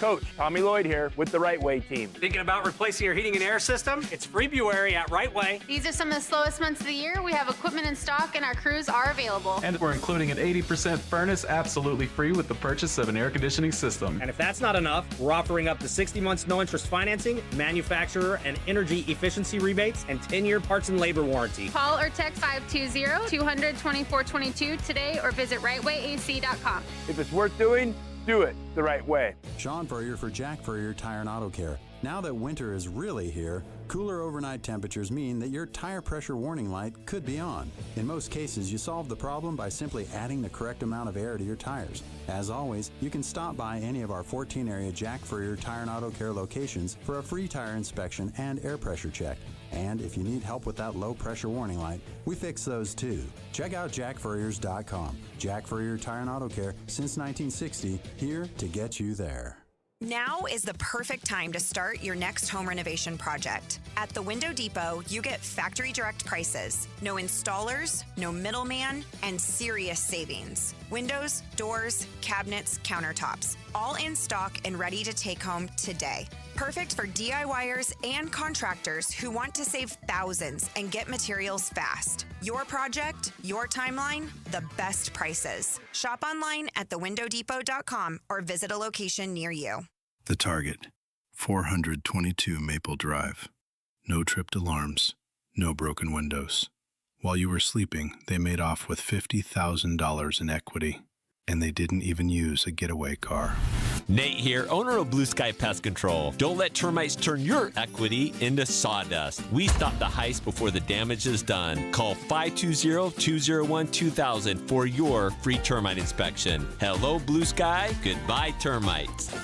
Coach Tommy Lloyd here with the Right Way team. Thinking about replacing your heating and air system? It's February at Right Way. These are some of the slowest months of the year. We have equipment in stock and our crews are available. And we're including an 80% furnace absolutely free with the purchase of an air conditioning system. And if that's not enough, we're offering up to 60 months no interest financing, manufacturer and energy efficiency rebates, and 10-year parts and labor warranty. Call or text 520-200-2422 today or visit rightwayac.com. If it's worth doing, do it the right way. Sean Furrier for Jack Furrier Tire and Auto Care. Now that winter is really here, cooler overnight temperatures mean that your tire pressure warning light could be on. In most cases, you solve the problem by simply adding the correct amount of air to your tires. As always, you can stop by any of our 14 area Jack Furrier Tire and Auto Care locations for a free tire inspection and air pressure check. And if you need help with that low pressure warning light, we fix those too. Check out jackfurriers.com. Jack Furrier Tire and Auto Care since 1960, here to get you there. Now is the perfect time to start your next home renovation project. At the Window Depot, you get factory direct prices, no installers, no middleman, and serious savings. Windows, doors, cabinets, countertops, all in stock and ready to take home today. Perfect for DIYers and contractors who want to save thousands and get materials fast. Your project, your timeline, the best prices. Shop online at thewindowdepot.com or visit a location near you. The Target, 422 Maple Drive. No tripped alarms, no broken windows. While you were sleeping, they made off with $50,000 in equity, and they didn't even use a getaway car. Nate here, owner of Blue Sky Pest Control. Don't let termites turn your equity into sawdust. We stop the heist before the damage is done. Call 520-201-2000 for your free termite inspection. Hello, Blue Sky. Goodbye, termites.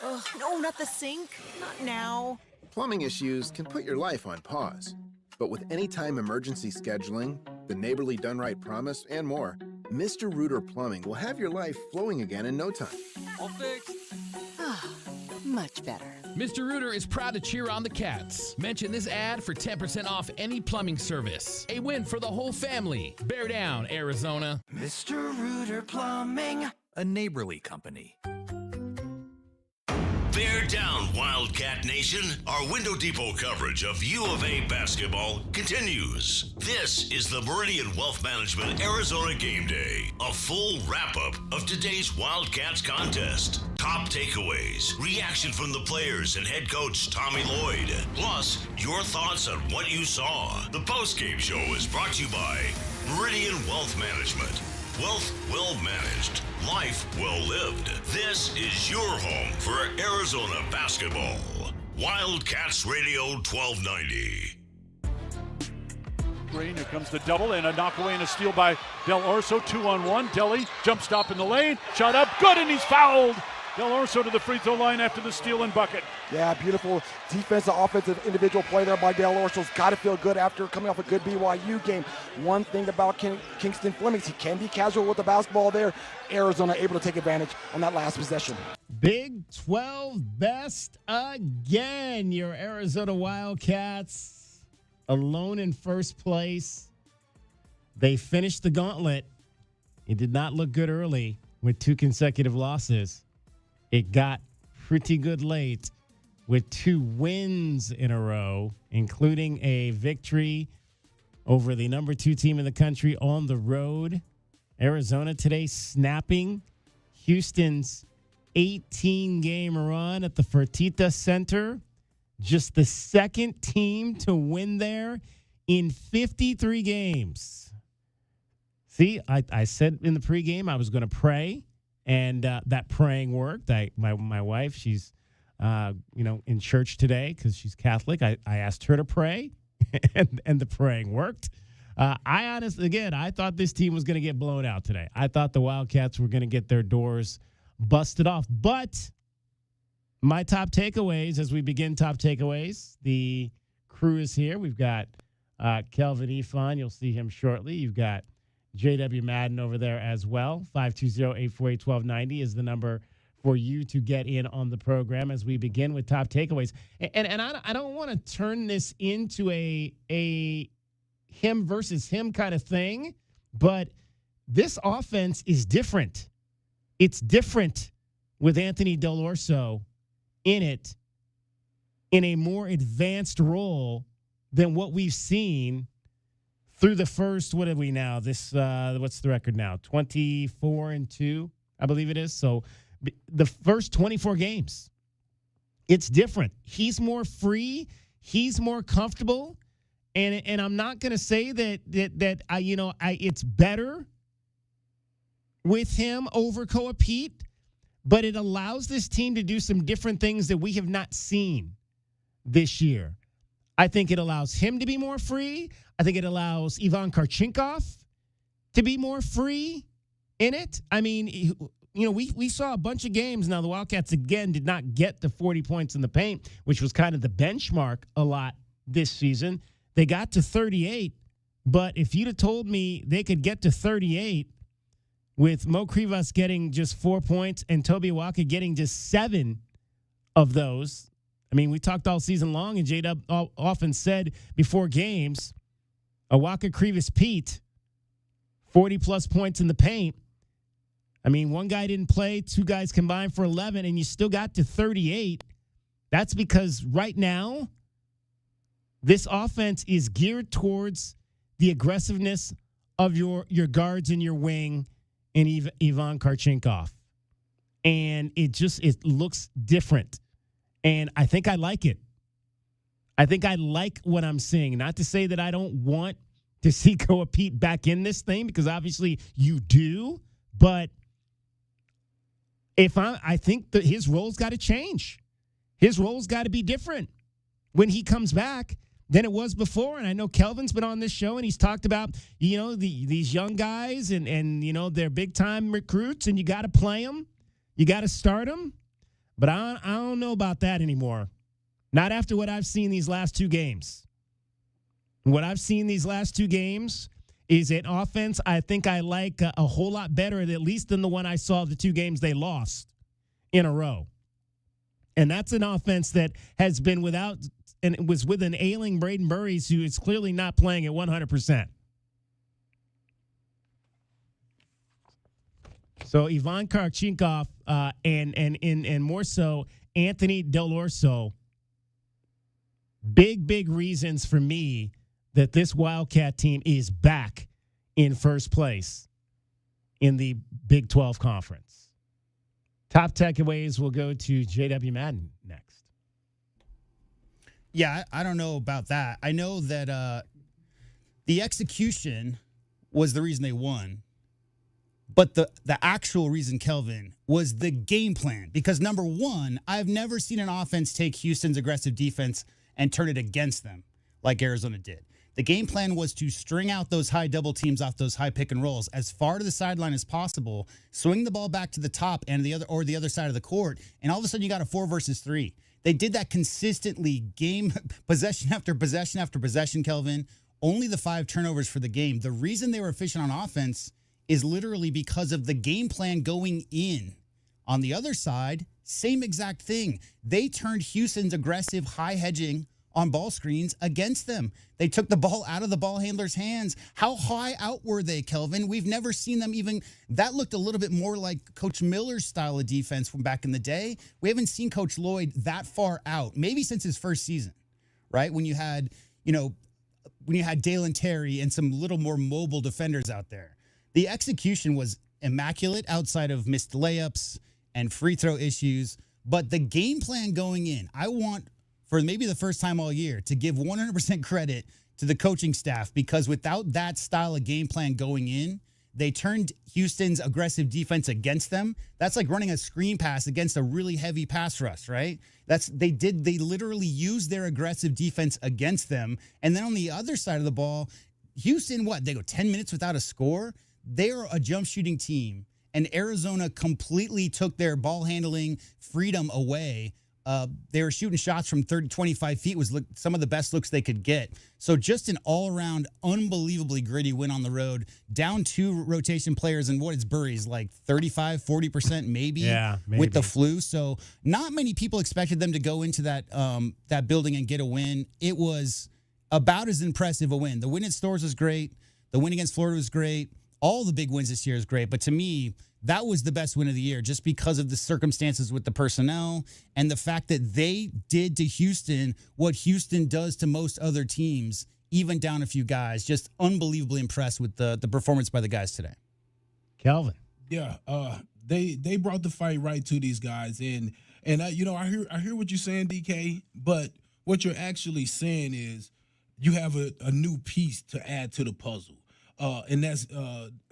Oh, no, not the sink. Not now. Plumbing issues can put your life on pause. But with anytime emergency scheduling, the neighborly done right promise, and more, Mr. Rooter Plumbing will have your life flowing again in no time. All fixed. Much better. Mr. Rooter is proud to cheer on the Cats. Mention this ad for 10% off any plumbing service. A win for the whole family. Bear down, Arizona. Mr. Rooter Plumbing, a neighborly company. Bear down, Wildcat Nation. Our Window Depot coverage of U of A basketball continues. This is the Meridian Wealth Management Arizona Game Day, a full wrap-up of today's Wildcats contest. Top takeaways, reaction from the players and head coach Tommy Lloyd, plus your thoughts on what you saw. The postgame show is brought to you by Meridian Wealth Management. Wealth well managed, life well lived. This is your home for Arizona basketball. Wildcats Radio 1290. Green, here comes the double and a knockaway and a steal by Del Orso. 2-on-1. Deli jump stop in the lane. Shot up, good, and he's fouled. Del Orso to the free throw line after the steal and bucket. Yeah, beautiful defensive, offensive, individual play there by Del Orso's. Got to feel good after coming off a good BYU game. One thing about Kingston Flemings, he can be casual with the basketball there. Arizona able to take advantage on that last possession. Big 12 best again. Your Arizona Wildcats alone in first place. They finished the gauntlet. It did not look good early with 2 consecutive losses. It got pretty good late with 2 wins in a row, including a victory over the number 2 team in the country on the road. Arizona today snapping Houston's 18-game run at the Fertitta Center. Just the second team to win there in 53 games. See, I said in the pregame I was going to pray. And that praying worked. My wife, she's, in church today because she's Catholic. I asked her to pray, and the praying worked. I thought this team was going to get blown out today. I thought the Wildcats were going to get their doors busted off. But my top takeaways, as we begin top takeaways, the crew is here. We've got Kelvin Ifan. You'll see him shortly. You've got J.W. Madden over there as well. 520-848-1290 is the number for you to get in on the program as we begin with top takeaways. And I don't want to turn this into a him versus him kind of thing, but this offense is different. It's different with Anthony Del Orso in it in a more advanced role than what we've seen through the first, what are we now? What's the record now? 24-2, I believe it is. So the first 24 games, it's different. He's more free. He's more comfortable. And I'm not going to say that it's better with him over Koa Pete, but it allows this team to do some different things that we have not seen this year. I think it allows him to be more free. I think it allows Ivan Karchinkov to be more free in it. I mean, we saw a bunch of games. Now, the Wildcats, again, did not get the 40 points in the paint, which was kind of the benchmark a lot this season. They got to 38, but if you'd have told me they could get to 38 with Mo Krivas getting just 4 points and Toby Awaka getting just 7 of those, I mean, we talked all season long, and J-Dub often said before games, Awaka, Krivas, Pete, 40-plus points in the paint. I mean, one guy didn't play, 2 guys combined for 11, and you still got to 38. That's because right now, this offense is geared towards the aggressiveness of your guards and your wing and Ivan Karchinkov. And it looks different. And I think I like it. I think I like what I'm seeing. Not to say that I don't want to see Koa Pete back in this thing, because obviously you do. But I think that his role's got to change. His role's got to be different when he comes back than it was before. And I know Kelvin's been on this show and he's talked about, these young guys and they're big-time recruits and you got to play them. You got to start them. But I don't know about that anymore. Not after what I've seen these last 2 games. What I've seen these last 2 games is an offense I think I like a whole lot better, at least than the one I saw the 2 games they lost in a row. And that's an offense that has been without, and it was with an ailing Braden Burries, who is clearly not playing at 100%. So Ivan Karchinkov and more so Anthony Del Orso, big reasons for me that this Wildcat team is back in first place in the Big 12 Conference. Top takeaways will go to J.W. Madden next. Yeah, I don't know about that. I know that the execution was the reason they won. But the actual reason, Kelvin, was the game plan. Because, number one, I've never seen an offense take Houston's aggressive defense and turn it against them like Arizona did. The game plan was to string out those high double teams off those high pick and rolls as far to the sideline as possible, swing the ball back to the top and the other side of the court, and all of a sudden you got a 4 versus 3. They did that consistently, game possession after possession after possession, Kelvin. Only the 5 turnovers for the game. The reason they were efficient on offense is literally because of the game plan going in. On the other side, same exact thing. They turned Houston's aggressive high hedging on ball screens against them. They took the ball out of the ball handler's hands. How high out were they, Kelvin? We've never seen them even. That looked a little bit more like Coach Miller's style of defense from back in the day. We haven't seen Coach Lloyd that far out, maybe since his first season, right? When you had Dalen Terry and some little more mobile defenders out there. The execution was immaculate outside of missed layups and free throw issues. But the game plan going in, I want, for maybe the first time all year, to give 100% credit to the coaching staff, because without that style of game plan going in, they turned Houston's aggressive defense against them. That's like running a screen pass against a really heavy pass rush, right? They literally used their aggressive defense against them. And then on the other side of the ball, Houston, they go 10 minutes without a score? They're a jump shooting team, and Arizona completely took their ball handling freedom away. They were shooting shots from 30, 25 feet, was some of the best looks they could get. So just an all-around, unbelievably gritty win on the road. Down 2 rotation players, and what is Burries, like 35, 40% maybe, with the flu. So not many people expected them to go into that building and get a win. It was about as impressive a win. The win at Stores was great. The win against Florida was great. all the big wins this year is great, but to me, that was the best win of the year just because of the circumstances with the personnel and the fact that they did to Houston what Houston does to most other teams, even down a few guys. Just unbelievably impressed with the performance by the guys today. Kelvin. Yeah, they brought the fight right to these guys, and I hear what you're saying, DK, but what you're actually saying is you have a new piece to add to the puzzle, and that's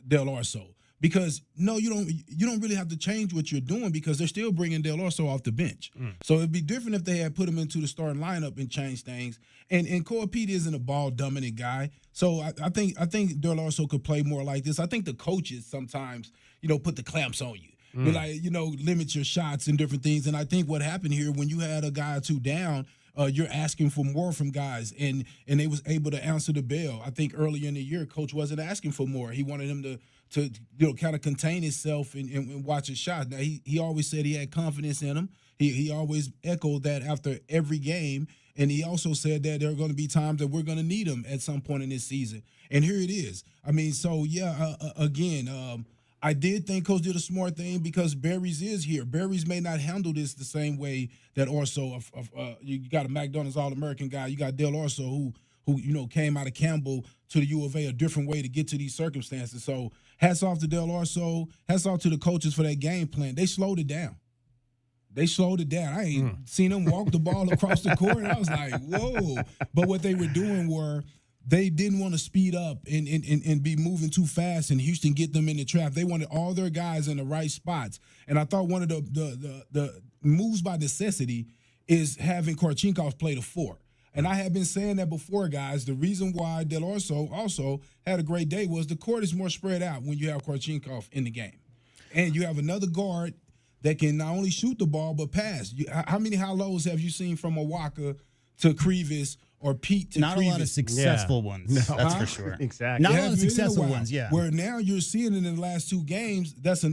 Del Orso. Because no, you don't really have to change what you're doing because they're still bringing Del Orso off the bench. So it'd be different if they had put him into the starting lineup and changed things. And Cole Pete isn't a ball dominant guy, so I think Del Orso could play more like this. I think the coaches sometimes put the clamps on you. Be like, limit your shots and different things. And I think what happened here when you had a guy or two down, you're asking for more from guys, and they was able to answer the bell. I think earlier in the year, coach wasn't asking for more. He wanted him to kind of contain himself and watch his shot. Now he always said he had confidence in him. He always echoed that after every game, and he also said that there are going to be times that we're going to need him at some point in this season. And here it is. I mean, so yeah, again. I did think Coach did a smart thing because Berries is here. Berries may not handle this the same way that Orso. You got a McDonald's All-American guy. You got Del Orso who came out of Campbell to the U of A a different way to get to these circumstances. So hats off to Del Orso. Hats off to the coaches for that game plan. They slowed it down. I ain't seen them walk the ball across the court. And I was like, whoa. But what they were doing were they didn't want to speed up and be moving too fast and Houston get them in the trap. They wanted all their guys in the right spots. And I thought one of the moves by necessity is having Korchinkov play the 4. And I have been saying that before, guys. The reason why Del Orso also had a great day was the court is more spread out when you have Korchinkov in the game. And you have another guard that can not only shoot the ball but pass. How many high lows have you seen from Awaka to Crevis or Pete to Not Crevis? a lot of successful ones, that's for sure. Exactly. Not a lot of successful ones, yeah. Where now you're seeing it in the last 2 games, that's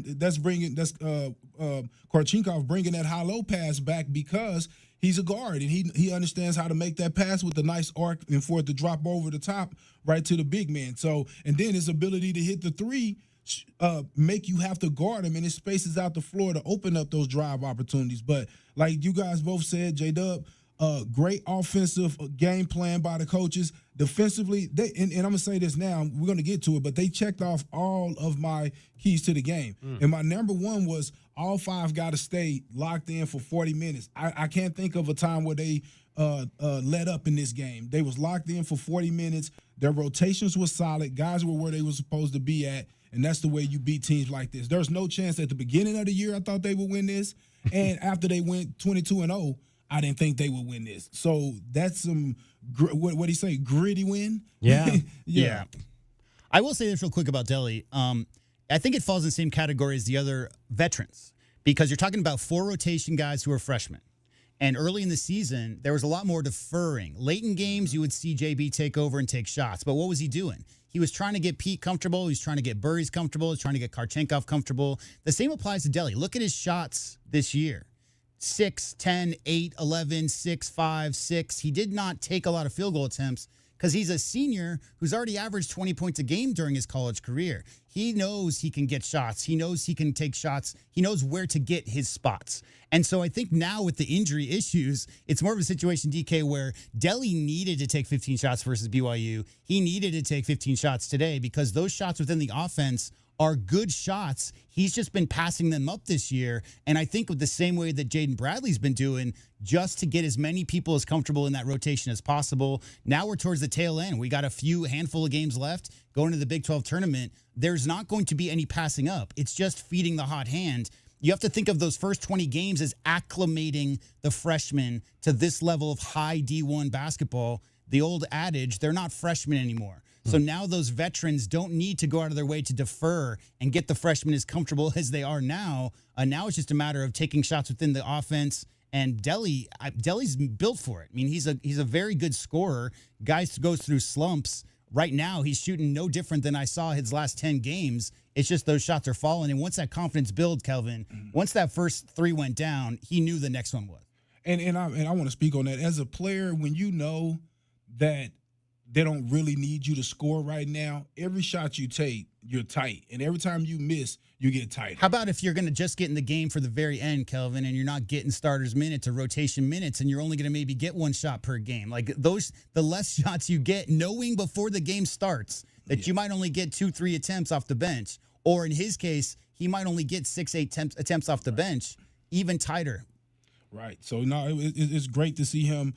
Korchinkov bringing that high-low pass back because he's a guard and he understands how to make that pass with a nice arc and for it to drop over the top right to the big man. So, and then his ability to hit the 3 make you have to guard him, and it spaces out the floor to open up those drive opportunities. But like you guys both said, J-Dub, great offensive game plan by the coaches. Defensively, and I'm going to say this now, we're going to get to it, but they checked off all of my keys to the game. And my number one was all 5 got to stay locked in for 40 minutes. I can't think of a time where they let up in this game. They was locked in for 40 minutes. Their rotations were solid. Guys were where they were supposed to be at, and that's the way you beat teams like this. There's no chance at the beginning of the year I thought they would win this, and after they went 22-0, I didn't think they would win this. So that's some, what do you say, gritty win? Yeah. Yeah. I will say this real quick about Delhi. I think it falls in the same category as the other veterans because you're talking about 4 rotation guys who are freshmen. And early in the season, there was a lot more deferring. Late in games, you would see JB take over and take shots. But what was he doing? He was trying to get Pete comfortable. He was trying to get Burries comfortable. He was trying to get Korchinkov comfortable. The same applies to Delhi. Look at his shots this year. 6, 10, 8, 11, 6, 5, 6. He did not take a lot of field goal attempts because he's a senior who's already averaged 20 points a game during his college career. He knows he can get shots. He knows he can take shots. He knows where to get his spots. And so I think now with the injury issues, it's more of a situation, DK, where Delhi needed to take 15 shots versus BYU. He needed to take 15 shots today because those shots within the offense are good shots. He's just been passing them up this year. And I think with the same way that Jaden Bradley's been doing, just to get as many people as comfortable in that rotation as possible. Now we're towards the tail end. We got a handful of games left going to the Big 12 tournament. There's not going to be any passing up. It's just feeding the hot hand. You have to think of those first 20 games as acclimating the freshmen to this level of high D1 basketball. The old adage, they're not freshmen anymore. So now those veterans don't need to go out of their way to defer and get the freshmen as comfortable as they are now. Now it's just a matter of taking shots within the offense. And Delhi's built for it. I mean, he's a very good scorer. Guys goes through slumps. Right now, he's shooting no different than I saw his last 10 games. It's just those shots are falling. And once that confidence builds, Kelvin, once that first 3 went down, he knew the next one was. And I want to speak on that. As a player, when you know that they don't really need you to score right now. Every shot you take, you're tight. And every time you miss, you get tighter. How about if you're going to just get in the game for the very end, Kelvin, and you're not getting starters minutes or rotation minutes, and you're only going to maybe get one shot per game? Like the less shots you get, knowing before the game starts that you might only get 2-3 attempts off the bench, or in his case, he might only get 6-8 attempts off the bench, even tighter. Right. So, no, it's great to see him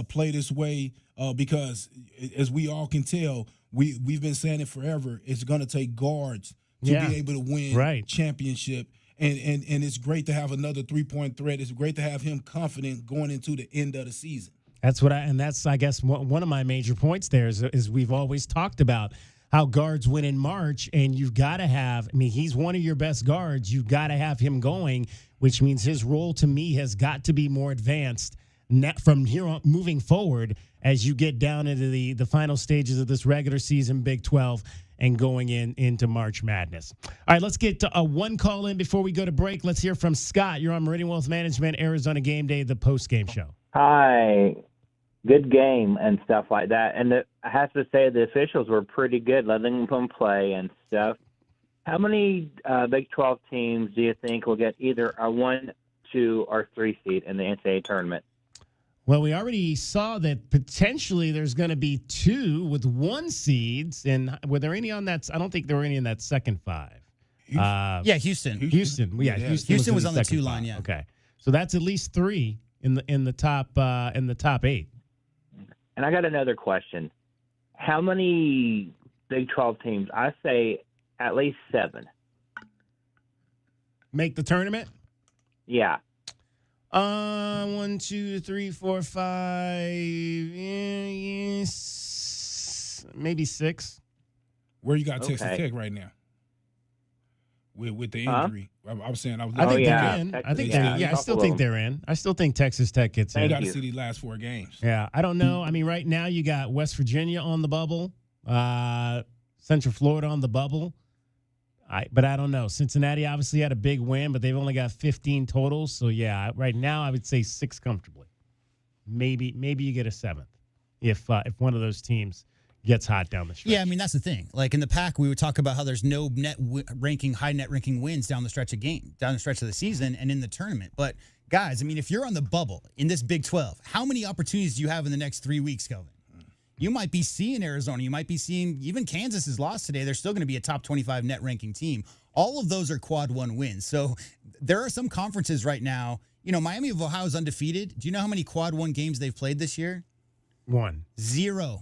play this way because, as we all can tell, we've been saying it forever, it's going to take guards to be able to win championship. And it's great to have another three-point threat. It's great to have him confident going into the end of the season. That's I guess one of my major points there is we've always talked about how guards win in March, and you've got to have, he's one of your best guards. You've got to have him going, which means his role to me has got to be more advanced from here on moving forward as you get down into the final stages of this regular season Big 12 and going into March Madness. All right, let's get to one call in before we go to break. Let's hear from Scott. You're on Meridian Wealth Management, Arizona Game Day, the post-game show. Hi. Good game and stuff like that. And I have to say the officials were pretty good, letting them play and stuff. How many Big 12 teams do you think will get either a 1, 2, or 3 seed in the NCAA tournament? Well, we already saw that potentially there's going to be 2 with 1 seeds. And were there any on that? I don't think there were any in that second 5. Houston. Houston. Yeah, Houston was on the 2 line, yeah. Okay. So that's at least 3 in the top 8. And I got another question. How many Big 12 teams? I say at least 7. Make the tournament? Yeah. 1, 2, 3, 4, 5. Yes, maybe 6. Where you got Texas Tech right now? With the injury, I was saying. I think they're in. I think I still think they're in. I still think Texas Tech gets in. You got to see these last 4 games. Yeah, I don't know. Right now you got West Virginia on the bubble, Central Florida on the bubble. But I don't know. Cincinnati obviously had a big win, but they've only got 15 totals. So yeah, right now I would say 6 comfortably. Maybe you get a 7th if one of those teams gets hot down the stretch. Yeah, that's the thing. Like in the pack, we would talk about how there's no high net ranking wins down the stretch of the season and in the tournament. But guys, if you're on the bubble in this Big 12, how many opportunities do you have in the next 3 weeks, Kelvin? You might be seeing Arizona. You might be seeing even Kansas's loss today. They're still going to be a top 25 net ranking team. All of those are quad 1 wins. So there are some conferences right now. Miami of Ohio is undefeated. Do you know how many quad 1 games they've played this year? 1. 0.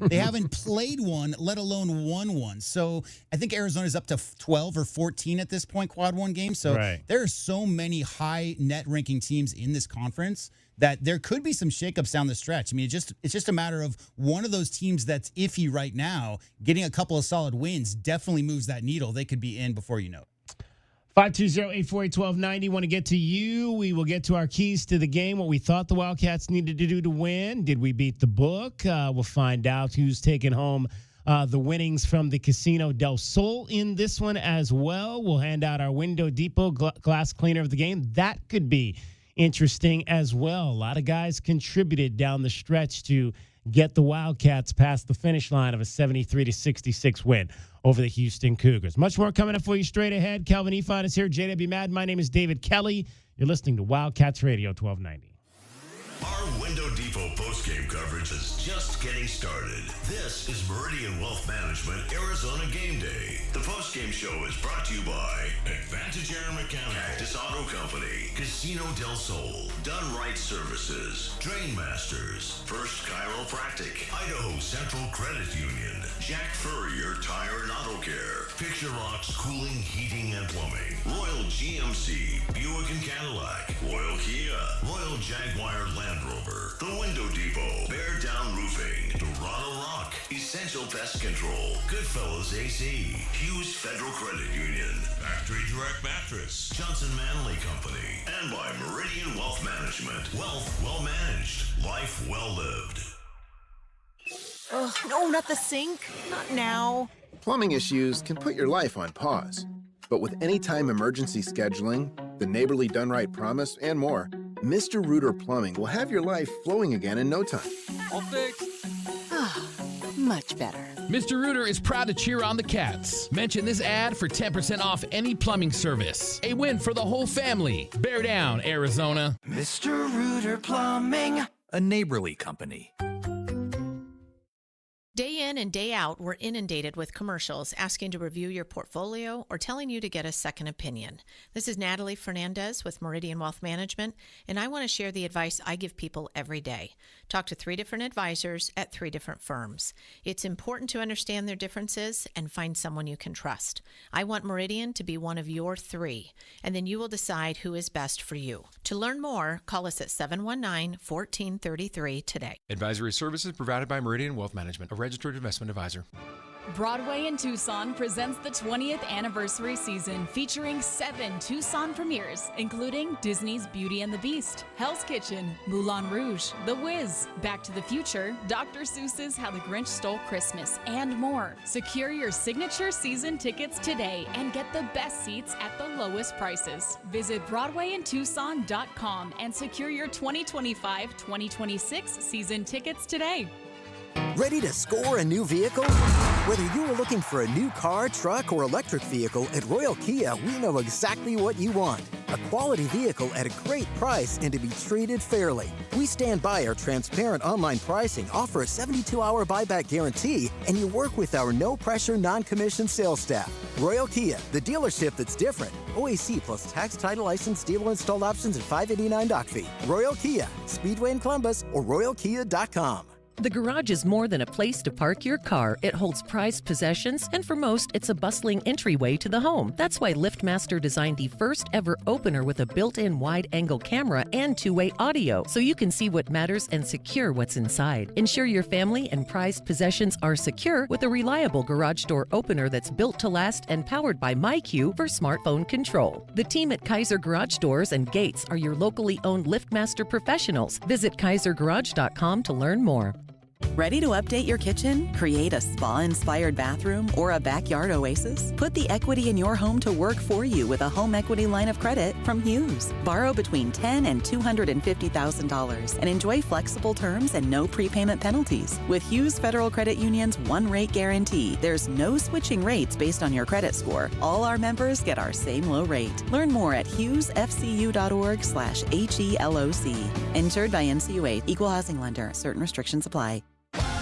They haven't played one, let alone won one. So I think Arizona's up to 12 or 14 at this point, quad 1 games. So there are so many high net ranking teams in this conference that there could be some shakeups down the stretch. It's just a matter of one of those teams that's iffy right now, getting a couple of solid wins definitely moves that needle. They could be in before you know it. 520-848-1290. Want to get to you. We will get to our keys to the game, what we thought the Wildcats needed to do to win. Did we beat the book? We'll find out who's taking home the winnings from the Casino del Sol in this one as well. We'll hand out our Window Depot glass cleaner of the game. That could be interesting as well. A lot of guys contributed down the stretch to get the Wildcats past the finish line of a 73-66 win over the Houston Cougars. Much more coming up for you straight ahead. Calvin Efon is here. JW Madden. My name is David Kelly. You're listening to Wildcats Radio 1290. Our Window Depot postgame coverage is just getting started. This is Meridian Wealth Management Arizona Game Day. The postgame show is brought to you by Advantage Air Mechanical, Cactus Auto Company, Casino del Sol, Done Right Services, Drain Masters, First Chiropractic, Idaho Central Credit Union, Jack Furrier Tire and Auto Care, Picture Rocks Cooling, Heating and Plumbing, Royal GMC, Buick and Cadillac, Royal Kia, Royal Jaguar Land Rover, The Window Depot, Bear Down Roofing, Dorado Rock, Essential Pest Control, Goodfellas AC, Hughes Federal Credit Union, Factory Direct Mattress, Johnson Manley Company, and by Meridian Wealth Management. Wealth well managed, life well lived. Ugh, no, not the sink. Not now. Plumbing issues can put your life on pause. But with anytime emergency scheduling, the neighborly done right promise, and more, Mr. Rooter Plumbing will have your life flowing again in no time. All fixed. much better. Mr. Rooter is proud to cheer on the Cats. Mention this ad for 10% off any plumbing service. A win for the whole family. Bear down, Arizona. Mr. Rooter Plumbing, a neighborly company. Day in and day out, we're inundated with commercials asking to review your portfolio or telling you to get a second opinion. This is Natalie Fernandez with Meridian Wealth Management, and I want to share the advice I give people every day. Talk to 3 different advisors at 3 different firms. It's important to understand their differences and find someone you can trust. I want Meridian to be one of your 3, and then you will decide who is best for you. To learn more, call us at 719-1433 today. Advisory services provided by Meridian Wealth Management, a registered investment advisor. Broadway in Tucson presents the 20th anniversary season featuring 7 Tucson premieres, including Disney's Beauty and the Beast, Hell's Kitchen, Moulin Rouge, The Wiz, Back to the Future, Dr. Seuss's How the Grinch Stole Christmas, and more. Secure your signature season tickets today and get the best seats at the lowest prices. Visit BroadwayInTucson.com and secure your 2025-2026 season tickets today. Ready to score a new vehicle? Whether you are looking for a new car, truck, or electric vehicle, at Royal Kia, we know exactly what you want. A quality vehicle at a great price and to be treated fairly. We stand by our transparent online pricing, offer a 72-hour buyback guarantee, and you work with our no-pressure, non-commissioned sales staff. Royal Kia, the dealership that's different. OAC plus tax, title, license, dealer installed options, and $589 doc fee. Royal Kia, Speedway in Columbus, or RoyalKia.com. The garage is more than a place to park your car. It holds prized possessions, and for most, it's a bustling entryway to the home. That's why LiftMaster designed the first ever opener with a built-in wide-angle camera and two-way audio, so you can see what matters and secure what's inside. Ensure your family and prized possessions are secure with a reliable garage door opener that's built to last and powered by MyQ for smartphone control. The team at Kaiser Garage Doors and Gates are your locally owned LiftMaster professionals. Visit KaiserGarage.com to learn more. Ready to update your kitchen, create a spa-inspired bathroom, or a backyard oasis? Put the equity in your home to work for you with a home equity line of credit from Hughes. Borrow between $10,000 and $250,000 and enjoy flexible terms and no prepayment penalties. With Hughes Federal Credit Union's one-rate guarantee, there's no switching rates based on your credit score. All our members get our same low rate. Learn more at hughesfcu.org/HELOC. Insured by NCUA. Equal housing lender. Certain restrictions apply.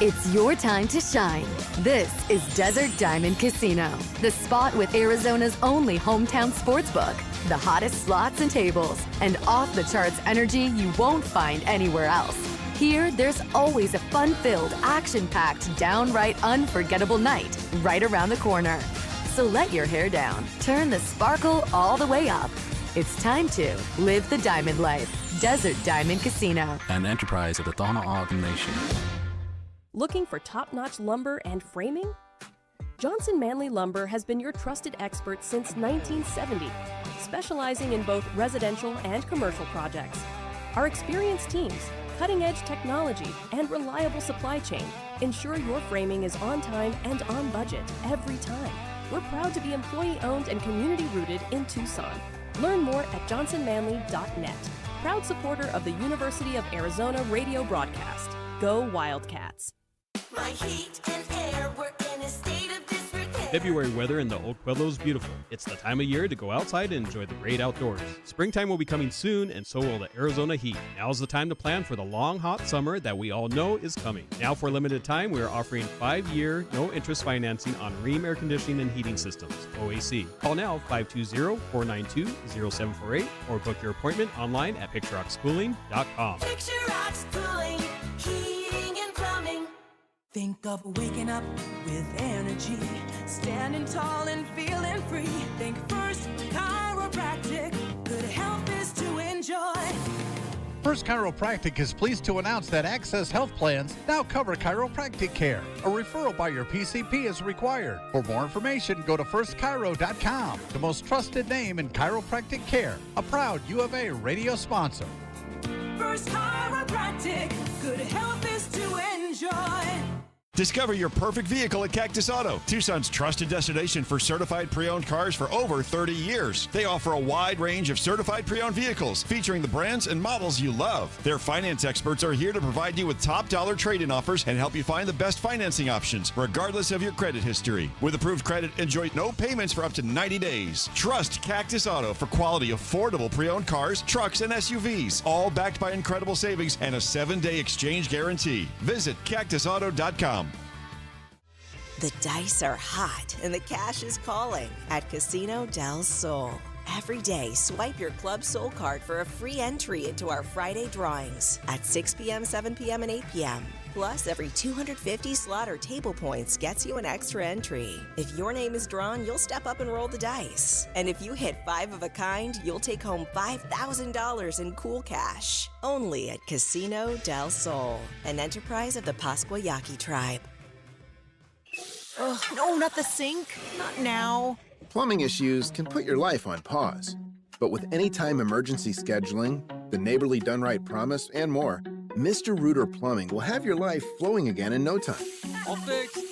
It's your time to shine. This is Desert Diamond Casino, the spot with Arizona's only hometown sportsbook, the hottest slots and tables, and off-the-charts energy you won't find anywhere else. Here, there's always a fun-filled, action-packed, downright unforgettable night right around the corner. So let your hair down, turn the sparkle all the way up. It's time to live the diamond life. Desert Diamond Casino. An enterprise of the Thana Ogden Nation. Looking for top-notch lumber and framing? Johnson Manley Lumber has been your trusted expert since 1970, specializing in both residential and commercial projects. Our experienced teams, cutting-edge technology, and reliable supply chain ensure your framing is on time and on budget every time. We're proud to be employee-owned and community-rooted in Tucson. Learn more at johnsonmanley.net. Proud supporter of the University of Arizona radio broadcast. Go Wildcats. My heat and air were in a state of disrepair. February weather in the Oak Pueblo is beautiful. It's the time of year to go outside and enjoy the great outdoors. Springtime will be coming soon, and so will the Arizona heat. Now's the time to plan for the long, hot summer that we all know is coming. Now, for a limited time, we are offering 5-year, no-interest financing on Rheem air conditioning and heating systems, OAC. Call now, 520-492-0748, or book your appointment online at PictureRocksCooling.com. Picture Rocks Cooling, heating and plumbing. Think of waking up with energy, standing tall and feeling free. Think First Chiropractic, good health is to enjoy. First Chiropractic is pleased to announce that Access Health Plans now cover chiropractic care. A referral by your PCP is required. For more information, go to firstchiro.com, the most trusted name in chiropractic care. A proud U of A radio sponsor. First Chiropractic, good health is to enjoy. Discover your perfect vehicle at Cactus Auto, Tucson's trusted destination for certified pre-owned cars for over 30 years. They offer a wide range of certified pre-owned vehicles featuring the brands and models you love. Their finance experts are here to provide you with top dollar trade-in offers and help you find the best financing options, regardless of your credit history. With approved credit, enjoy no payments for up to 90 days. Trust Cactus Auto for quality, affordable pre-owned cars, trucks, and SUVs, all backed by incredible savings and a 7-day exchange guarantee. Visit cactusauto.com. The dice are hot and the cash is calling at Casino del Sol. Every day, swipe your Club Soul card for a free entry into our Friday drawings at 6 p.m., 7 p.m., and 8 p.m. Plus, every 250 slot or table points gets you an extra entry. If your name is drawn, you'll step up and roll the dice. And if you hit 5 of a kind, you'll take home $5,000 in cool cash. Only at Casino del Sol, an enterprise of the Pascua Yaqui tribe. Oh, no, not the sink. Not now. Plumbing issues can put your life on pause. But with anytime emergency scheduling, the neighborly done right promise, and more, Mr. Rooter Plumbing will have your life flowing again in no time. All fixed.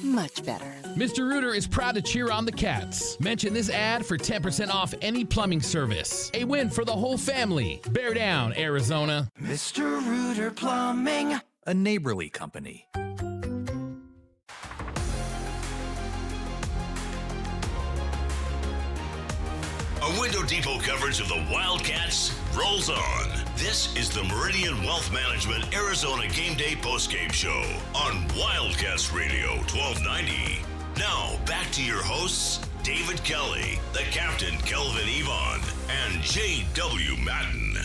Much better. Mr. Rooter is proud to cheer on the Cats. Mention this ad for 10% off any plumbing service. A win for the whole family. Bear down, Arizona. Mr. Rooter Plumbing, a neighborly company. A Window Depot coverage of the Wildcats rolls on. This is the Meridian Wealth Management Arizona Game Day postgame show on Wildcats Radio 1290. Now, back to your hosts, David Kelly, the captain, Kelvin Yvonne, and J.W. Madden.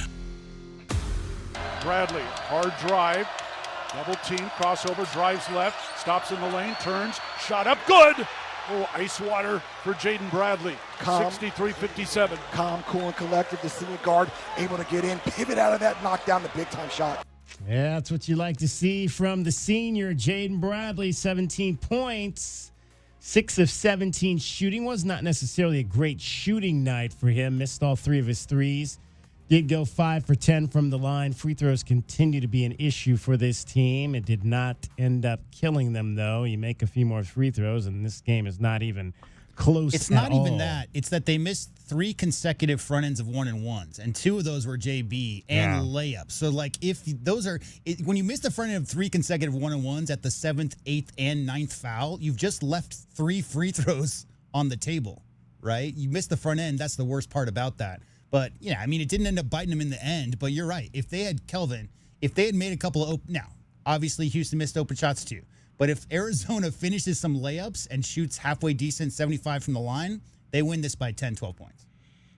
Bradley, hard drive, double team, crossover, drives left, stops in the lane, turns, shot up, good! Oh, ice water for Jaden Bradley, 63-57. Calm, cool, and collected. The senior guard able to get in, pivot out of that, knock down the big-time shot. Yeah, that's what you like to see from the senior, Jaden Bradley, 17 points, 6 of 17 shooting. Was not necessarily a great shooting night for him. Missed all 3 of his threes. Did go 5 for 10 from the line. Free throws continue to be an issue for this team. It did not end up killing them, though. You make a few more free throws, and this game is not even close. It's not even all. that. It's that they missed 3 consecutive front ends of 1-and-1s, and 2 of those were JB and layups. So, like, if those are when you miss the front end of 3 consecutive 1-and-1s at the 7th, 8th, and 9th foul, you've just left 3 free throws on the table, right? You missed the front end. That's the worst part about that. But, yeah, I mean, it didn't end up biting them in the end. But you're right. If they had made a couple of now, obviously Houston missed open shots too. But if Arizona finishes some layups and shoots halfway decent, 75 from the line, they win this by 10, 12 points.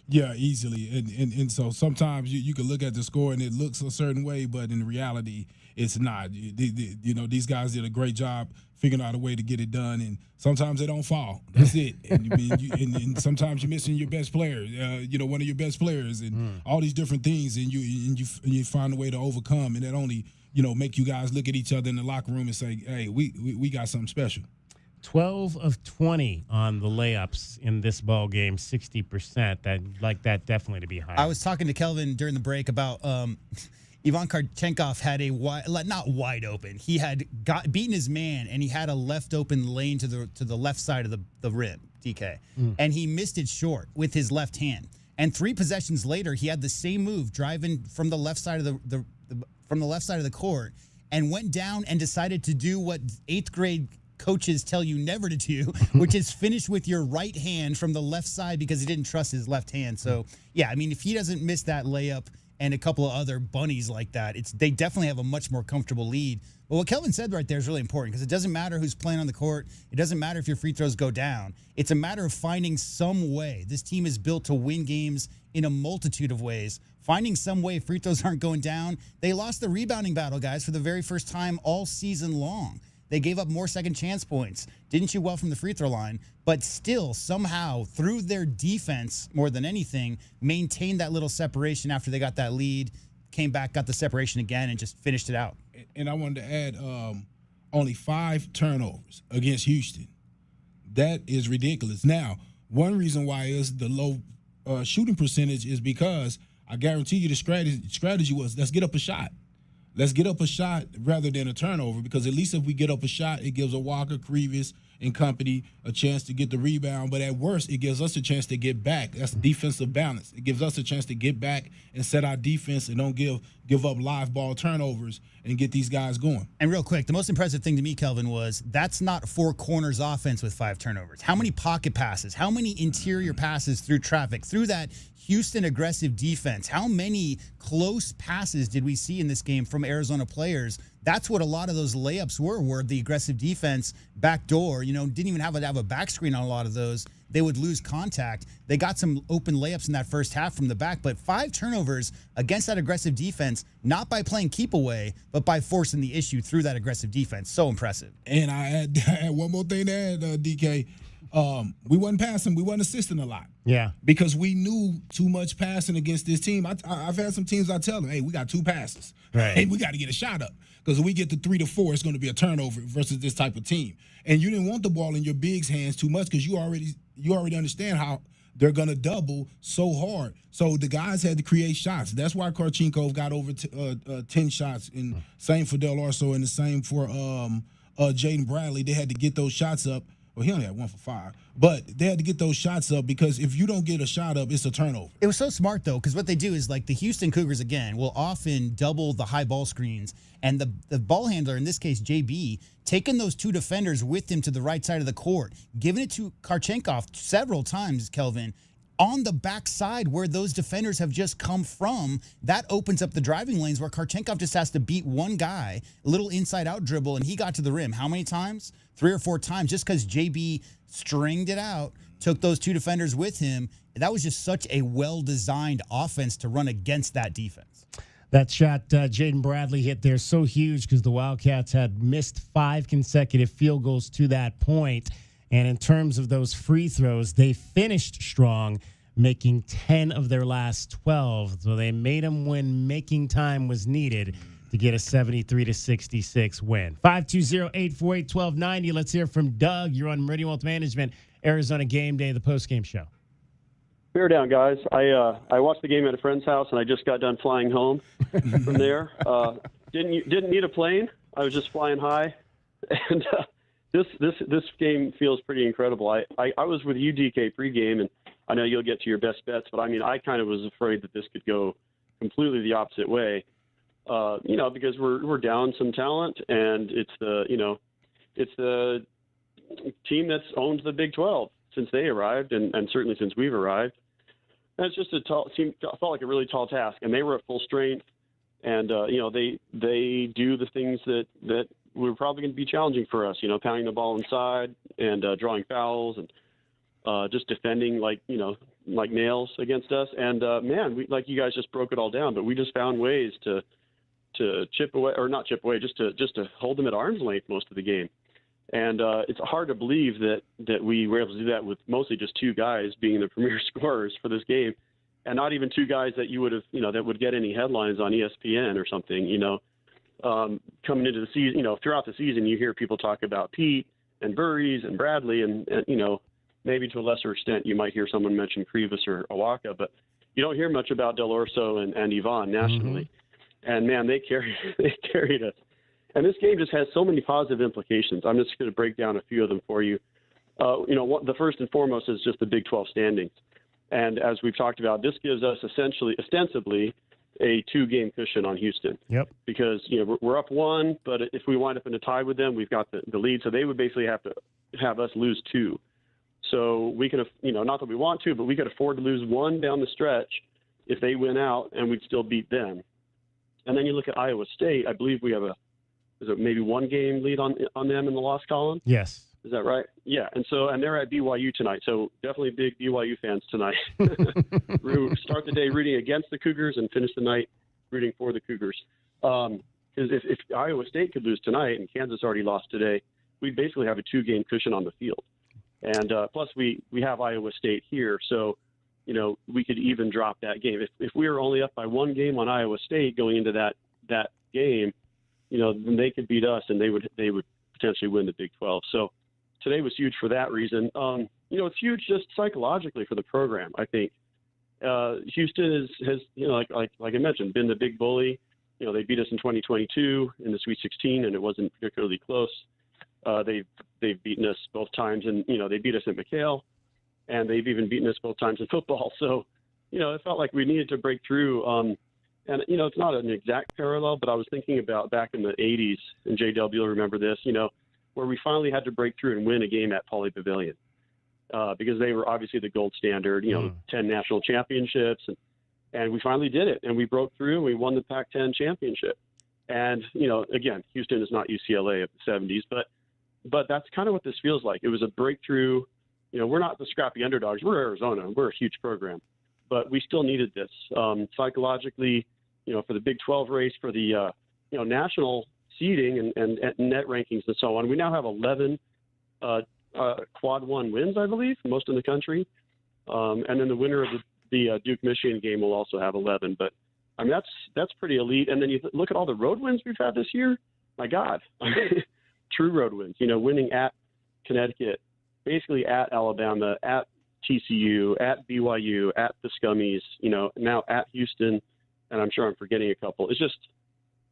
Yeah, easily. And so sometimes you can look at the score and it looks a certain way, but in reality, it's not. These guys did a great job figuring out a way to get it done, and sometimes they don't fall. That's it. And sometimes you're missing your best player, one of your best players, and all these different things, and you find a way to overcome, and that only make you guys look at each other in the locker room and say, hey, we got something special. 12 of 20 on the layups in this ball game, 60%. I'd like that definitely to be higher. I was talking to Kelvin during the break about Ivan Karchenkov had not wide open. He had beaten his man, and he had a left open lane to the left side of the rim, DK, and he missed it short with his left hand. And 3 possessions later, he had the same move, driving from the left side of the court, and went down and decided to do what 8th grade coaches tell you never to do, which is finish with your right hand from the left side because he didn't trust his left hand. So, yeah, I mean, if he doesn't miss that layup and a couple of other bunnies like that, they definitely have a much more comfortable lead. But what Kelvin said right there is really important because it doesn't matter who's playing on the court. It doesn't matter if your free throws go down. It's a matter of finding some way. This team is built to win games in a multitude of ways. Finding some way free throws aren't going down. They lost the rebounding battle, guys, for the very first time all season long. They gave up more second chance points, didn't shoot well from the free throw line, but still somehow through their defense more than anything, maintained that little separation after they got that lead, came back, got the separation again, and just finished it out. And I wanted to add only 5 turnovers against Houston. That is ridiculous. Now, one reason why is the low shooting percentage is because I guarantee you the strategy was let's get up a shot. let's get up a shot rather than a turnover, because at least if we get up a shot, it gives a Walker, Crevis, and company a chance to get the rebound. But at worst, it gives us a chance to get back. That's defensive balance. It gives us a chance to get back and set our defense and don't give up live ball turnovers and get these guys going. And real quick, the most impressive thing to me, Kelvin, was that's not four corners offense with 5 turnovers. How many pocket passes? How many interior passes through traffic? Through that Houston aggressive defense, how many close passes did we see in this game from Arizona players? That's what a lot of those layups were the aggressive defense backdoor, didn't even have a back screen on a lot of those. They would lose contact. They got some open layups in that first half from the back, but 5 turnovers against that aggressive defense, not by playing keep away, but by forcing the issue through that aggressive defense. So impressive. And I had one more thing to add, DK. We wasn't passing, we wasn't assisting a lot. Yeah. Because we knew too much passing against this team. I've had some teams I tell them, hey, we got 2 passes. Right. Hey, we got to get a shot up. Because if we get to 3 to 4, it's going to be a turnover versus this type of team. And you didn't want the ball in your bigs' hands too much because you already understand how they're going to double so hard. So the guys had to create shots. That's why Karchinkov got over 10 shots. And same for Del Orso and the same for Jaden Bradley. They had to get those shots up. Well, he only had 1 for 5. But they had to get those shots up because if you don't get a shot up, it's a turnover. It was so smart, though, because what they do is, like, the Houston Cougars, again, will often double the high ball screens. And the ball handler, in this case, JB, taking those 2 defenders with him to the right side of the court, giving it to Karchenkov several times, Kelvin, on the backside where those defenders have just come from. That opens up the driving lanes where Karchenkov just has to beat one guy, a little inside-out dribble, and he got to the rim. How many times? 3 or 4 times, just because JB stringed it out, took those 2 defenders with him. That was just such a well-designed offense to run against that defense. That shot Jaden Bradley hit there so huge because the Wildcats had missed 5 consecutive field goals to that point. And in terms of those free throws, they finished strong, making 10 of their last 12. So they made them when making time was needed to get a 73-66 win. 520-848-1290. Let's hear from Doug. You're on Meridian Wealth Management, Arizona Game Day, the postgame show. Bear down, guys. I watched the game at a friend's house, and I just got done flying home from there. Didn't need a plane. I was just flying high, and this game feels pretty incredible. I was with you, DK, pregame, and I know you'll get to your best bets, but I kind of was afraid that this could go completely the opposite way. Because we're down some talent, and it's the team that's owned the Big 12 since they arrived, and certainly since we've arrived. And it's just felt like a really tall task, and they were at full strength, and they do the things that were probably going to be challenging for us. Pounding the ball inside and drawing fouls and just defending like nails against us. And we, like you guys just broke it all down, but we just found ways to chip away, or not chip away, just to hold them at arm's length most of the game. And it's hard to believe that we were able to do that with mostly just 2 guys being the premier scorers for this game, and not even 2 guys that you would have, that would get any headlines on ESPN or something. Coming into the season, throughout the season, you hear people talk about Pete and Burries and Bradley, and maybe to a lesser extent, you might hear someone mention Crevis or Awaka, but you don't hear much about Del Orso and Yvonne nationally. Mm-hmm. And man, they carried us. And this game just has so many positive implications. I'm just going to break down a few of them for you. The first and foremost is just the Big 12 standings. And as we've talked about, this gives us ostensibly a 2-game cushion on Houston. Yep. Because we're up 1, but if we wind up in a tie with them, we've got the lead. So they would basically have to have us lose 2. So we can, not that we want to, but we could afford to lose 1 down the stretch if they win out, and we'd still beat them. And then you look at Iowa State. I believe we have maybe 1-game lead on them in the loss column? Yes. Is that right? Yeah. And they're at BYU tonight. So definitely big BYU fans tonight. Start the day rooting against the Cougars and finish the night rooting for the Cougars. Because if Iowa State could lose tonight and Kansas already lost today, we basically have a 2-game cushion on the field. And plus we have Iowa State here. So, we could even drop that game. If we were only up by 1 game on Iowa State going into that game, then they could beat us and they would potentially win the Big 12. So today was huge for that reason. It's huge just psychologically for the program. I think Houston has like I mentioned, been the big bully. They beat us in 2022 in the Sweet 16, and it wasn't particularly close. They've beaten us both times, and they beat us at McHale, and they've even beaten us both times in football. So, it felt like we needed to break through. And it's not an exact parallel, but I was thinking about back in the 80s, and JW will remember this, where we finally had to break through and win a game at Pauley Pavilion because they were obviously the gold standard. 10 national championships, and we finally did it, and we broke through and we won the Pac-10 championship. And again, Houston is not UCLA of the 70s, but that's kind of what this feels like. It was a breakthrough. We're not the scrappy underdogs. We're Arizona. We're a huge program, but we still needed this psychologically. For the Big 12 race, for the national seeding and net rankings and so on. We now have 11 quad one wins, I believe, most in the country, and then the winner of the Duke Michigan game will also have 11. But I mean that's pretty elite. And then you look at all the road wins we've had this year. My God, true road wins. Winning at Connecticut, basically at Alabama, at TCU, at BYU, at the Scummies. Now at Houston, and I'm sure I'm forgetting a couple. It's just,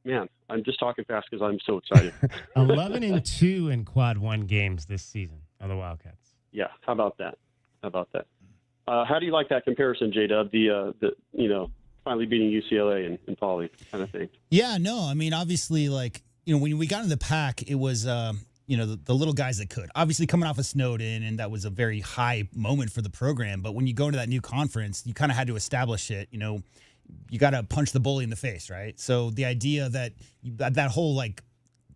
man, I'm just talking fast because I'm so excited. 11-2 in quad one games this season are the Wildcats. Yeah, how about that? How do you like that comparison, J-Dub? The finally beating UCLA and Pauley kind of thing. Yeah, no, I mean, obviously, when we got in the pack, it was, the little guys that could. Obviously, coming off of Snowden, and that was a very high moment for the program. But when you go into that new conference, you kind of had to establish it. You got to punch the bully in the face, right? So the idea that whole,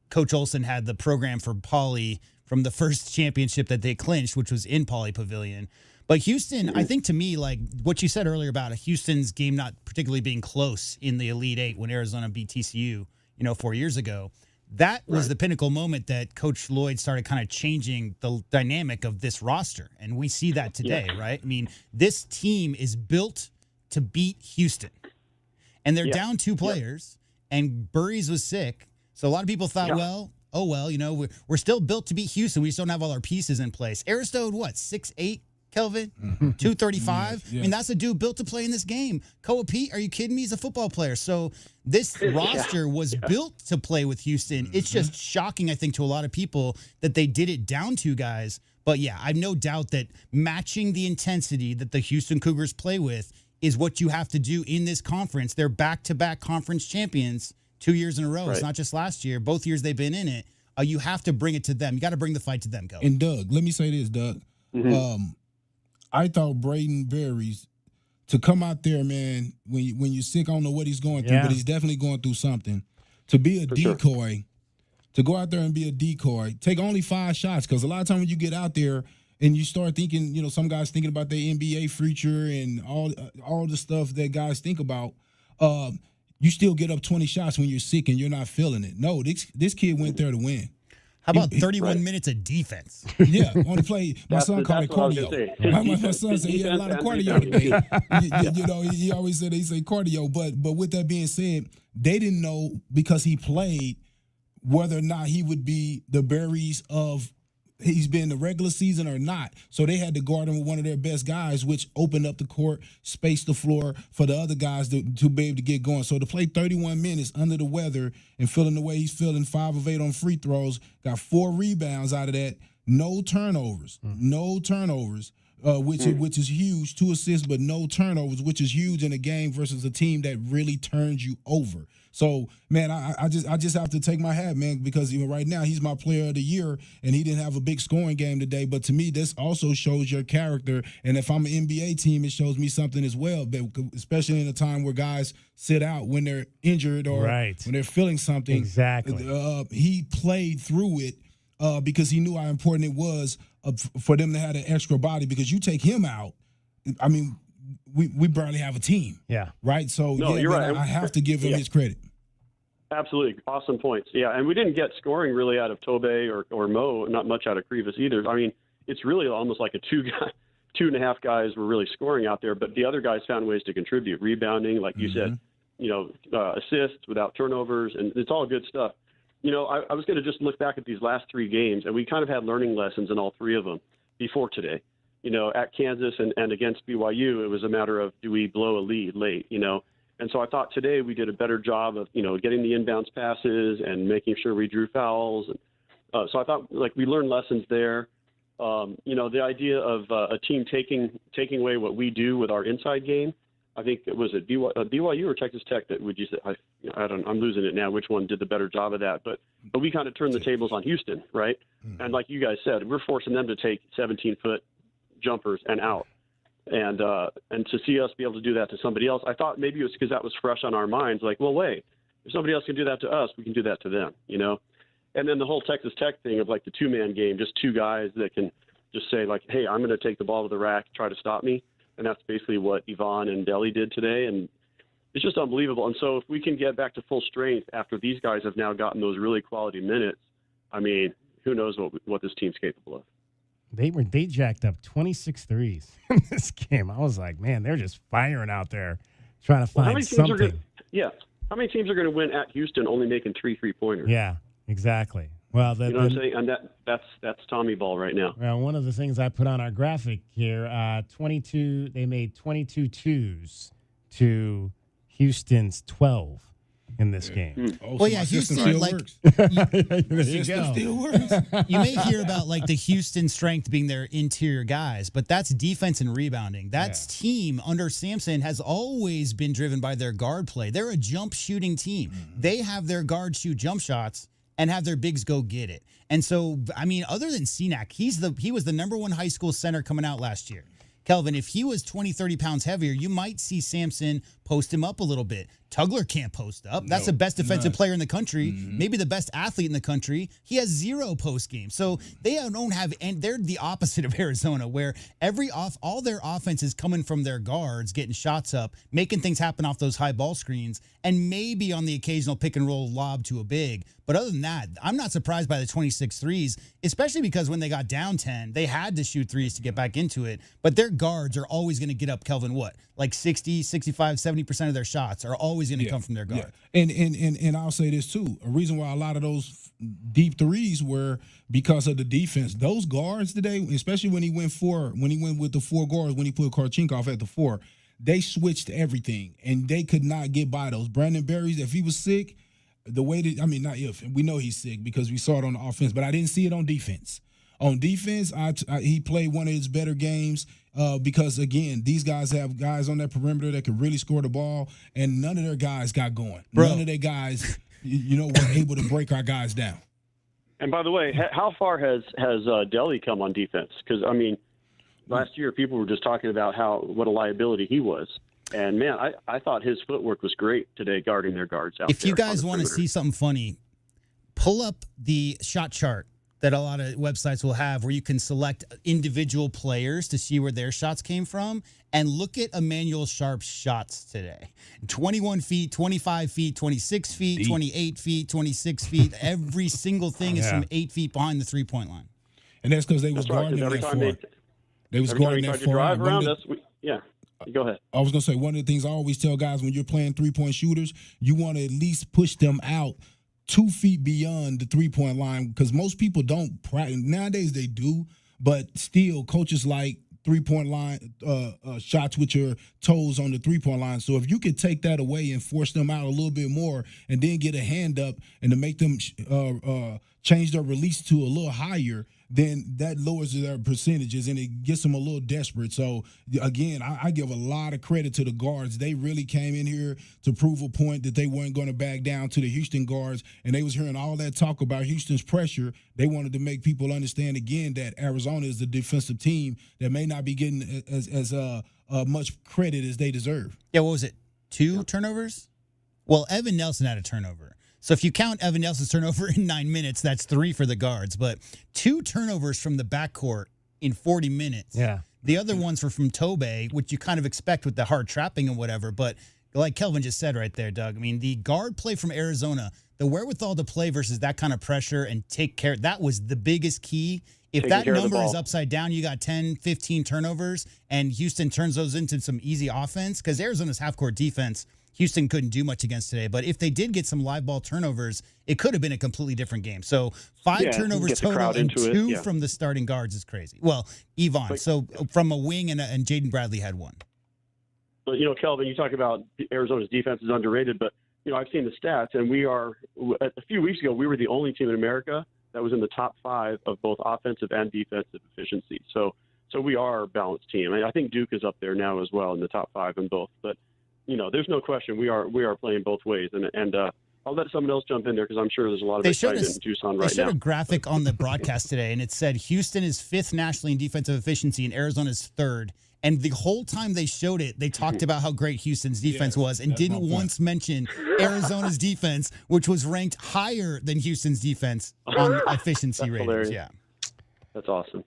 Coach Olson had the program for Pauley from the first championship that they clinched, which was in Pauley Pavilion. But Houston, I think to me, what you said earlier about Houston's game not particularly being close in the Elite Eight when Arizona beat TCU, 4 years ago, that was the pinnacle moment that Coach Lloyd started kind of changing the dynamic of this roster. And we see that today, right? I mean, this team is built to beat Houston. And they're down two players, and Burries was sick. So a lot of people thought, we're still built to beat Houston. We just don't have all our pieces in place. Aristode, 6'8", Kelvin? 235? I mean, that's a dude built to play in this game. Koa Pete, are you kidding me? He's a football player. So this roster was built to play with Houston. It's just shocking, I think, to a lot of people that they did it down two guys. But, yeah, I have no doubt that matching the intensity that the Houston Cougars play with is what you have to do in this conference. They're back-to-back conference champions 2 years in a row. Right. It's not just last year. Both years they've been in it. You have to bring it to them. You got to bring the fight to them, Go. And, Doug, let me say this, Doug. I thought Braden Berries to come out there, man, when you're sick, I don't know what he's going through, but he's definitely going through something. To be a decoy, to go out there and be a decoy, take only 5 shots, because a lot of times when you get out there and you start thinking, some guys thinking about their NBA future and all the stuff that guys think about, you still get up 20 shots when you're sick and you're not feeling it. No, this kid went there to win. How about 31 minutes of defense? Yeah, on the play. My son called it cardio. My son said he had a lot of cardio today. He always said he said cardio. But with that being said, they didn't know because he played whether or not he would be the berries of he's been in the regular season or not. So they had to guard him with one of their best guys, which opened up the court, spaced the floor for the other guys to be able to get going. So to play 31 minutes under the weather and feeling the way he's feeling, 5 of 8 on free throws, got 4 rebounds out of that, no turnovers, which is huge. 2 assists, but no turnovers, which is huge in a game versus a team that really turns you over. So, man, I just have to take my hat, man, because even right now he's my player of the year, and he didn't have a big scoring game today. But to me, this also shows your character. And if I'm an NBA team, it shows me something as well, especially in a time where guys sit out when they're injured or when they're feeling something. Exactly. He played through it because he knew how important it was for them to have an extra body, because you take him out, I mean, we barely have a team. Yeah. Right? So, you're right. I have to give him his credit. Absolutely. Awesome points. Yeah, and we didn't get scoring really out of Tobe or Mo, not much out of Krivas either. I mean, it's really almost like a 2.5 guys were really scoring out there, but the other guys found ways to contribute, rebounding, like you said, assists without turnovers, and it's all good stuff. I was going to just look back at these last 3 games, and we kind of had learning lessons in all 3 of them before today. At Kansas and against BYU, it was a matter of, do we blow a lead late, And so I thought today we did a better job of, getting the inbounds passes and making sure we drew fouls. And so I thought we learned lessons there. The idea of a team taking away what we do with our inside game. I think it was at BYU or Texas Tech that would you say I'm losing it now. Which one did the better job of that? But we kind of turned the tables on Houston, right? And like you guys said, we're forcing them to take 17-foot jumpers and out. And to see us be able to do that to somebody else, I thought maybe it was because that was fresh on our minds. Like, well, wait, if somebody else can do that to us, we can do that to them, And then the whole Texas Tech thing of the two-man game, just two guys that can just say hey, I'm going to take the ball to the rack, try to stop me. And that's basically what Yvonne and Deli did today. And it's just unbelievable. And so if we can get back to full strength after these guys have now gotten those really quality minutes, I mean, who knows what this team's capable of. They jacked up 26 threes in this game. I was like, man, they're just firing out there trying to find something. How many teams are going to win at Houston only making 3 3-pointers? Yeah, exactly. Well, you know what I'm saying? And that's Tommy ball right now. Well, one of the things I put on our graphic here, they made 22 twos to Houston's 12 in this game. Well, yeah, Houston still works. There you go. Still works. You may hear about the Houston strength being their interior guys, but that's defense and rebounding. That team under Sampson has always been driven by their guard play. They're a jump shooting team. They have their guards shoot jump shots and have their bigs go get it. And so, I mean, other than Cenac, he was the number 1 high school center coming out last year. Kelvin, if he was 20, 30 pounds heavier, you might see Sampson post him up a little bit. Tugler can't post up. That's the best defensive player in the country, maybe the best athlete in the country. He has 0 post game. So they don't have, and they're the opposite of Arizona, where all their offense is coming from their guards, getting shots up, making things happen off those high ball screens, and maybe on the occasional pick and roll lob to a big. But other than that, I'm not surprised by the 26 threes, especially because when they got down 10, they had to shoot threes to get back into it. But their guards are always going to get up, Kelvin, 60, 65, 70% of their shots are always going to come from their guard. Yeah. And I'll say this too. A reason why a lot of those deep threes were because of the defense. Those guards today, especially when he went with the 4 guards, when he put Karchinkov at the 4, they switched everything and they could not get by those. Brandon Berries, if he was sick, we know he's sick because we saw it on the offense, but I didn't see it on defense. On defense, he played one of his better games because, again, these guys have guys on that perimeter that can really score the ball, and none of their guys got going. None of their guys, were able to break our guys down. And by the way, how far has Deli come on defense? Because, last year people were just talking about what a liability he was. And, man, I thought his footwork was great today guarding their guards out there. If you guys want to see something funny, pull up the shot chart that a lot of websites will have where you can select individual players to see where their shots came from and look at Emmanuel Sharp's shots today. 21 feet, 25 feet, 26 feet, deep. 28 feet, 26 feet. Every single thing is from 8 feet behind the three-point line. And that's because they was guarding that far. They was guarding that far. Drive around us, go ahead. I was going to say, one of the things I always tell guys when you're playing three-point shooters, you want to at least push them out 2 feet beyond the three-point line because most people don't practice. Nowadays they do, but still coaches like three-point line shots with your toes on the three-point line. So if you could take that away and force them out a little bit more and then get a hand up and to make them change their release to a little higher, then that lowers their percentages and it gets them a little desperate. So, again, I give a lot of credit to the guards. They really came in here to prove a point that they weren't going to back down to the Houston guards, and they was hearing all that talk about Houston's pressure. They wanted to make people understand, again, that Arizona is a defensive team that may not be getting as much credit as they deserve. Yeah, what was it, 2 turnovers? Well, Evan Nelson had a turnover. So if you count Evan Nelson's turnover in 9 minutes, that's 3 for the guards. But 2 turnovers from the backcourt in 40 minutes. Yeah. The other ones were from Tobe, which you kind of expect with the hard trapping and whatever. But like Kelvin just said right there, Doug, I mean, the guard play from Arizona, the wherewithal to play versus that kind of pressure and take care, that was the biggest key. If that number is upside down, you got 10, 15 turnovers, and Houston turns those into some easy offense. Because Arizona's half-court defense, Houston couldn't do much against today. But if they did get some live ball turnovers, it could have been a completely different game. So 5 turnovers total and 2 from the starting guards is crazy. Well, Yvonne. So from a wing and Jaden Bradley had 1. But, Kelvin, you talk about Arizona's defense is underrated, but, I've seen the stats, and a few weeks ago, we were the only team in America that was in the top 5 of both offensive and defensive efficiency. So we are a balanced team. I think Duke is up there now as well in the top 5 in both. But, there's no question we are playing both ways. And I'll let someone else jump in there because I'm sure there's a lot of excitement in Tucson right now. They showed a graphic on the broadcast today, and it said Houston is 5th nationally in defensive efficiency and Arizona's 3rd. And the whole time they showed it, they talked about how great Houston's defense was and didn't once mention Arizona's defense, which was ranked higher than Houston's defense on efficiency ratings. Hilarious. Yeah. That's awesome.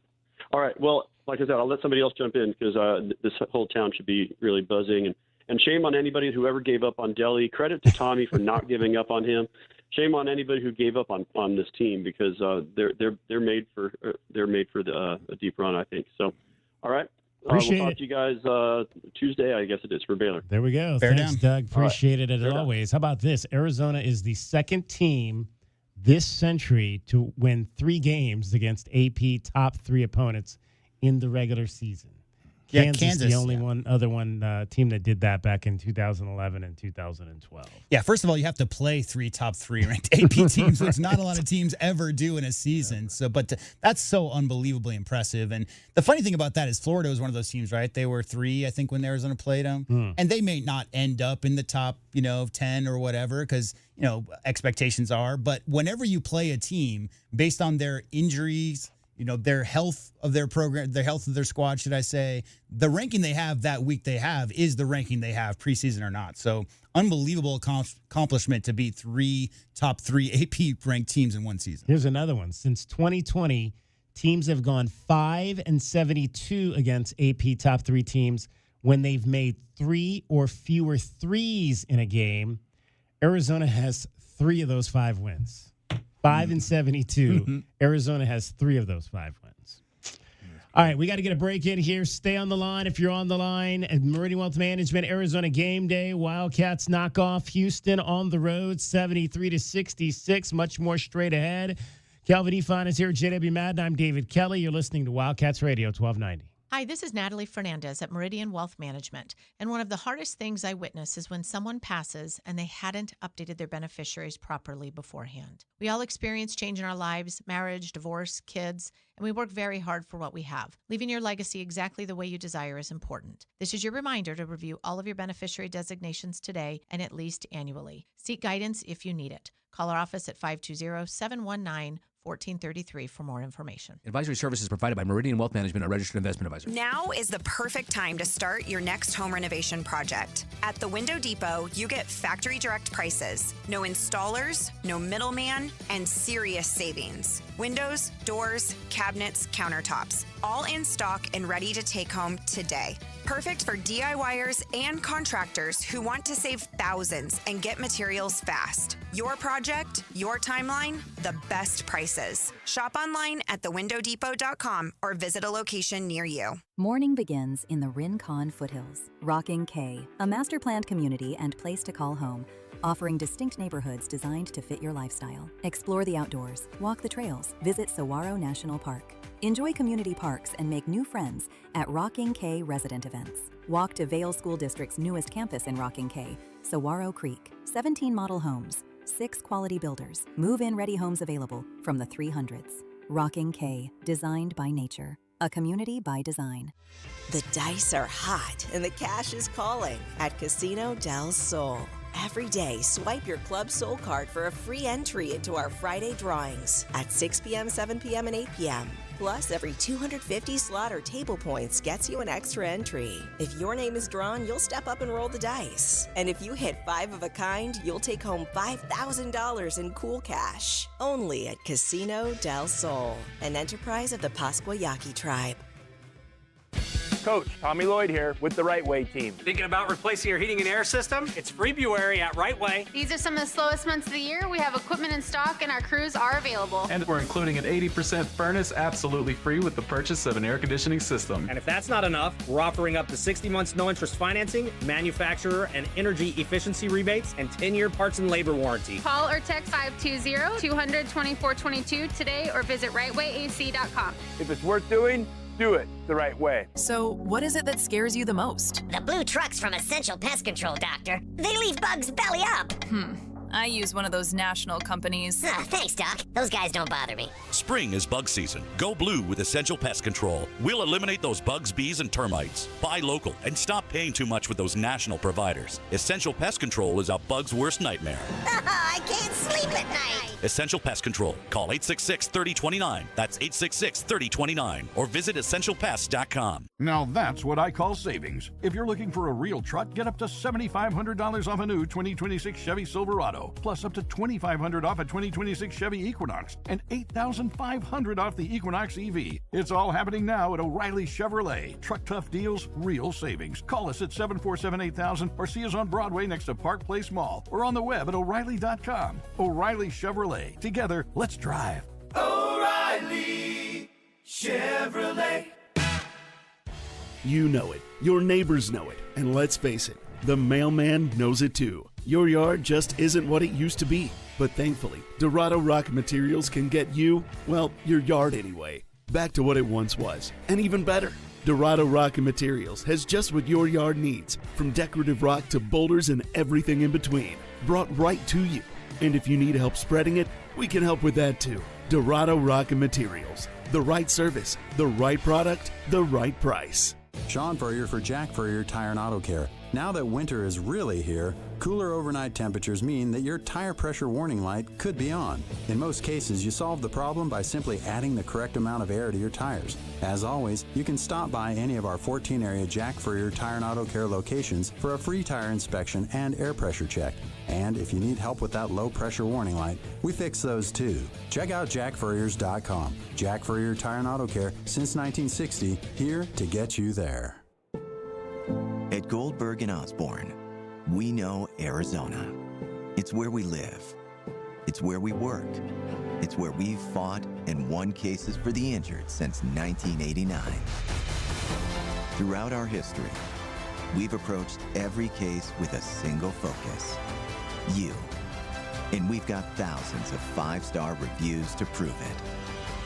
All right. Well, like I said, I'll let somebody else jump in because this whole town should be really buzzing. And shame on anybody who ever gave up on Delhi. Credit to Tommy for not giving up on him. Shame on anybody who gave up on this team because they're made for a deep run, I think. So, all right. We'll talk to you guys Tuesday, I guess it is, for Baylor. There we go. Thanks, Doug. Appreciate it as always. How about this? Arizona is the second team this century to win 3 games against AP top 3 opponents in the regular season. Yeah, Kansas the only other team that did that back in 2011 and 2012. Yeah, first of all, you have to play 3 top 3 ranked AP teams, which not a lot of teams ever do in a season. So, but that's so unbelievably impressive. And the funny thing about that is Florida was one of those teams, right? They were 3, I think, when Arizona played them. And they may not end up in the top, 10 or whatever because, expectations are. But whenever you play a team based on their injuries, their health of their program, the health of their squad, should I say, the ranking they have that week they have is the ranking they have preseason or not. So unbelievable accomplishment to beat 3 top 3 AP ranked teams in one season. Here's another one. Since 2020, teams have gone 5-72 against AP top 3 teams when they've made 3 or fewer threes in a game. Arizona has 3 of those 5 wins. 5-72. Arizona has 3 of those 5 wins. All right, we got to get a break in here. Stay on the line if you're on the line. At Meridian Wealth Management, Arizona game day. Wildcats knock off Houston on the road, 73-66. Much more straight ahead. Calvin Efon is here. JW Madden. I'm David Kelly. You're listening to Wildcats Radio 1290. Hi, this is Natalie Fernandez at Meridian Wealth Management. And one of the hardest things I witness is when someone passes and they hadn't updated their beneficiaries properly beforehand. We all experience change in our lives, marriage, divorce, kids, and we work very hard for what we have. Leaving your legacy exactly the way you desire is important. This is your reminder to review all of your beneficiary designations today and at least annually. Seek guidance if you need it. Call our office at 520-719-1433 for more information. Advisory services provided by Meridian Wealth Management, a registered investment advisor. Now is the perfect time to start your next home renovation project. At the Window Depot, you get factory direct prices, no installers, no middleman, and serious savings. Windows, doors, cabinets, countertops, all in stock and ready to take home today. Perfect for DIYers and contractors who want to save thousands and get materials fast. Your project, your timeline, the best prices. Shop online at thewindowdepot.com or visit a location near you. Morning begins in the Rincon Foothills. Rocking K, a master-planned community and place to call home, offering distinct neighborhoods designed to fit your lifestyle. Explore the outdoors, walk the trails, visit Saguaro National Park. Enjoy community parks and make new friends at Rocking K resident events. Walk to Vail School District's newest campus in Rocking K, Saguaro Creek. 17 model homes, 6 quality builders, move-in ready homes available from the 300s. Rocking K, designed by nature. A community by design. The dice are hot and the cash is calling at Casino del Sol. Every day, swipe your Club Soul card for a free entry into our Friday drawings at 6 p.m., 7 p.m., and 8 p.m. Plus, every 250 slot or table points gets you an extra entry. If your name is drawn, you'll step up and roll the dice. And if you hit 5 of a kind, you'll take home $5,000 in cool cash. Only at Casino del Sol, an enterprise of the Pasquayaki tribe. Coach, Tommy Lloyd here with the Right Way team. Thinking about replacing your heating and air system? It's February at Right Way. These are some of the slowest months of the year. We have equipment in stock and our crews are available. And we're including an 80% furnace absolutely free with the purchase of an air conditioning system. And if that's not enough, we're offering up to 60 months no interest financing, manufacturer and energy efficiency rebates, and 10-year parts and labor warranty. Call or text 520-200-2422 today or visit rightwayac.com. If it's worth doing, do it the right way. So, what is it that scares you the most? The blue trucks from Essential Pest Control, Doctor. They leave bugs belly up. I use one of those national companies. Thanks, Doc. Those guys don't bother me. Spring is bug season. Go blue with Essential Pest Control. We'll eliminate those bugs, bees, and termites. Buy local and stop paying too much with those national providers. Essential Pest Control is a bug's worst nightmare. I can't sleep at night. Essential Pest Control. Call 866-3029. That's 866-3029. Or visit essentialpest.com. Now that's what I call savings. If you're looking for a real truck, get up to $7,500 off a new 2026 Chevy Silverado, plus up to $2,500 off a 2026 Chevy Equinox, and $8,500 off the Equinox EV. It's all happening now at O'Reilly Chevrolet. Truck tough deals, real savings. Call us at 747-8000 or see us on Broadway next to Park Place Mall or on the web at O'Reilly.com. O'Reilly Chevrolet. Together, let's drive. O'Reilly Chevrolet. You know it. Your neighbors know it. And let's face it, the mailman knows it too. Your yard just isn't what it used to be. But thankfully, Dorado Rock Materials can get you, well, your yard anyway, back to what it once was. And even better, Dorado Rock Materials has just what your yard needs, from decorative rock to boulders and everything in between, brought right to you. And if you need help spreading it, we can help with that too. Dorado Rock Materials. The right service, the right product, the right price. Sean Furrier for Jack Furrier Tire and Auto Care. Now that winter is really here, cooler overnight temperatures mean that your tire pressure warning light could be on. In most cases, you solve the problem by simply adding the correct amount of air to your tires. As always, you can stop by any of our 14 area Jack Furrier Tire and Auto Care locations for a free tire inspection and air pressure check. And if you need help with that low pressure warning light, we fix those too. Check out jackfurriers.com. Jack Furrier Tire and Auto Care since 1960, here to get you there. At Goldberg and Osborne, we know Arizona. It's where we live. It's where we work. It's where we've fought and won cases for the injured since 1989. Throughout our history, we've approached every case with a single focus: you. And we've got thousands of 5-star reviews to prove it.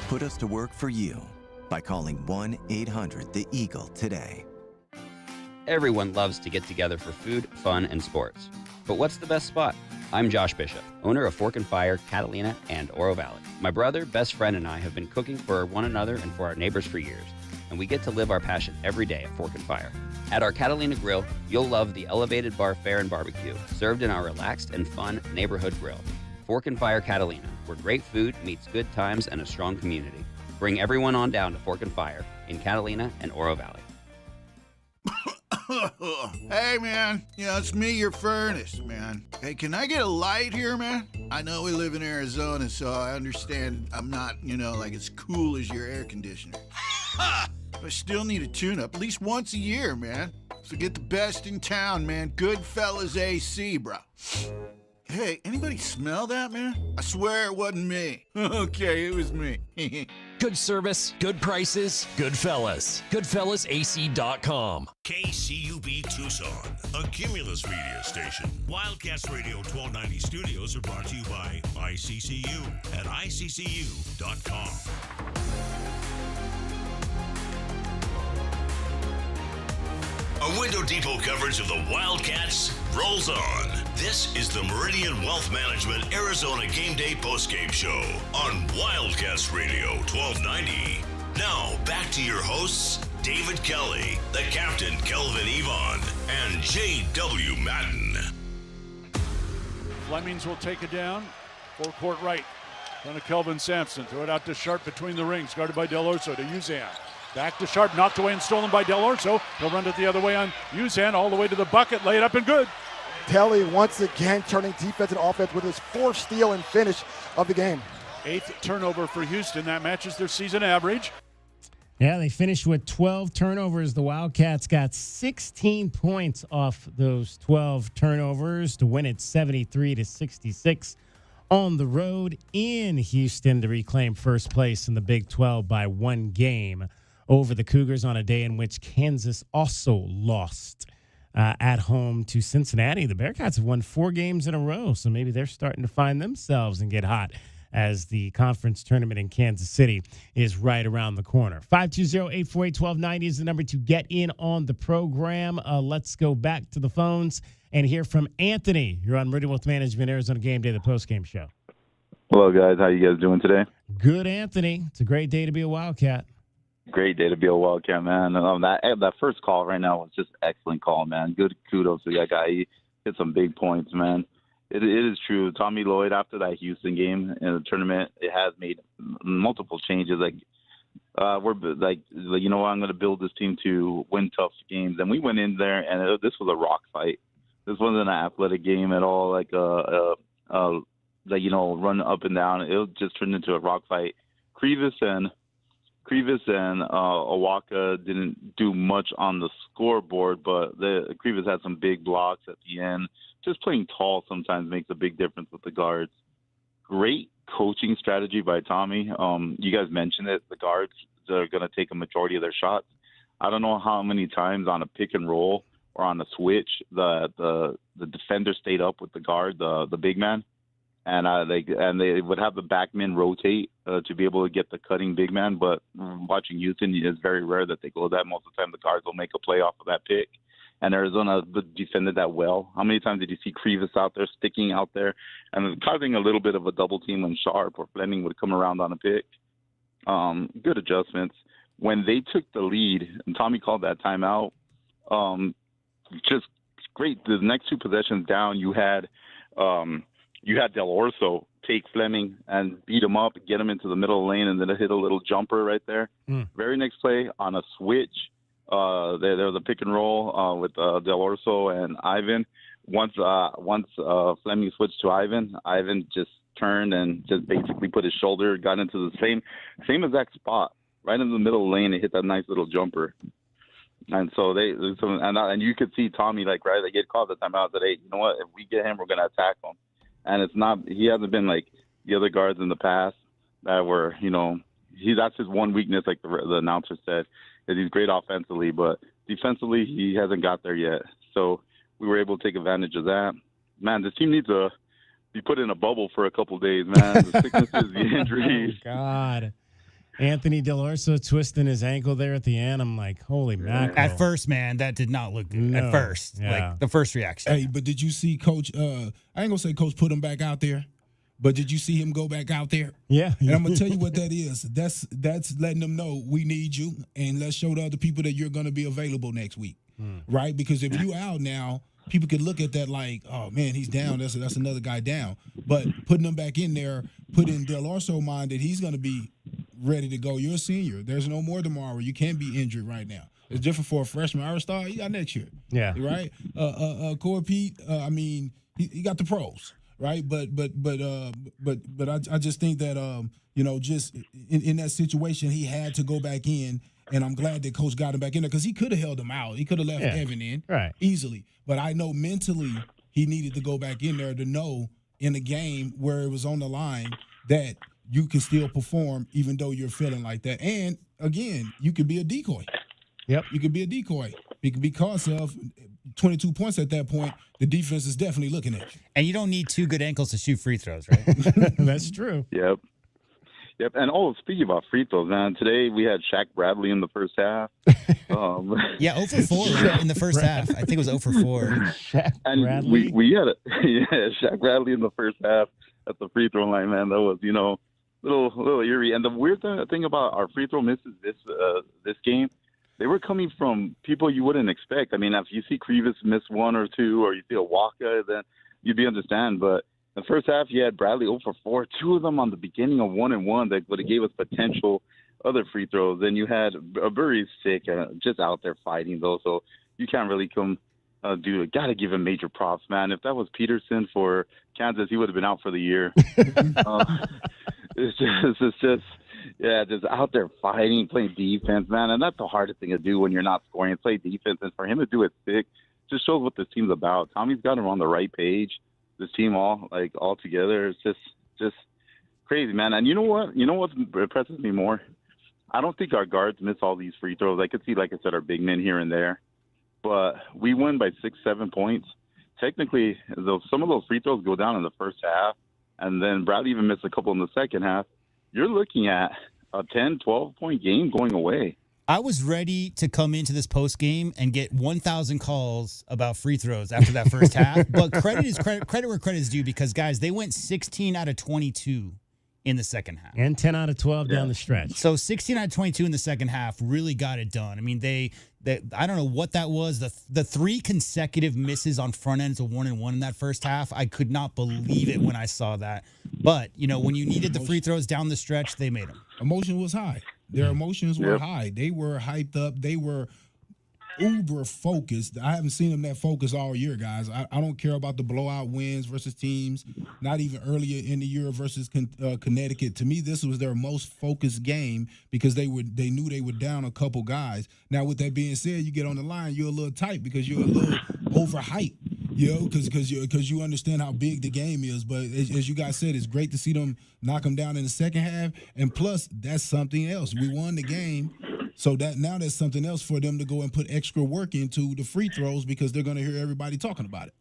Put us to work for you by calling 1-800-THE-EAGLE today. Everyone loves to get together for food, fun, and sports. But what's the best spot? I'm Josh Bishop, owner of Fork and Fire, Catalina, and Oro Valley. My brother, best friend, and I have been cooking for one another and for our neighbors for years, and we get to live our passion every day at Fork and Fire. At our Catalina Grill, you'll love the elevated bar fare and barbecue, served in our relaxed and fun neighborhood grill. Fork and Fire Catalina, where great food meets good times and a strong community. Bring everyone on down to Fork and Fire in Catalina and Oro Valley. Hey, man. It's me, your furnace, man. Hey, can I get a light here, man? I know we live in Arizona, so I understand I'm not, like as cool as your air conditioner. But I still need a tune-up at least once a year, man. So get the best in town, man. Goodfellas AC, bro. Hey, anybody smell that, man? I swear it wasn't me. Okay, it was me. Good service, good prices, Goodfellas. GoodfellasAC.com. KCUB Tucson, a Cumulus media station. Wildcats Radio 1290 studios are brought to you by ICCU at ICCU.com. A Window Depot coverage of the Wildcats rolls on. This is the Meridian Wealth Management Arizona Game Day postgame show on Wildcats Radio 1290. Now, back to your hosts, David Kelly, the captain, Kelvin Yvonne, and J.W. Madden. Flemings will take it down. Full court right. Down to Kelvin Sampson. Throw it out to Sharp between the rings. Guarded by Del Orso to Uzan. Back to Sharp, knocked away and stolen by Del Orso. He'll run it the other way on Uzan, all the way to the bucket, lay it up and good. Telly once again turning defense and offense with his fourth steal and finish of the game. 8th turnover for Houston. That matches their season average. Yeah, they finished with 12 turnovers. The Wildcats got 16 points off those 12 turnovers to win it 73-66 on the road in Houston to reclaim first place in the Big 12 by 1 game over the Cougars on a day in which Kansas also lost at home to Cincinnati. The Bearcats have won 4 games in a row, so maybe they're starting to find themselves and get hot as the conference tournament in Kansas City is right around the corner. 520-848-1290 is the number to get in on the program. Let's go back to the phones and hear from Anthony. You're on Meridian Wealth Management, Arizona Game Day, the postgame show. Hello, guys. How you guys doing today? Good, Anthony. It's a great day to be a Wildcat. Great day to be a Wildcat, man. That first call right now was just an excellent call, man. Good kudos to that guy. He hit some big points, man. It is true. Tommy Lloyd, after that Houston game in the tournament, it has made multiple changes. We're like, you know what, I'm going to build this team to win tough games. And we went in there, and this was a rock fight. This wasn't an athletic game at all, run up and down. It just turned into a rock fight. Krivas and Awaka didn't do much on the scoreboard, but Krivas had some big blocks at the end. Just playing tall sometimes makes a big difference with the guards. Great coaching strategy by Tommy. You guys mentioned it. The guards are going to take a majority of their shots. I don't know how many times on a pick and roll or on a switch the defender stayed up with the guard, the big man. And they would have the back men rotate to be able to get the cutting big man. But watching Houston, it's very rare that they go that. Most of the time, the guards will make a play off of that pick. And Arizona defended that well. How many times did you see Krivas out there, sticking out there, and causing a little bit of a double team when Sharp or Fleming would come around on a pick? Good adjustments. When they took the lead, and Tommy called that timeout, just great. The next two possessions down, you had Del Orso take Fleming and beat him up, get him into the middle of the lane, and then hit a little jumper right there. Very next play on a switch, there was a pick and roll with Del Orso and Ivan. Once Fleming switched to Ivan just turned and just basically put his shoulder, got into the same exact spot, right in the middle of the lane, and hit that nice little jumper. And so and you could see Tommy, they get called at the timeout, that, hey, you know what, if we get him, we're going to attack him. And he hasn't been like the other guards in the past that were, that's his one weakness, like the announcer said, is he's great offensively, but defensively he hasn't got there yet. So we were able to take advantage of that. Man, this team needs to be put in a bubble for a couple of days, man. The sicknesses, the injuries. Oh, God. Anthony Del Orso twisting his ankle there at the end. I'm like, holy mackerel. At first, man, that did not look good. No. At first, the first reaction. Hey, but did you see Coach? I ain't gonna say Coach put him back out there, but did you see him go back out there? Yeah. And I'm gonna tell you what that is. That's letting them know we need you, and let's show the other people that you're gonna be available next week, right? Because if you out now, people could look at that like, oh man, he's down. That's another guy down. But putting him back in there, put in Del Orso mind that he's gonna be ready to go. You're a senior. There's no more tomorrow. You can't be injured right now. It's different for a freshman. Aristar, you got next year. Yeah. Right? Core Pete, he got the pros, right? But I just think that just in that situation he had to go back in, and I'm glad that Coach got him back in there because he could have held him out. He could have left Evan in easily. But I know mentally he needed to go back in there to know in a game where it was on the line that you can still perform even though you're feeling like that. And, again, you could be a decoy. Yep. You could be a decoy. Because of 22 points at that point, the defense is definitely looking at you. And you don't need two good ankles to shoot free throws, right? That's true. Yep. And, speaking about free throws, man, today we had Shaq Bradley in the first half. 0 for 4 in the first half. I think it was 0 for 4. Shaq Bradley? We had Shaq Bradley in the first half at the free throw line, man. That was, little eerie. And the weird thing about our free throw misses this game, they were coming from people you wouldn't expect. I mean, if you see Krivas miss one or two, or you see a Waka, then you'd understand. But in the first half, you had Bradley 0 for 4, 2 of them on the beginning of 1-and-1 that would have gave us potential other free throws. Then you had Burry sick, just out there fighting, though. So you can't really come do it. Got to give him major props, man. If that was Peterson for Kansas, he would have been out for the year. Just out there fighting, playing defense, man. And that's the hardest thing to do when you're not scoring, play defense. And for him to do it sick just shows what this team's about. Tommy's got him on the right page. This team all together. It's just crazy, man. And you know what impresses me more? I don't think our guards miss all these free throws. I could see, like I said, our big men here and there. But we win by 6-7 points. Technically, some of those free throws go down in the first half. and then Bradley even missed a couple in the second half, you're looking at a 10, 12-point game going away. I was ready to come into this post game and get 1,000 calls about free throws after that first half. But credit where credit is due, because, guys, they went 16 out of 22 in the second half. And 10 out of 12 down the stretch. So 16 out of 22 in the second half really got it done. I mean, they I don't know what that was. The 3 consecutive misses on front ends of 1-and-1 in that first half, I could not believe it when I saw that. But, when you needed the free throws down the stretch, they made them. Emotion was high. Their emotions were high. They were hyped up. They were uber focused. I haven't seen them that focused all year, guys. I don't care about the blowout wins versus teams, not even earlier in the year versus Connecticut. To me, this was their most focused game because they knew they were down a couple guys. Now, with that being said, you get on the line, you're a little tight because you're a little overhyped. Because you understand how big the game is. But as you guys said, it's great to see them knock them down in the second half. And plus, that's something else. We won the game, so now there's something else for them to go and put extra work into the free throws because they're going to hear everybody talking about it.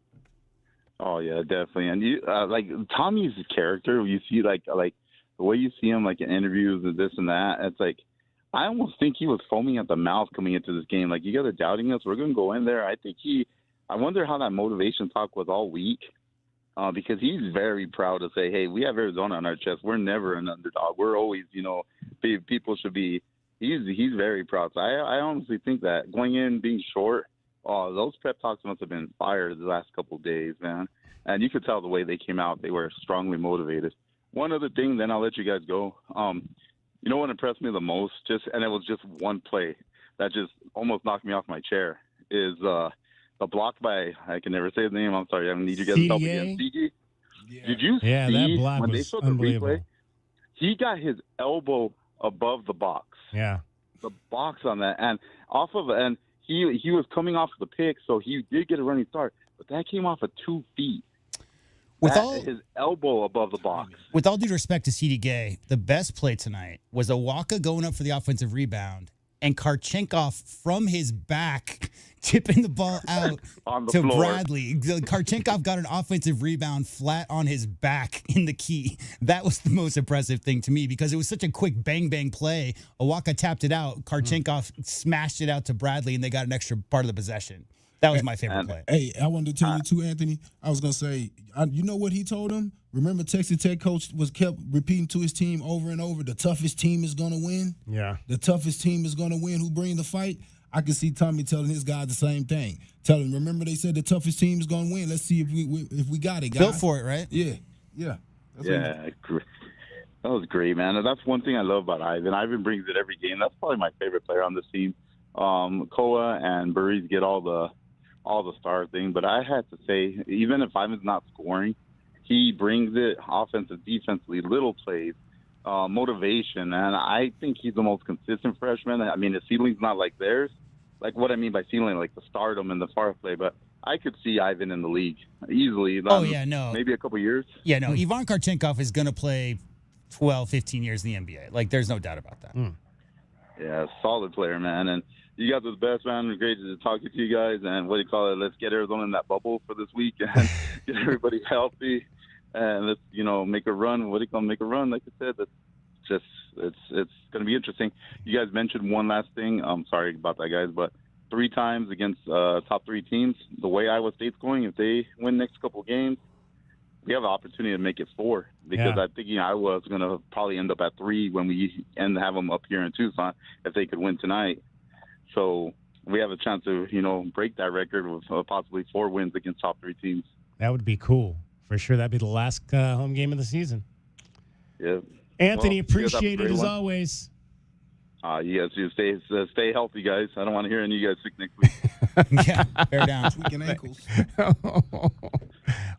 Oh yeah, definitely. And you like Tommy's character. You see like the way you see him like in interviews and this and that. It's like I almost think he was foaming at the mouth coming into this game. Like, you guys are doubting us. We're going to go in there. I wonder how that motivation talk was all week, because he's very proud to say, hey, we have Arizona on our chest. We're never an underdog. We're always, people should be – he's very proud. So I honestly think that going in, being short, those prep talks must have been fire the last couple of days, man. And you could tell the way they came out. They were strongly motivated. One other thing, then I'll let you guys go. You know what impressed me the most, and it was just one play that just almost knocked me off my chair, is the block by, I can never say his name, I'm sorry, I need you guys to help again. CG? Yeah. Did you see that block when was they showed the replay? He got his elbow above the box. Yeah. The box on that. And he was coming off the pick, so he did get a running start, but that came off of 2 feet. His elbow above the box. With all due respect to C.D. Gay, the best play tonight was Awaka going up for the offensive rebound and Karchenkov from his back tipping the ball out to floor. Bradley. Karchenkov got an offensive rebound flat on his back in the key. That was the most impressive thing to me because it was such a quick bang-bang play. Awaka tapped it out. Karchenkov smashed it out to Bradley, and they got an extra part of the possession. That was my favorite play. Hey, I wanted to tell you too, Anthony. I was going to say, you know what he told him? Remember Texas Tech coach kept repeating to his team over and over, the toughest team is going to win? Yeah. The toughest team is going to win. Who bring the fight? I can see Tommy telling his guys the same thing. Tell him, remember they said the toughest team is going to win. Let's see if we got it, guys. Built for it, right? Yeah. That was great, man. And that's one thing I love about Ivan. Ivan brings it every game. That's probably my favorite player on this team. Koa and Burries get all the star thing, but I had to say, even if Ivan's not scoring, he brings it offensive, defensively, little plays, motivation, and I think he's the most consistent freshman. I mean, his ceiling's not like theirs. Like what I mean by ceiling, like the stardom and the far play, but I could see Ivan in the league easily. Maybe a couple years. Yeah, no, Ivan Karchenkov is going to play 12, 15 years in the NBA. Like, there's no doubt about that. Yeah, solid player, man, and you guys are the best, man. Great to talk to you guys. And let's get Arizona in that bubble for this week and get everybody healthy. And let's, make a run. Make a run? Like I said, it's going to be interesting. You guys mentioned one last thing. I'm sorry about that, guys, but 3 times against top 3 teams. The way Iowa State's going, if they win next couple games, we have an opportunity to make it 4 because I'm thinking Iowa is going to probably end up at 3 when we have them up here in Tucson if they could win tonight. So we have a chance to, break that record with possibly 4 wins against top 3 teams. That would be cool. For sure. That'd be the last home game of the season. Yeah. Anthony, appreciate it as always. You guys stay healthy, guys. I don't want to hear any of you guys sick next week. Yeah, bear down. Tweaking ankles.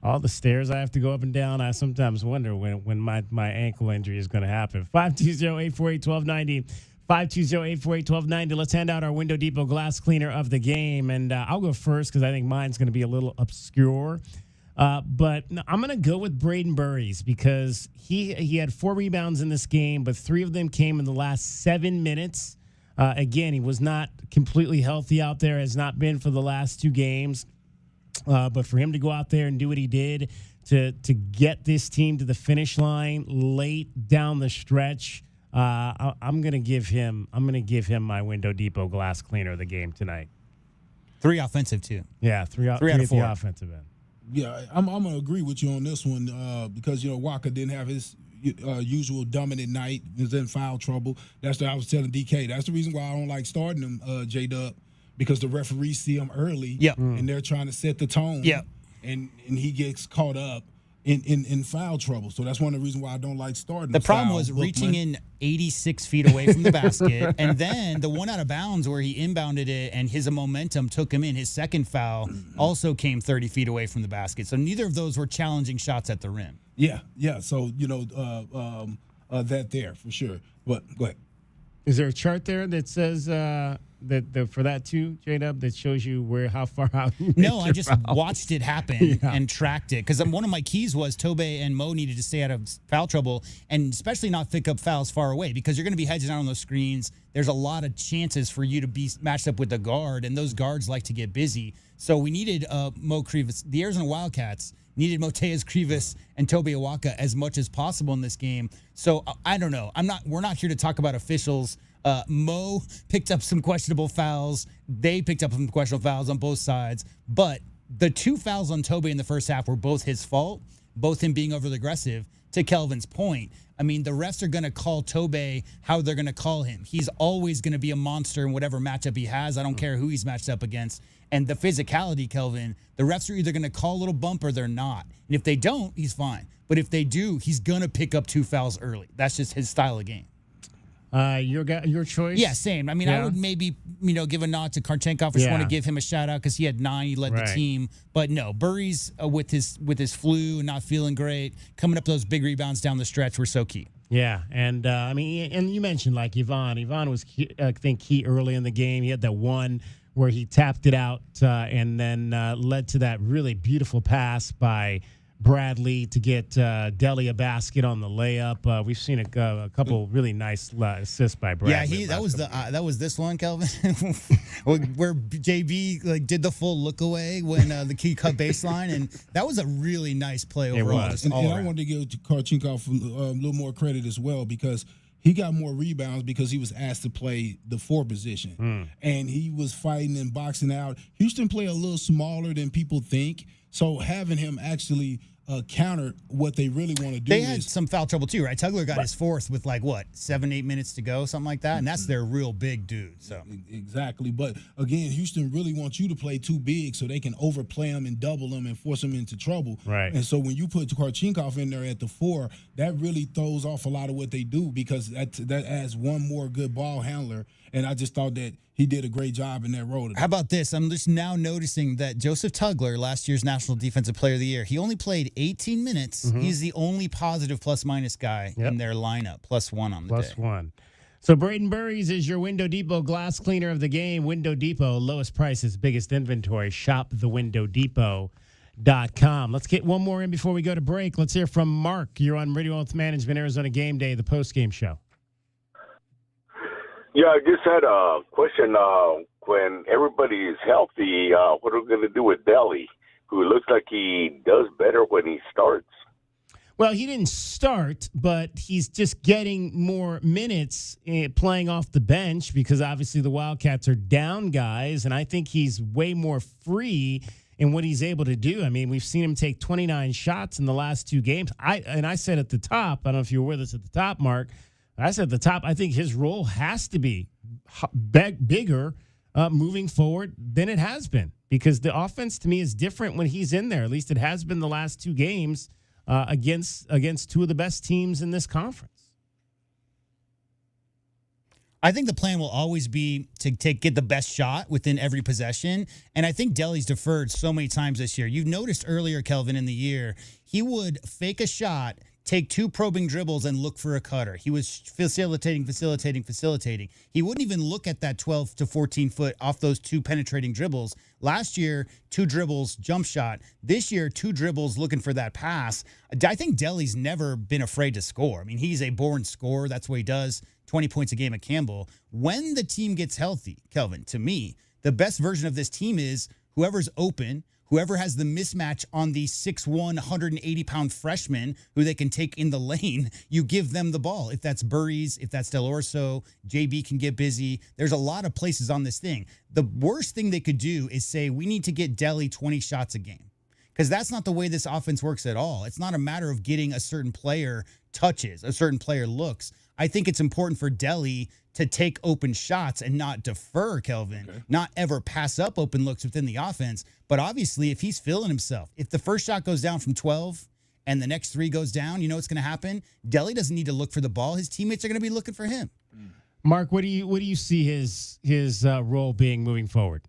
All the stairs I have to go up and down. I sometimes wonder when my ankle injury is going to happen. 520-848-1290. 520-848-1290. Let's hand out our Window Depot glass cleaner of the game. And I'll go first because I think mine's going to be a little obscure. But I'm going to go with Braden Burries because he had 4 rebounds in this game, but 3 of them came in the last 7 minutes. Again, he was not completely healthy out there, has not been for the last 2 games. But for him to go out there and do what he did to get this team to the finish line late down the stretch. I'm gonna give him my Window Depot glass cleaner of the game tonight. 3 offensive too. Yeah, three out of 4 offensive end. Yeah, I'm gonna agree with you on this one because Walker didn't have his usual dominant night. He was in foul trouble. That's what I was telling DK. That's the reason why I don't like starting him, J-Dub, because the referees see him early. And they're trying to set the tone. And he gets caught up in foul trouble. So that's one of the reasons why I don't like starting. The problem was reaching in 86 feet away from the basket, and then the one out of bounds where he inbounded it and his momentum took him in. His second foul also came 30 feet away from the basket. So neither of those were challenging shots at the rim. Yeah. So, that there for sure. But go ahead. Is there a chart there that says that for that too, J-Dub, that shows you how far out? No, I just watched it happen and tracked it because one of my keys was Tobe and Mo needed to stay out of foul trouble and especially not pick up fouls far away because you're going to be hedging out on those screens. There's a lot of chances for you to be matched up with the guard, and those guards like to get busy. So we needed Mo Krivas. The Arizona Wildcats needed Moteas Krivas and Tobe Awaka as much as possible in this game. So I don't know. We're not here to talk about officials. Mo picked up some questionable fouls. They picked up some questionable fouls on both sides. But the 2 fouls on Tobe in the first half were both his fault, both him being overly aggressive. To Kelvin's point, I mean, the refs are going to call Tobe how they're going to call him. He's always going to be a monster in whatever matchup he has. I don't care who he's matched up against. And the physicality, Kelvin, the refs are either going to call a little bump or they're not. And if they don't, he's fine. But if they do, he's going to pick up 2 fouls early. That's just his style of game. Your choice? Yeah, same. I mean, I would maybe, give a nod to Karchenkov. I just want to give him a shout out because he had 9. He led the team. But no, Burry's with his flu and not feeling great, coming up those big rebounds down the stretch were so key. Yeah, and and you mentioned like Yvonne. Yvonne was, I think, key early in the game. He had that one where he tapped it out and then led to that really beautiful pass by Bradley to get Deli a basket on the layup. We've seen a couple really nice assists by Bradley. Yeah, that was this one, Kelvin, where JB did the full look away when the key cut baseline, and that was a really nice play overall. It was. And I wanted to give Karchenkov a little more credit as well because he got more rebounds because he was asked to play the 4 position, and he was fighting and boxing out. Houston play a little smaller than people think. So having him actually counter what they really want to do. They had some foul trouble too, right? Tugler got his 4th with 7-8 minutes to go, something like that, and that's their real big dude. So exactly, but again, Houston really wants you to play too big so they can overplay him and double him and force him into trouble. Right. And so when you put Karchenkov in there at the 4, that really throws off a lot of what they do because that adds one more good ball handler. And I just thought that he did a great job in that role. How about this? I'm just now noticing that Joseph Tugler, last year's National Defensive Player of the Year, he only played 18 minutes. He's the only positive plus-minus guy in their lineup, +1 on the day. +1. So Braden Burries is your Window Depot glass cleaner of the game. Window Depot, lowest prices, biggest inventory. Shop thewindowdepot.com. Let's get one more in before we go to break. Let's hear from Mark. You're on Meridian Wealth Management, Arizona Game Day, the post-game show. Yeah, I just had a question. When everybody is healthy, what are we going to do with Deli, who looks like he does better when he starts? Well, he didn't start, but he's just getting more minutes playing off the bench because obviously the Wildcats are down guys, and I think he's way more free in what he's able to do. I mean, we've seen him take 29 shots in the last 2 games. I said at the top, I don't know if you were with us at the top, Mark, I said at the top, I think his role has to be bigger moving forward than it has been because the offense to me is different when he's in there. At least it has been the last 2 games against 2 of the best teams in this conference. I think the plan will always be to get the best shot within every possession. And I think Deli's deferred so many times this year. You've noticed earlier, Kelvin, in the year, he would fake a shot, take 2 probing dribbles and look for a cutter. He was facilitating. He wouldn't even look at that 12 to 14 foot off those 2 penetrating dribbles. Last year, 2 dribbles, jump shot. This year, 2 dribbles looking for that pass. I think Deli's never been afraid to score. I mean, he's a born scorer. That's what he does. 20 points a game at Campbell. When the team gets healthy, Kelvin, to me, the best version of this team is whoever's open, Whoever has the mismatch on the 6'1", 180-pound freshman who they can take in the lane, you give them the ball. If that's Burries, if that's Del Orso, JB can get busy. There's a lot of places on this thing. The worst thing they could do is say, we need to get Delly 20 shots a game. Because that's not the way this offense works at all. It's not a matter of getting a certain player touches, a certain player looks. I think it's important for Delly to take open shots and not defer, Kelvin, not ever pass up open looks within the offense. But obviously, if he's feeling himself, if the first shot goes down from 12 and the next 3 goes down, you know what's going to happen? Delly doesn't need to look for the ball. His teammates are going to be looking for him. Mark, what do you see his role being moving forward?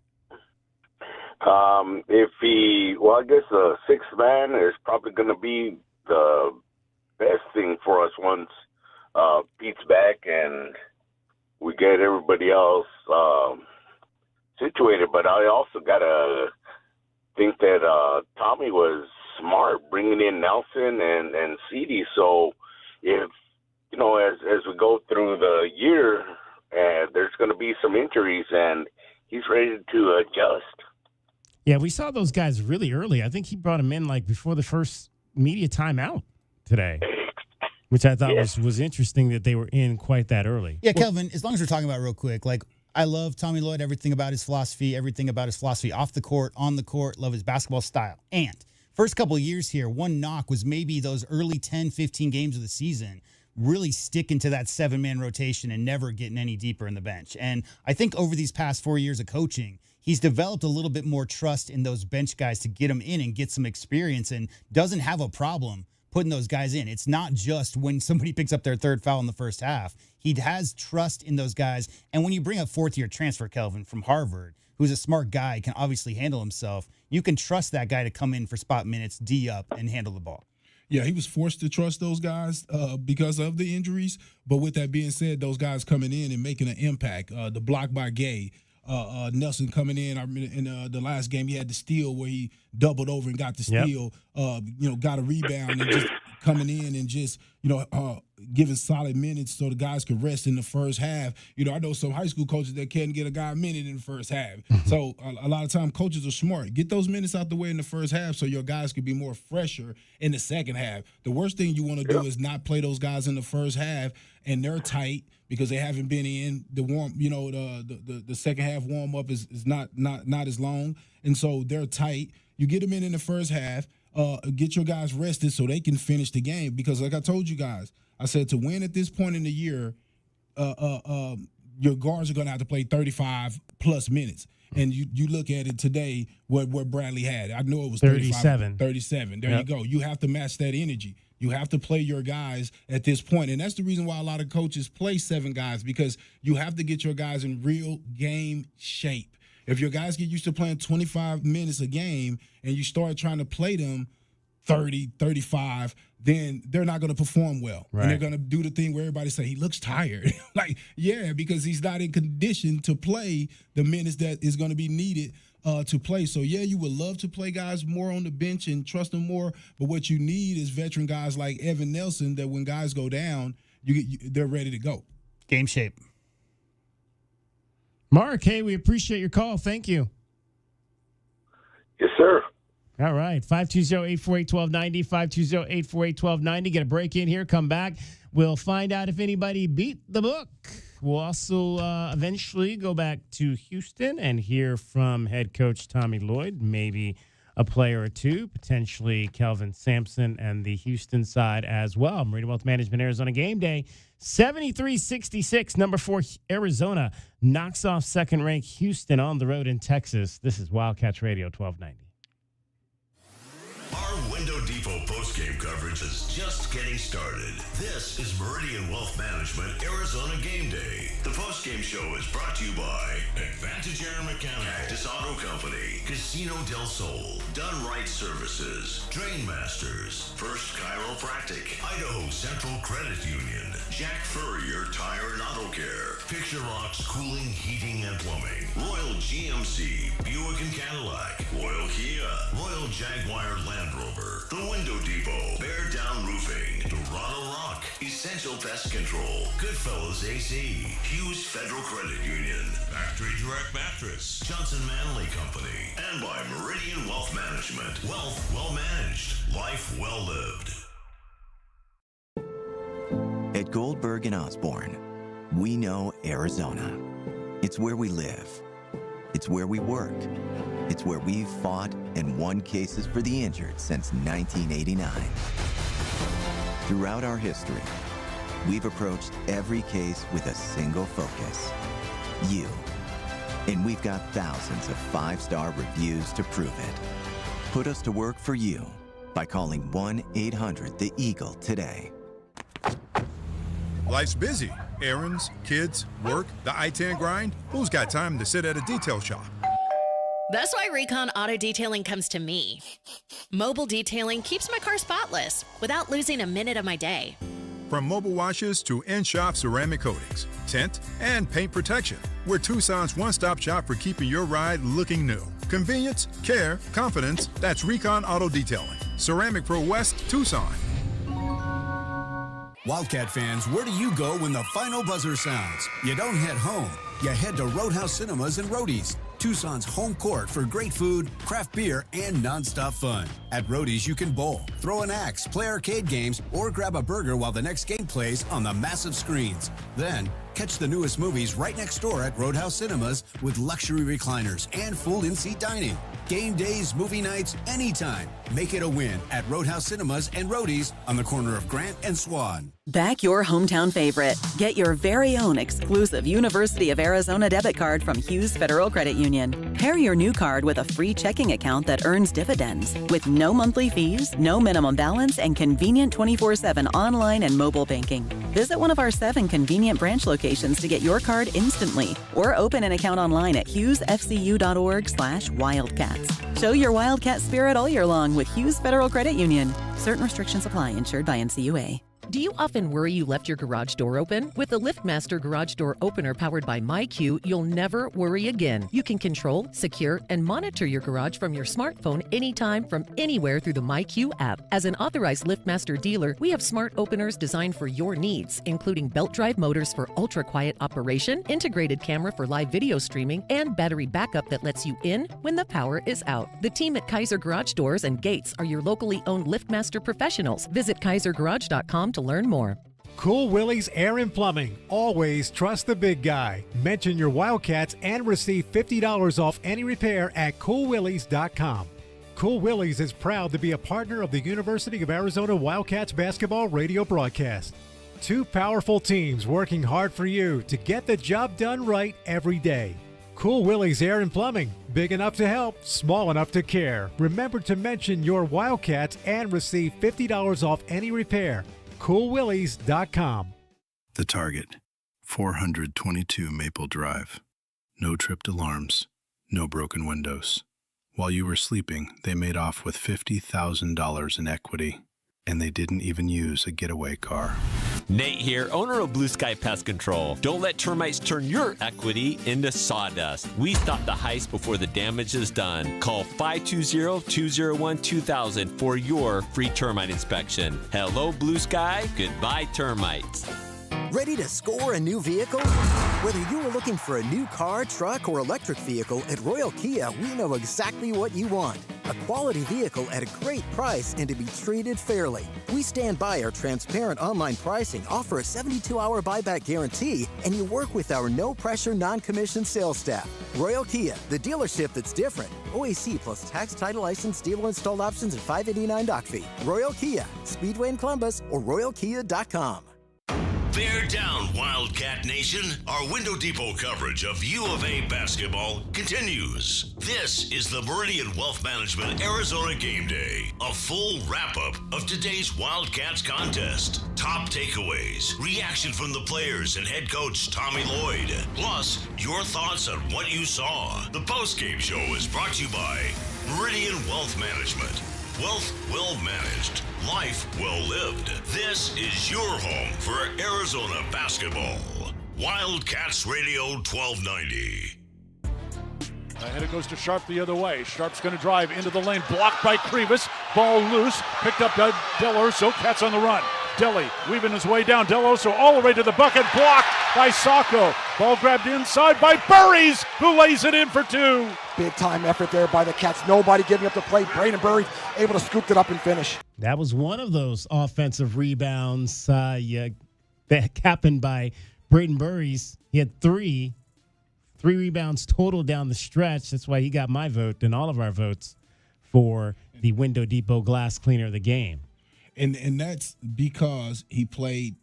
I guess the sixth man is probably going to be the best thing for us once Pete's back and we get everybody else situated. But I also got to think that Tommy was smart bringing in Nelson and Ceedy. So if, as we go through the year, there's going to be some injuries and he's ready to adjust. Yeah, we saw those guys really early. I think he brought them in like before the first media timeout today, which I thought was interesting that they were in quite that early. Yeah, Kelvin, as long as we're talking about it real quick, like I love Tommy Lloyd, everything about his philosophy off the court, on the court, love his basketball style. And first couple of years here, one knock was maybe those early 10, 15 games of the season really sticking to that 7-man rotation and never getting any deeper in the bench. And I think over these past 4 years of coaching, he's developed a little bit more trust in those bench guys to get them in and get some experience and doesn't have a problem putting those guys in. It's not just when somebody picks up their third foul in the first half. He has trust in those guys. And when you bring up fourth-year transfer, Kelvin, from Harvard, who's a smart guy, can obviously handle himself, you can trust that guy to come in for spot minutes, D up, and handle the ball. Yeah, he was forced to trust those guys because of the injuries. But with that being said, those guys coming in and making an impact, the block by Gay, Nelson coming in the last game, he had the steal where he doubled over and got the steal, got a rebound and just coming in and just, giving solid minutes so the guys could rest in the first half. I know some high school coaches that can't get a guy a minute in the first half. So a lot of time coaches are smart. Get those minutes out the way in the first half so your guys could be more fresher in the second half. The worst thing you want to do is not play those guys in the first half and they're tight because they haven't been in the warm, the second half warm up is not as long. And so they're tight. You get them in the first half, get your guys rested so they can finish the game. Because like I told you guys, I said to win at this point in the year, your guards are going to have to play 35-plus minutes. And you look at it today, what Bradley had. I know it was 37. There you go. You have to match that energy. You have to play your guys at this point. And that's the reason why a lot of coaches play 7 guys, because you have to get your guys in real game shape. If your guys get used to playing 25 minutes a game and you start trying to play them 30, 35, then they're not going to perform well. Right. And they're going to do the thing where everybody say, he looks tired. Because he's not in condition to play the minutes that is going to be needed to play. So, you would love to play guys more on the bench and trust them more. But what you need is veteran guys like Evan Nelson that when guys go down, they're ready to go. Game shape. Mark, hey, we appreciate your call. Thank you. Yes, sir. All right, 520-848-1290, 520-848-1290. Get a break in here, come back. We'll find out if anybody beat the book. We'll also eventually go back to Houston and hear from head coach Tommy Lloyd, maybe a player or two, potentially Kelvin Sampson and the Houston side as well. Meridian Wealth Management, Arizona Game Day, 73-66, number 4 Arizona knocks off second-ranked Houston on the road in Texas. This is Wildcats Radio 1290. Our Window Depot postgame coverage is just getting started. This is Meridian Wealth Management Arizona Game Day. The postgame show is brought to you by Advantage Air Mechanical, Cactus Auto Company, Casino del Sol, Done Right Services, Drain Masters, First Chiropractic, Idaho Central Credit Union, Jack Furrier Tire and Auto Care, Picture Rocks Cooling, Heating and Plumbing, Royal GMC, Buick and Cadillac, Royal Kia, Royal Jaguar Land Rover, The Window Depot, Bear Down Roofing, Dorado Rock, Essential Essential Pest Control, Goodfellas AC, Hughes Federal Credit Union, Factory Direct Mattress, Johnson Manley Company, and by Meridian Wealth Management. Wealth well managed, life well lived. At Goldberg and Osborne, we know Arizona. It's where we live. It's where we work. It's where we've fought and won cases for the injured since 1989. Throughout our history, we've approached every case with a single focus: you. And we've got thousands of 5-star reviews to prove it. Put us to work for you by calling 1-800-THE-EAGLE today. Life's busy. Errands, kids, work, the I-10 grind. Who's got time to sit at a detail shop? That's why Recon Auto Detailing comes to me. Mobile detailing keeps my car spotless without losing a minute of my day. From mobile washes to in-shop ceramic coatings, tint, and paint protection, we're Tucson's one-stop shop for keeping your ride looking new. Convenience, care, confidence, that's Recon Auto Detailing. Ceramic Pro West, Tucson. Wildcat fans, where do you go when the final buzzer sounds? You don't head home. You head to Roadhouse Cinemas and Roadies, Tucson's home court for great food, craft beer, and nonstop fun. At Roadies, you can bowl, throw an axe, play arcade games, or grab a burger while the next game plays on the massive screens. Then, catch the newest movies right next door at Roadhouse Cinemas with luxury recliners and full in-seat dining. Game days, movie nights, anytime. Make it a win at Roadhouse Cinemas and Roadies on the corner of Grant and Swan. Back your hometown favorite. Get your very own exclusive University of Arizona debit card from Hughes Federal Credit Union. Pair your new card with a free checking account that earns dividends with no monthly fees, no minimum balance, and convenient 24/7 online and mobile banking. Visit one of our 7 convenient branch locations to get your card instantly or open an account online at hughesfcu.org/wildcats. Show your Wildcat spirit all year long with Hughes Federal Credit Union. Certain restrictions apply. Insured by NCUA. Do you often worry you left your garage door open? With the LiftMaster Garage Door Opener powered by MyQ, you'll never worry again. You can control, secure, and monitor your garage from your smartphone anytime from anywhere through the MyQ app. As an authorized LiftMaster dealer, we have smart openers designed for your needs, including belt drive motors for ultra-quiet operation, integrated camera for live video streaming, and battery backup that lets you in when the power is out. The team at Kaiser Garage Doors and Gates are your locally owned LiftMaster professionals. Visit kaisergarage.com to learn more. Cool Willie's Air and Plumbing. Always trust the big guy. Mention your Wildcats and receive $50 off any repair at coolwillies.com. Cool Willie's is proud to be a partner of the University of Arizona Wildcats basketball radio broadcast. 2 powerful teams working hard for you to get the job done right every day. Cool Willie's Air and Plumbing. Big enough to help, small enough to care. Remember to mention your Wildcats and receive $50 off any repair. coolwillies.com. The Target, 422 Maple Drive. No tripped alarms, no broken windows. While you were sleeping, they made off with $50,000 in equity, and they didn't even use a getaway car. Nate here, owner of Blue Sky Pest Control. Don't let termites turn your equity into sawdust. We stop the heist before the damage is done. Call 520-201-2000 for your free termite inspection. Hello, Blue Sky. Goodbye, termites. Ready to score a new vehicle? Whether you are looking for a new car, truck, or electric vehicle, at Royal Kia, we know exactly what you want. A quality vehicle at a great price and to be treated fairly. We stand by our transparent online pricing, offer a 72-hour buyback guarantee, and you work with our no-pressure, non-commissioned sales staff. Royal Kia, the dealership that's different. OAC plus tax, title, license, dealer installed options, and $589 doc fee. Royal Kia, Speedway in Columbus, or royalkia.com. Bear down, Wildcat Nation. Our Window Depot coverage of U of A basketball continues. This is the Meridian Wealth Management Arizona Game Day, a full wrap-up of today's Wildcats contest. Top takeaways, reaction from the players and head coach Tommy Lloyd, plus your thoughts on what you saw. The postgame show is brought to you by Meridian Wealth Management. Wealth well managed, life well lived. This is your home for Arizona basketball. Wildcats Radio 1290. Ahead it goes to Sharp the other way. Sharp's going to drive into the lane, blocked by Krivas. Ball loose, picked up by Del Urso. Cats on the run. Delly weaving his way down. Del Oso all the way to the bucket, blocked by Sacco. Ball grabbed inside by Burries, who lays it in for two. Big time effort there by the Cats. Nobody giving up the play. Braden Burries able to scoop it up and finish. That was one of those offensive rebounds that happened by Braden Burries. He had three rebounds total down the stretch. That's why he got my vote and all of our votes for the Window Depot glass cleaner of the game. And that's because he played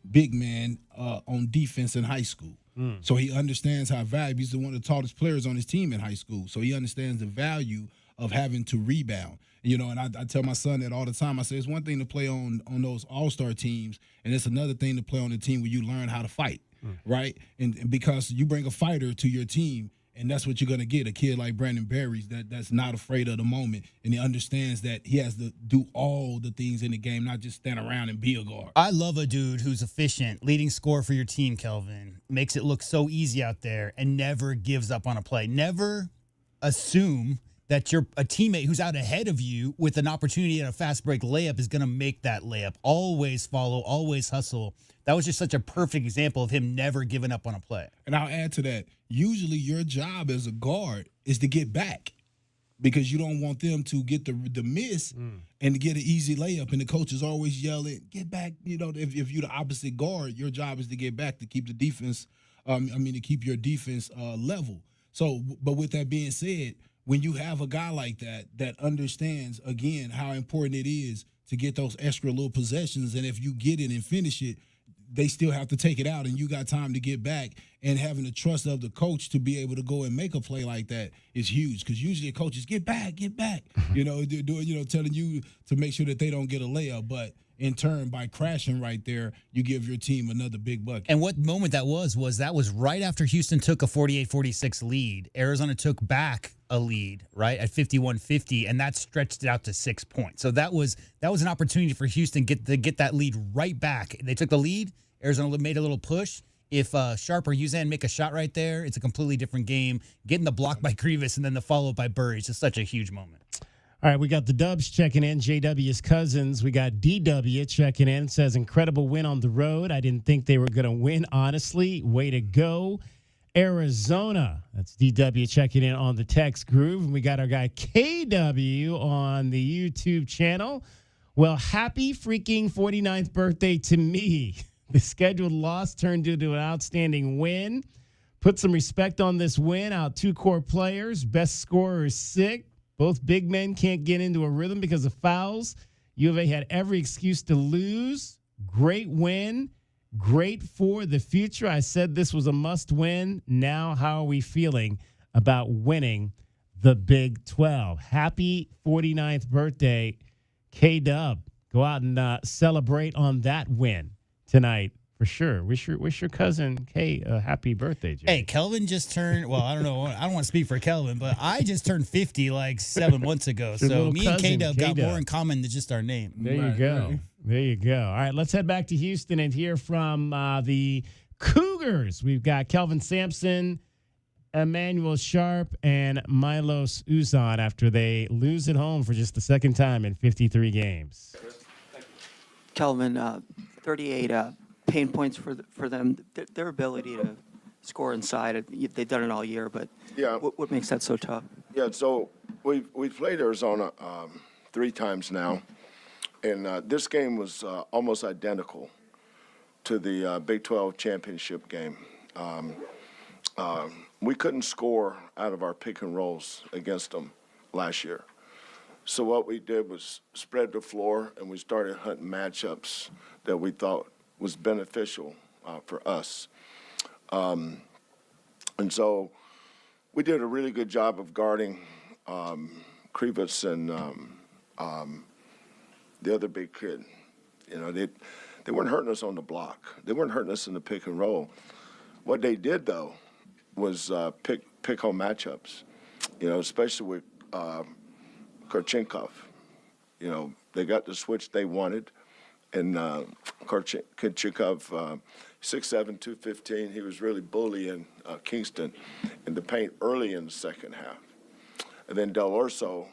big man on defense in high school. So he understands how valuable. He's one of the tallest players on his team in high school. So he understands the value of having to rebound. And I tell my son that all the time. I say it's one thing to play on those all-star teams, and it's another thing to play on a team where you learn how to fight, right? And because you bring a fighter to your team, and that's what you're going to get, a kid like Brandon Berries that's not afraid of the moment, and he understands that he has to do all the things in the game, not just stand around and be a guard. I love a dude who's efficient, leading scorer for your team, Kelvin, makes it look so easy out there and never gives up on a play. Never assume that you're a teammate who's out ahead of you with an opportunity at a fast break layup is going to make that layup. Always follow, always hustle. That was just such a perfect example of him never giving up on a play. And I'll add to that, usually your job as a guard is to get back because you don't want them to get the miss and to get an easy layup. And the coach is always yelling, get back. If you're the opposite guard, your job is to get back to keep the defense, to keep your defense level. So, but with that being said, when you have a guy like that understands, again, how important it is to get those extra little possessions, and if you get it and finish it, they still have to take it out, and you got time to get back. And having the trust of the coach to be able to go and make a play like that is huge, because usually coaches get back, they're doing, telling you to make sure that they don't get a layup, but in turn, by crashing right there, you give your team another big bucket. And what moment that was right after Houston took a 48-46 lead. Arizona took back a lead, right, at 51-50, and that stretched it out to 6 points. So that was an opportunity for Houston to get that lead right back. They took the lead. Arizona made a little push. If Sharp or Uzan make a shot right there, it's a completely different game. Getting the block by Grievous and then the follow-up by Burry is just such a huge moment. All right, we got the Dubs checking in, JW's cousins. We got DW checking in. It says, incredible win on the road. I didn't think they were going to win, honestly. Way to go. Arizona. That's DW checking in on the text groove. And we got our guy KW on the YouTube channel. Well, happy freaking 49th birthday to me. The scheduled loss turned into an outstanding win. Put some respect on this win. Out 2 core players. Best scorer is sick. Both big men can't get into a rhythm because of fouls. U of A had every excuse to lose. Great win. Great for the future. I said this was a must win. Now, how are we feeling about winning the Big 12? Happy 49th birthday, K-Dub. Go out and celebrate on that win tonight. For sure. Wish your cousin Kay a happy birthday, Jay. Hey, Kelvin just turned, well, I don't know. I don't want to speak for Kelvin, but I just turned 50 like 7 months ago. So me and K-Dub got more in common than just our name. There you go. Right. There you go. All right, let's head back to Houston and hear from the Cougars. We've got Kelvin Sampson, Emmanuel Sharp, and Milos Uzan after they lose at home for just the second time in 53 games. Kelvin, 38 pain points for them. Their ability to score inside. They've done it all year, but what makes that so tough? Yeah, so we've played Arizona 3 times now, and this game was almost identical to the Big 12 championship game. We couldn't score out of our pick and rolls against them last year. So what we did was spread the floor, and we started hunting matchups that we thought was beneficial for us. And so we did a really good job of guarding Krivitz and the other big kid. They weren't hurting us on the block. They weren't hurting us in the pick and roll. What they did, though, was pick home matchups, especially with Korchenkov. They got the switch they wanted. And Korchenkov, 6'7", 215, he was really bullying Kingston in the paint early in the second half. And then Del Orso,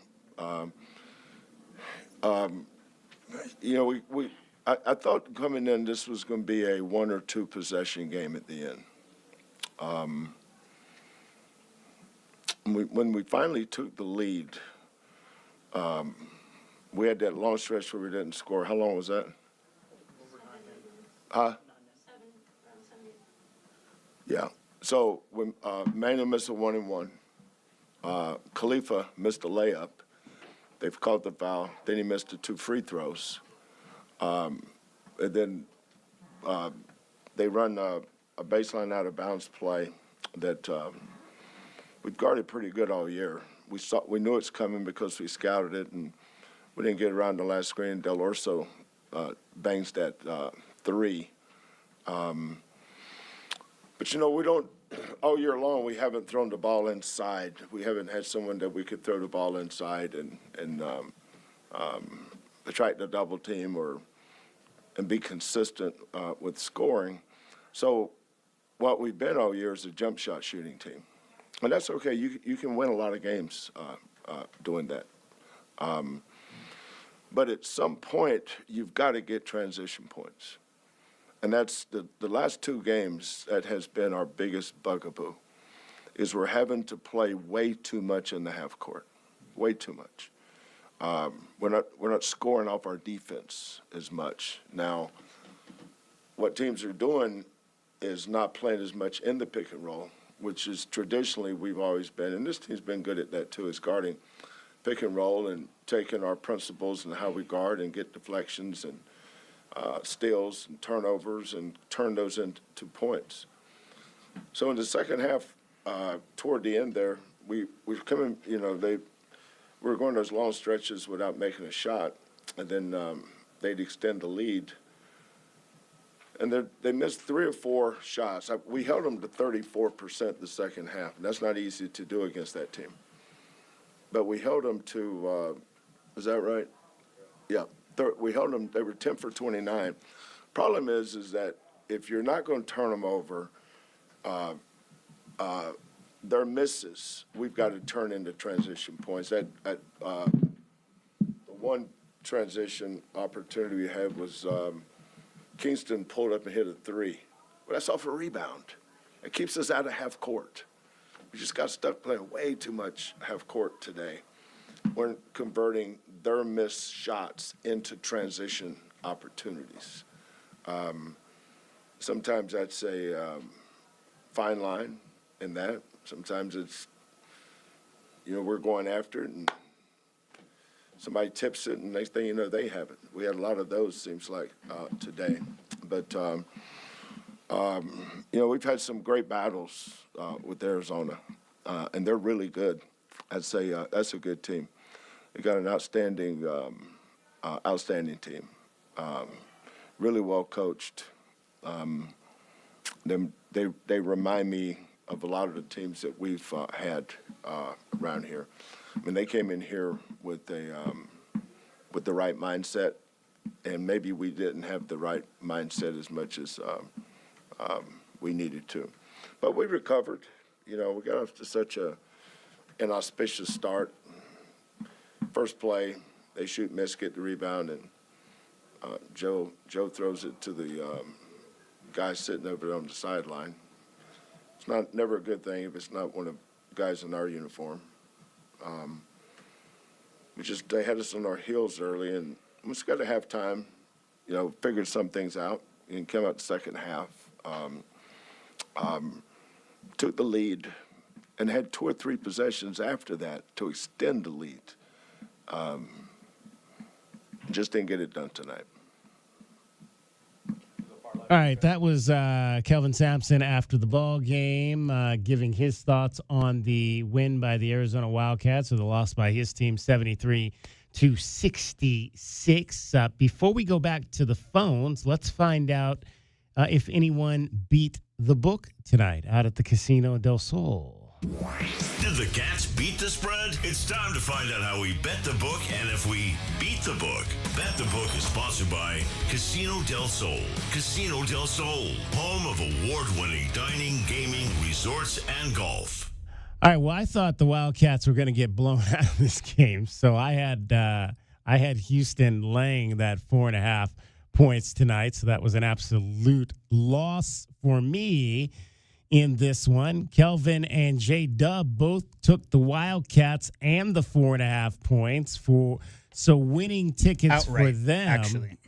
I thought coming in this was going to be a 1 or 2 possession game at the end. When we finally took the lead, we had that long stretch where we didn't score. How long was that? Yeah. So when Manuel missed a 1-and-1, Khalifa missed a layup. They've called the foul. Then he missed the 2 free throws. And then they run a baseline out of bounds play that we've guarded pretty good all year. We knew it's coming because we scouted it, and we didn't get around the last screen. Del Orso bangs that 3. But, we don't – all year long we haven't thrown the ball inside. We haven't had someone that we could throw the ball inside and attract the double team and be consistent with scoring. So what we've been all year is a jump shot shooting team. And that's okay. You can win a lot of games doing that. But at some point, you've got to get transition points. And that's the last 2 games that has been our biggest bugaboo, is we're having to play way too much in the half court, way too much. We're not scoring off our defense as much. Now, what teams are doing is not playing as much in the pick and roll, which is traditionally we've always been, and this team's been good at that too, is guarding pick and roll and taking our principles and how we guard and get deflections and steals and turnovers and turn those into points. So in the second half, toward the end there, we've come in, we were going those long stretches without making a shot, and then they'd extend the lead. And they missed 3 or 4 shots. We held them to 34% the second half. And that's not easy to do against that team. But we held them to, is that right? Yeah. We held them, they were 10 for 29. Problem is that if you're not going to turn them over, their misses, we've got to turn into transition points. The one transition opportunity we had was Kingston pulled up and hit a 3. Well, that's off a rebound. It keeps us out of half court. We just got stuck playing way too much half court today. We're converting their missed shots into transition opportunities. Sometimes that's a fine line in that. Sometimes it's, we're going after it and somebody tips it and next thing you know, they have it. We had a lot of those, seems like, today. But, we've had some great battles with Arizona, and they're really good. I'd say that's a good team. They got an outstanding team, really well coached. They remind me of a lot of the teams that we've had around here. I mean, they came in here with the right mindset, and maybe we didn't have the right mindset as much as we needed to. But we recovered. We got off to such an inauspicious start. First play, they shoot, miss, get the rebound, and Joe throws it to the guy sitting over there on the sideline. It's never a good thing if it's not one of the guys in our uniform. They had us on our heels early, and we just got to have time, figured some things out, and came out the second half. Took the lead and had 2 or 3 possessions after that to extend the lead. Just didn't get it done tonight. All right, that was Kelvin Sampson after the ball game, giving his thoughts on the win by the Arizona Wildcats, or the loss by his team, 73-66. Before we go back to the phones, let's find out if anyone beat the book tonight out at the Casino del Sol. Did the Cats beat the spread? It's time to find out how we bet the book and if we beat the book. Bet the Book is sponsored by Casino del Sol. Casino del Sol, home of award-winning dining, gaming, resorts, and golf. All right, well, I thought the Wildcats were going to get blown out of this game, so I had Houston laying that 4.5. points tonight, so that was an absolute loss for me in this one. Kelvin and J-Dub both took the Wildcats and the 4.5 points so winning tickets Outright, for them. actually.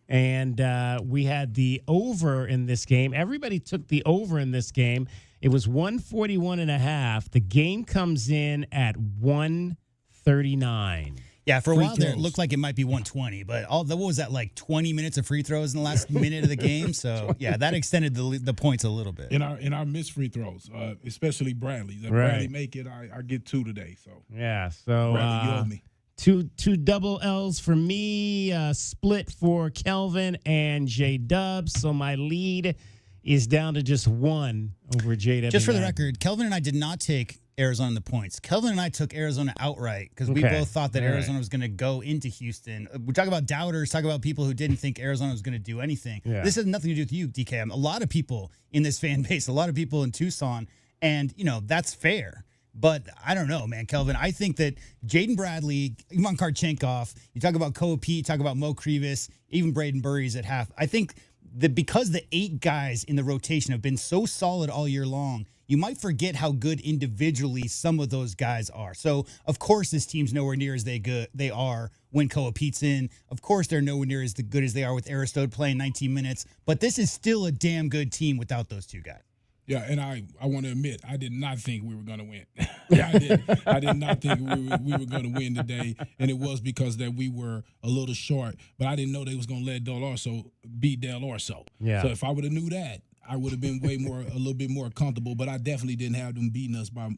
And we had the over in this game. Everybody took the over in this game. It was 141.5. The game comes in at 139. Yeah, for a Free while there, it throws. looked like it might be 120, but what was that, like 20 minutes of free throws in the last minute of the game? So, yeah, that extended the points a little bit. In our missed free throws, especially Bradley. If Right. Bradley make it, I get 2 today. So Yeah, so Bradley, you owe me. two double L's for me, split for Kelvin and J-Dub. So my lead is down to just 1 over J-Dub. Just for the record, Kelvin and I did not take Arizona in the points. Kelvin and I took Arizona outright because we both thought that Arizona was going to go into Houston. We talk about doubters, talk about people who didn't think Arizona was going to do anything. Yeah. This has nothing to do with you, DK. A lot of people in this fan base, a lot of people in Tucson, and, that's fair. But I don't know, man, Kelvin. I think that Jaden Bradley, Ivan Karchenkov, you talk about Koa Pete, talk about Mo Krivas, even Braden Burries at half. I think that because the 8 guys in the rotation have been so solid all year long, you might forget how good individually some of those guys are. So, of course, this team's nowhere near as they are when Koa Pete's in. Of course, they're nowhere near as good as they are with Aristode playing 19 minutes. But this is still a damn good team without those 2 guys. Yeah, and I want to admit, I did not think we were going to win. I did not think we were going to win today, and it was because that we were a little short. But I didn't know they was going to let Del Orso beat Del Orso. Yeah. So if I would have knew that, I would have been a little bit more comfortable. But I definitely didn't have them beating us by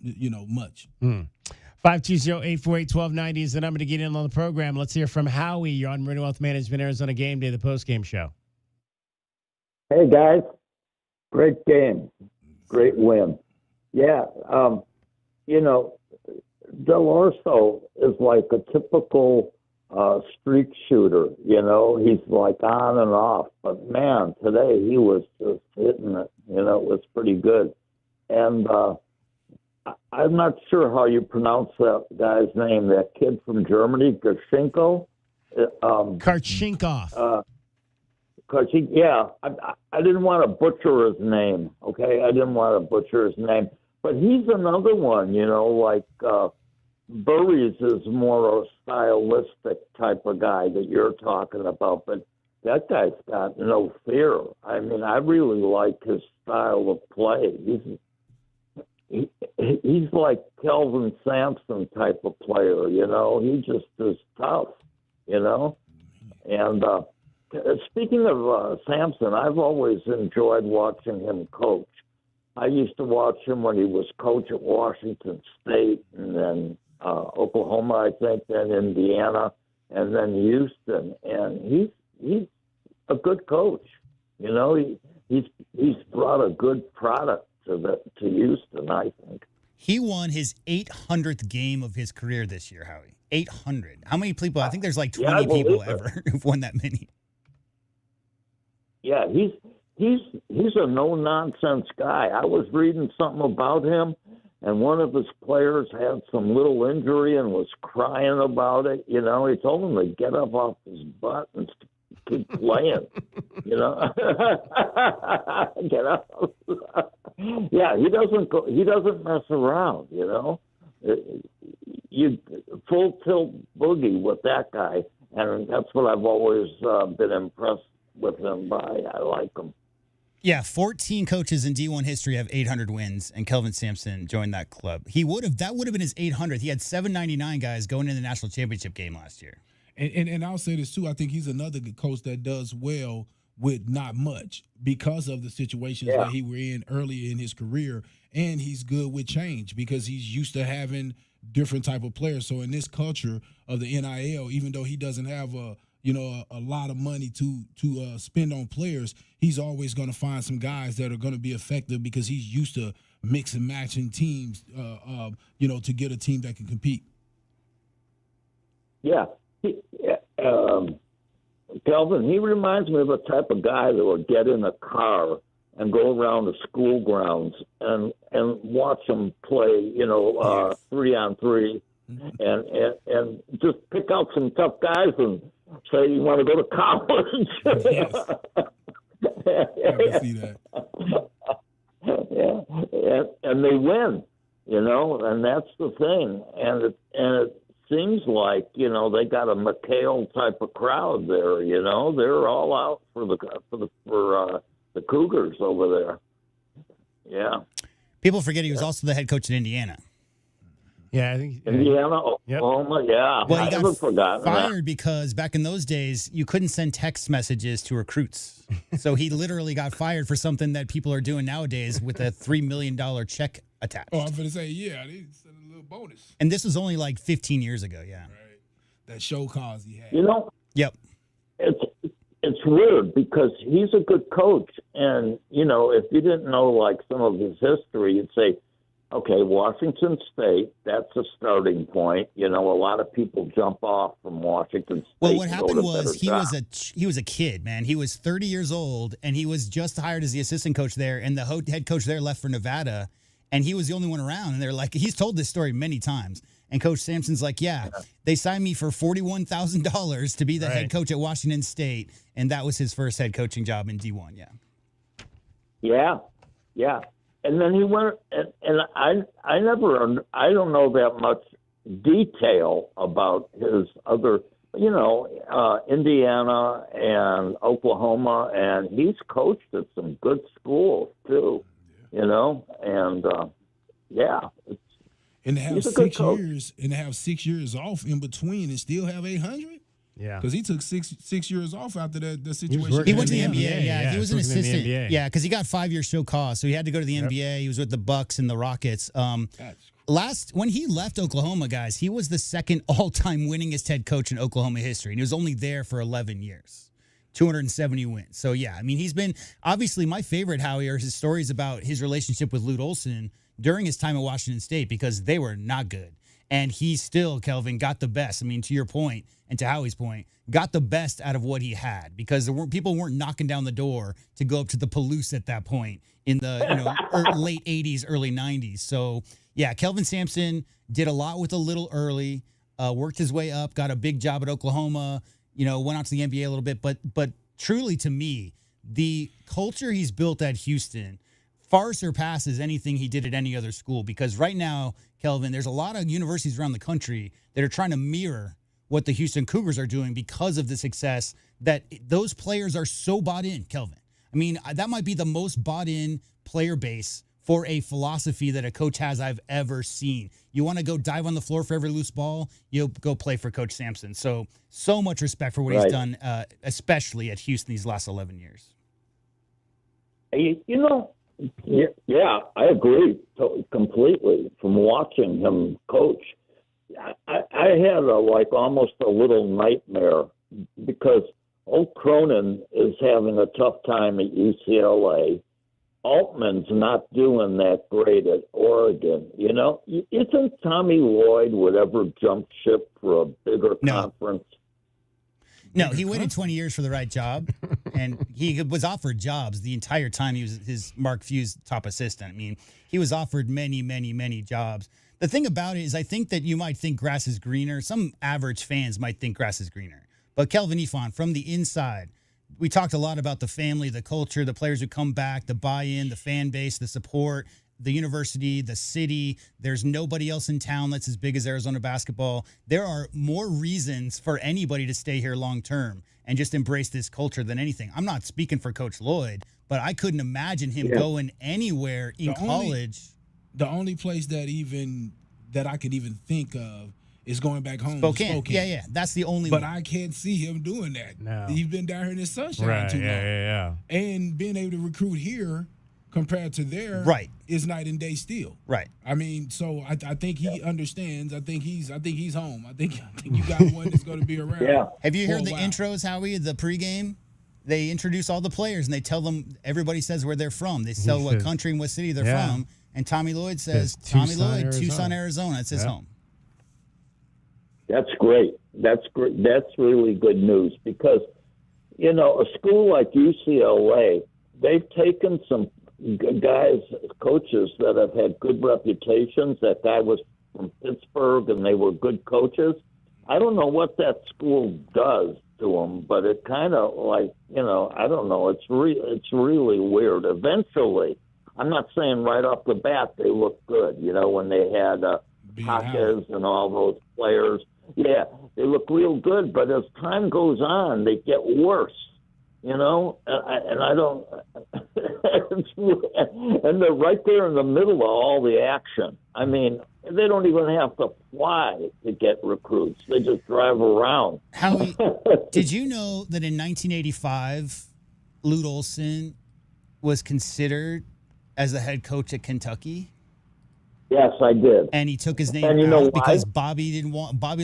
much. 520-848-1290 is the number to get in on the program. Let's hear from Howie. You're on Meridian Wealth Management, Arizona Game Day, the post-game show. Hey, guys. Great game. Great win. Yeah. Del Orso is like a typical streak shooter. He's like on and off. But, man, today he was just hitting it. It was pretty good. And I'm not sure how you pronounce that guy's name, that kid from Germany, Karchenko. Karchenkov. Yeah, I didn't want to butcher his name, okay? I didn't want to butcher his name. But he's another one, like Burries is more a stylistic type of guy that you're talking about. But that guy's got no fear. I mean, I really like his style of play. He's like Kelvin Sampson type of player, He just is tough, And speaking of Sampson, I've always enjoyed watching him coach. I used to watch him when he was coach at Washington State and then Oklahoma, I think, then Indiana, and then Houston. And he's a good coach. He's brought a good product to Houston, I think. He won his 800th game of his career this year, Howie. 800. How many people? I think there's like 20 people ever who've won that many. Yeah, he's a no-nonsense guy. I was reading something about him, and one of his players had some little injury and was crying about it. He told him to get up off his butt and keep playing. Get up. Yeah, he doesn't mess around. You full tilt boogie with that guy, and that's what I've always been impressed with him by. I like him. Yeah, 14 coaches in D1 history have 800 wins, and Kelvin Sampson joined that club. That would have been his 800th. He had 799 guys going in the national championship game last year. And I'll say this too. I think he's another good coach that does well with not much because of the situations that he were in early in his career, and he's good with change because he's used to having different type of players. So in this culture of the NIL, even though he doesn't have a lot of money to spend on players, he's always going to find some guys that are going to be effective because he's used to mix and matching teams, to get a team that can compete. Yeah. Kelvin, he reminds me of a type of guy that would get in a car and go around the school grounds and watch them play, 3-on-3 and just pick out some tough guys say you want to go to college. Yes. I can see that. Yeah, and they win, and that's the thing. And it seems like they got a McHale type of crowd there. They're all out for the Cougars over there. Yeah. People forget he was also the head coach at Indiana. Yeah, I think Indiana, Oklahoma, yeah. Well, he I got haven't forgotten fired because back in those days, you couldn't send text messages to recruits. So he literally got fired for something that people are doing nowadays with a $3 million check attached. Oh, I'm going to say, yeah, they sent a little bonus. And this was only like 15 years ago, yeah. Right. That show cause he had. Yep. It's weird because he's a good coach. And, if you didn't know, like, some of his history, you'd say, okay, Washington State, that's a starting point. A lot of people jump off from Washington State. Well, what happened was he was a kid, man. He was 30 years old, and he was just hired as the assistant coach there, and the head coach there left for Nevada, and he was the only one around. And they're like, he's told this story many times. And Coach Sampson's like, yeah, they signed me for $41,000 to be the head coach at Washington State, and that was his first head coaching job in D1, Yeah. And then he went, and I don't know that much detail about his other, Indiana and Oklahoma, and he's coached at some good schools too, and And to have 6 years, and to have 6 years off in between, and still have 800. Yeah, because he took six years off after that situation. He went to the NBA. Yeah, he was an assistant. Yeah, because he got 5-year show cause, so he had to go to the NBA. He was with the Bucks and the Rockets. When he left Oklahoma, guys, he was the second all-time winningest head coach in Oklahoma history, and he was only there for 11 years. 270 wins. So yeah, I mean, he's been obviously my favorite. Howie, are his stories about his relationship with Lute Olson during his time at Washington State, because they were not good. And he still, Kelvin, got the best. I mean, to your point and to Howie's point, got the best out of what he had, because people weren't knocking down the door to go up to the Palouse at that point in the late 80s, early 90s. So, yeah, Kelvin Sampson did a lot with a little early, worked his way up, got a big job at Oklahoma, went out to the NBA a little bit. But truly, to me, the culture he's built at Houston far surpasses anything he did at any other school, because right now, Kelvin, there's a lot of universities around the country that are trying to mirror what the Houston Cougars are doing because of the success that those players are so bought in, Kelvin. I mean, that might be the most bought in player base for a philosophy that a coach has I've ever seen. You want to go dive on the floor for every loose ball, you'll go play for Coach Sampson. So much respect for what he's done, especially at Houston these last 11 years. Yeah, I agree completely. From watching him coach, I had almost a little nightmare, because old Cronin is having a tough time at UCLA. Altman's not doing that great at Oregon. Isn't Tommy Lloyd would ever jump ship for a bigger conference? No, he waited 20 years for the right job, and he was offered jobs the entire time he was his Mark Few's top assistant. I mean, he was offered many, many, many jobs. The thing about it is, I think that you might think grass is greener. Some average fans might think grass is greener. But Kelvin Ifan, from the inside, we talked a lot about the family, the culture, the players who come back, the buy-in, the fan base, the support, the university, the city. There's nobody else in town that's as big as Arizona basketball. There are more reasons for anybody to stay here long term and just embrace this culture than anything. I'm not speaking for Coach Lloyd, but I couldn't imagine him going anywhere in college. The only place that I could even think of is going back home. Spokane. Yeah. That's the only one. But I can't see him doing that. No. He's been down here in the sunshine too long. Yeah. And being able to recruit here compared to there is night and day still. Right. I mean, so I think he understands. I think he's home. I think you got one that's going to be around. Yeah. Have you heard the intros, Howie, the pregame? They introduce all the players and they tell them, everybody says where they're from. They tell what country and what city they're from. And Tommy Lloyd says, Tucson, Arizona. It's his home. That's great. That's great. That's really good news, because, a school like UCLA, they've taken some guys, coaches that have had good reputations. That guy was from Pittsburgh, and they were good coaches. I don't know what that school does to him, but it kind of like, I don't know. It's really weird. Eventually, I'm not saying right off the bat they look good, when they had Cougars and all those players. Yeah, they look real good, but as time goes on, they get worse, and I don't, and they're right there in the middle of all the action. I mean, they don't even have to fly to get recruits. They just drive around. Howie, did you know that in 1985, Lute Olson was considered as the head coach at Kentucky? Yes, I did. And he took his name out because Bobby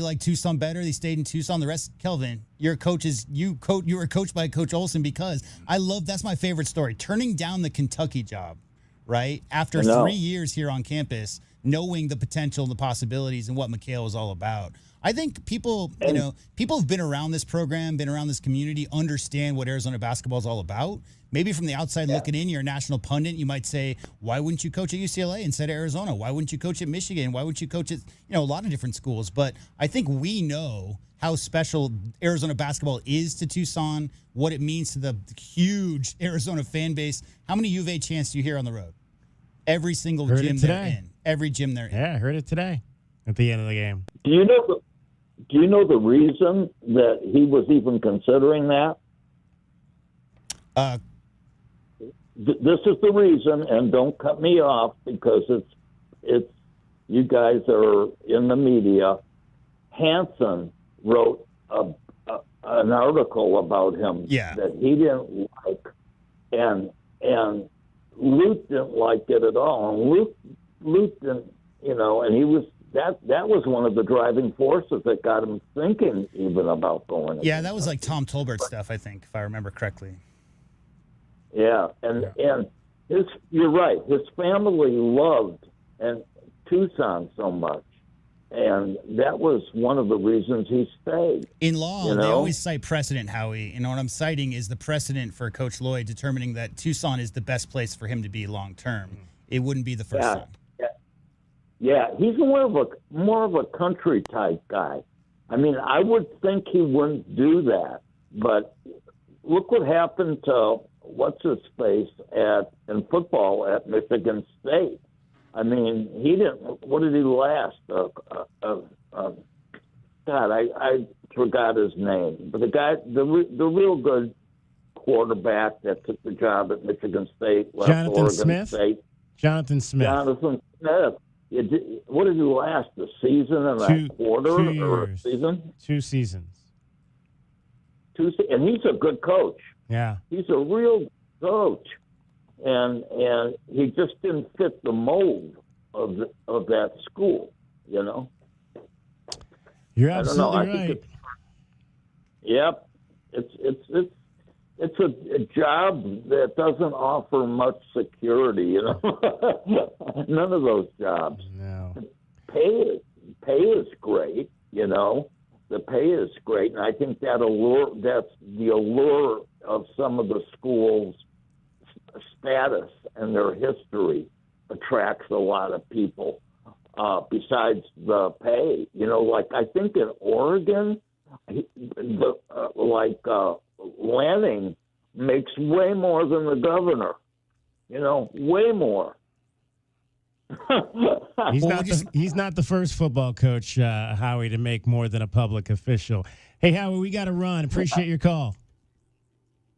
liked Tucson better. They stayed in Tucson. The rest, Kelvin, you were coached by Coach Olson because that's my favorite story. Turning down the Kentucky job, right? After 3 years here on campus, knowing the potential and the possibilities and what McHale was all about. I think people have been around this program, been around this community, understand what Arizona basketball is all about. Maybe from the outside looking in, you're a national pundit. You might say, why wouldn't you coach at UCLA instead of Arizona? Why wouldn't you coach at Michigan? Why wouldn't you coach at a lot of different schools? But I think we know how special Arizona basketball is to Tucson, what it means to the huge Arizona fan base. How many U of A chants do you hear on the road? Every single gym they're in. Every gym they're in. Yeah, I heard it today at the end of the game. Do you know the reason that he was even considering that? This is the reason, and don't cut me off because it's you guys are in the media. Hansen wrote an article about him that he didn't like, and Lute didn't like it at all. And Lute didn't, and he was. That was one of the driving forces that got him thinking even about going. Yeah, that was like Tom Tolbert stuff, I think, if I remember correctly. Yeah, and you're right. His family loved Tucson so much, and that was one of the reasons he stayed. In law, they always cite precedent, Howie. What I'm citing is the precedent for Coach Lloyd determining that Tucson is the best place for him to be long term. It wouldn't be the first time. Yeah, he's more of a country type guy. I mean, I would think he wouldn't do that, but look what happened to what's his face in football at Michigan State. I mean, he didn't. What did he last? God, I forgot his name. But the guy, the real good quarterback that took the job at Michigan State, left Oregon State. Jonathan Smith. What did he last? A season and a quarter, 2 years. or a season? 2 seasons. And he's a good coach. Yeah, he's a real coach, and he just didn't fit the mold of that school. You're absolutely right. Yep, it's a job that doesn't offer much security. None of those jobs. No. Pay is great. The pay is great, and I think that's the allure of some of the schools' status and their history attracts a lot of people. Besides the pay, like I think in Oregon, Lanning makes way more than the governor. Way more. He's not the first football coach, Howie, to make more than a public official. Hey, Howie, we got to run. Appreciate your call.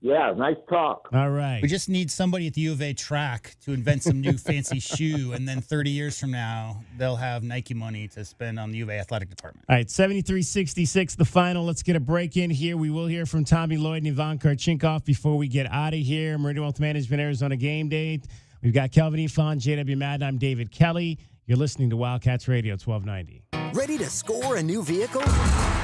Yeah, nice talk. All right. We just need somebody at the U of A track to invent some new fancy shoe, and then 30 years from now, they'll have Nike money to spend on the U of A athletic department. All right, 73-66, the final. Let's get a break in here. We will hear from Tommy Lloyd and Ivan Karchinkov before we get out of here. Meridian Wealth Management, Arizona Game Day. We've got Kelvin Ifan, JW Madden. I'm David Kelly. You're listening to Wildcats Radio 1290. Ready to score a new vehicle?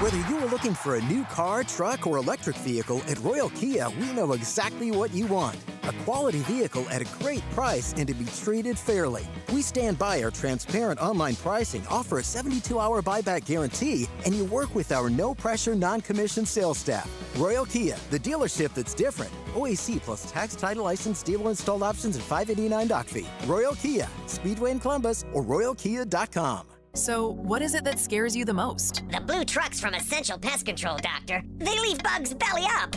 Whether you are looking for a new car, truck, or electric vehicle, at Royal Kia, we know exactly what you want. A quality vehicle at a great price and to be treated fairly. We stand by our transparent online pricing, offer a 72-hour buyback guarantee, and you work with our no-pressure, non-commissioned sales staff. Royal Kia, the dealership that's different. OAC plus tax, title, license, dealer installed options, and $589 doc fee. Royal Kia, Speedway in Columbus, or RoyalKia.com. So, what is it that scares you the most? The blue trucks from Essential Pest Control, Doctor. They leave bugs belly up.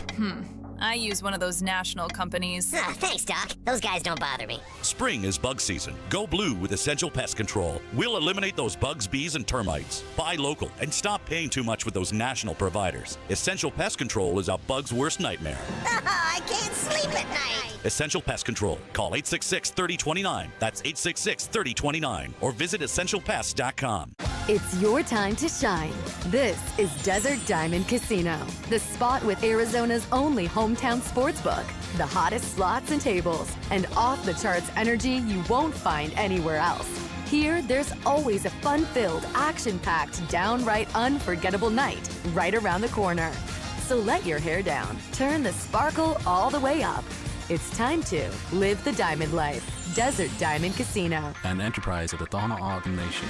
I use one of those national companies. Thanks, Doc. Those guys don't bother me. Spring is bug season. Go blue with Essential Pest Control. We'll eliminate those bugs, bees, and termites. Buy local and stop paying too much with those national providers. Essential Pest Control is a bug's worst nightmare. I can't sleep at night. Essential Pest Control. Call 866-3029. That's 866-3029. Or visit essentialpest.com. It's your time to shine. This is Desert Diamond Casino, the spot with Arizona's only hometown sportsbook, the hottest slots and tables, and off-the-charts energy you won't find anywhere else. Here, there's always a fun-filled, action-packed, downright unforgettable night right around the corner. So let your hair down, turn the sparkle all the way up. It's time to live the diamond life. Desert Diamond Casino. An enterprise of the Tohono O'odham Nation.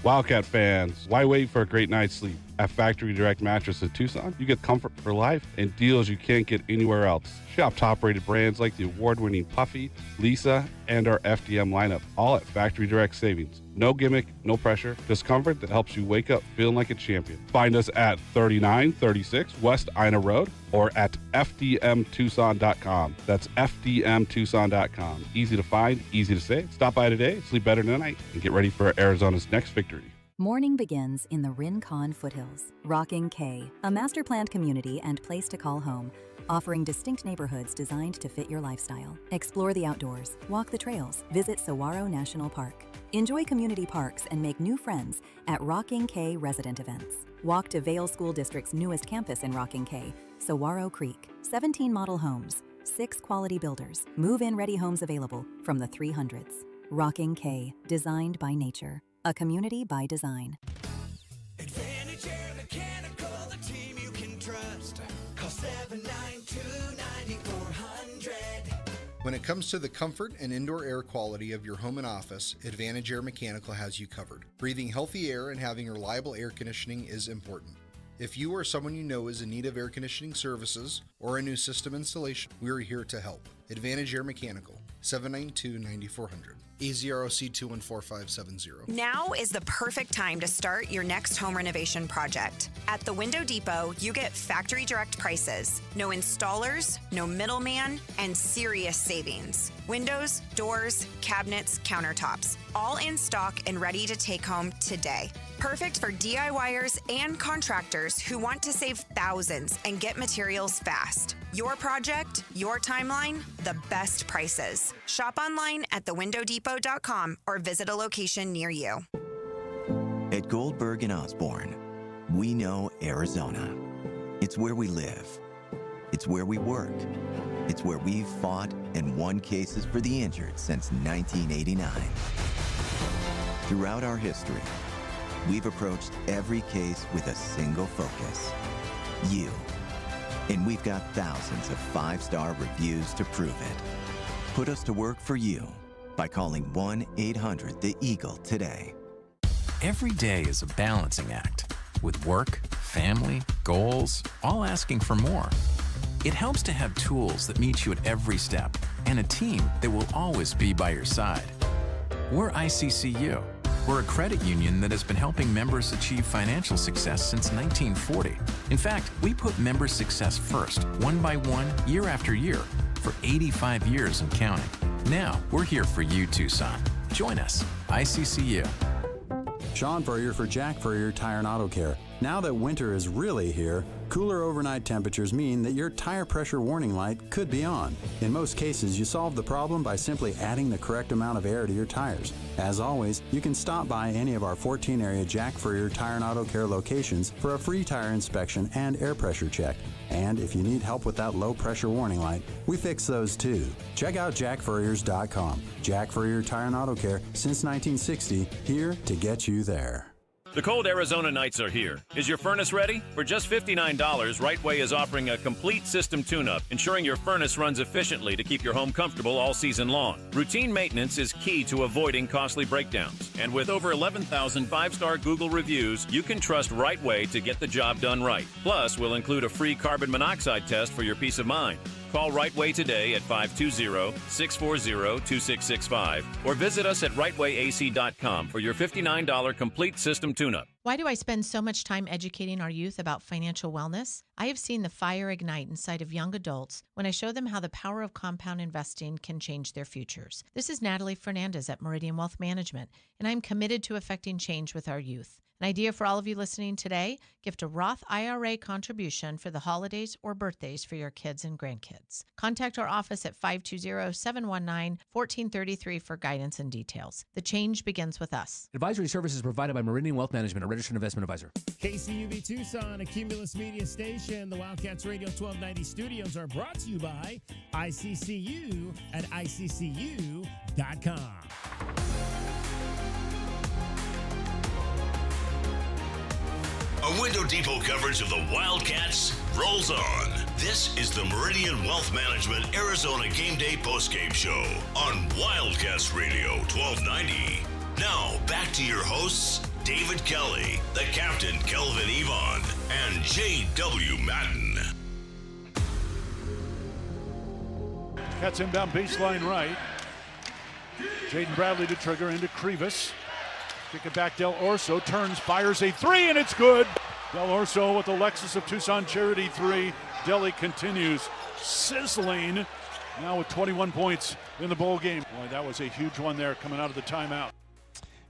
Wildcat fans, why wait for a great night's sleep? At Factory Direct Mattress in Tucson, you get comfort for life and deals you can't get anywhere else. Shop top-rated brands like the award-winning Puffy, Lisa, and our FDM lineup, all at Factory Direct Savings. No gimmick, no pressure, just comfort that helps you wake up feeling like a champion. Find us at 3936 West Ina Road or at fdmtucson.com. That's fdmtucson.com. Easy to find, easy to save. Stop by today, sleep better tonight, and get ready for Arizona's next victory. Morning begins in the Rincon Foothills. Rocking K, a master-planned community and place to call home, offering distinct neighborhoods designed to fit your lifestyle. Explore the outdoors, walk the trails, visit Saguaro National Park. Enjoy community parks and make new friends at Rocking K resident events. Walk to Vail School District's newest campus in Rocking K, Saguaro Creek. 17 model homes, 6 quality builders, move-in ready homes available from the 300s. Rocking K, designed by nature. A community by design. Advantage Air Mechanical, the team you can trust. Call 792-9400. When it comes to the comfort and indoor air quality of your home and office, Advantage Air Mechanical has you covered. Breathing healthy air and having reliable air conditioning is important. If you or someone you know is in need of air conditioning services or a new system installation, we are here to help. Advantage Air Mechanical, 792-9400. AZROC 214570. Now is the perfect time to start your next home renovation project. At the Window Depot, you get factory direct prices, no installers, no middleman, and serious savings. Windows, doors, cabinets, countertops, all in stock and ready to take home today. Perfect for DIYers and contractors who want to save thousands and get materials fast. Your project, your timeline, the best prices. Shop online at thewindowdepot.com or visit a location near you. At Goldberg and Osborne, we know Arizona. It's where we live. It's where we work. It's where we've fought and won cases for the injured since 1989. Throughout our history, we've approached every case with a single focus: you. And we've got thousands of 5-star reviews to prove it. Put us to work for you by calling 1-800-THE-EAGLE today. Every day is a balancing act, with work, family, goals, all asking for more. It helps to have tools that meet you at every step and a team that will always be by your side. We're ICCU. We're a credit union that has been helping members achieve financial success since 1940. In fact, we put member success first, one by one, year after year, for 85 years and counting. Now, we're here for you, Tucson. Join us, ICCU. Sean Furrier for Jack Furrier Tire and Auto Care. Now that winter is really here, cooler overnight temperatures mean that your tire pressure warning light could be on. In most cases, you solve the problem by simply adding the correct amount of air to your tires. As always, you can stop by any of our 14-area Jack Furrier Tire and Auto Care locations for a free tire inspection and air pressure check. And if you need help with that low pressure warning light, we fix those too. Check out jackfurriers.com. Jack Furrier Tire and Auto Care since 1960, here to get you there. The cold Arizona nights are here. Is your furnace ready? For just $59, Rightway is offering a complete system tune-up, ensuring your furnace runs efficiently to keep your home comfortable all season long. Routine maintenance is key to avoiding costly breakdowns. And with over 11,000 5-star Google reviews, you can trust Rightway to get the job done right. Plus, we'll include a free carbon monoxide test for your peace of mind. Call Right Way today at 520-640-2665 or visit us at rightwayac.com for your $59 complete system tune-up. Why do I spend so much time educating our youth about financial wellness? I have seen the fire ignite inside of young adults when I show them how the power of compound investing can change their futures. This is Natalie Fernandez at Meridian Wealth Management, and I'm committed to affecting change with our youth. An idea for all of you listening today, gift a Roth IRA contribution for the holidays or birthdays for your kids and grandkids. Contact our office at 520-719-1433 for guidance and details. The change begins with us. Advisory services provided by Meridian Wealth Management, a registered investment advisor. KCUB Tucson, a Cumulus Media Station. The Wildcats Radio 1290 studios are brought to you by ICCU at ICCU.com. A Window Depot coverage of the Wildcats rolls on. This is the Meridian Wealth Management Arizona Game Day postgame show on Wildcats Radio 1290. Now, back to your hosts, David Kelly, the captain, Kelvin Yvonne, and J.W. Madden. Cats inbound baseline right. Jaden Bradley to trigger into Krivas. Kick it back, Del Orso turns, fires a three, and it's good. Del Orso with the Lexus of Tucson Charity three. Delhi continues sizzling, now with 21 points in the bowl game. Boy, that was a huge one there coming out of the timeout.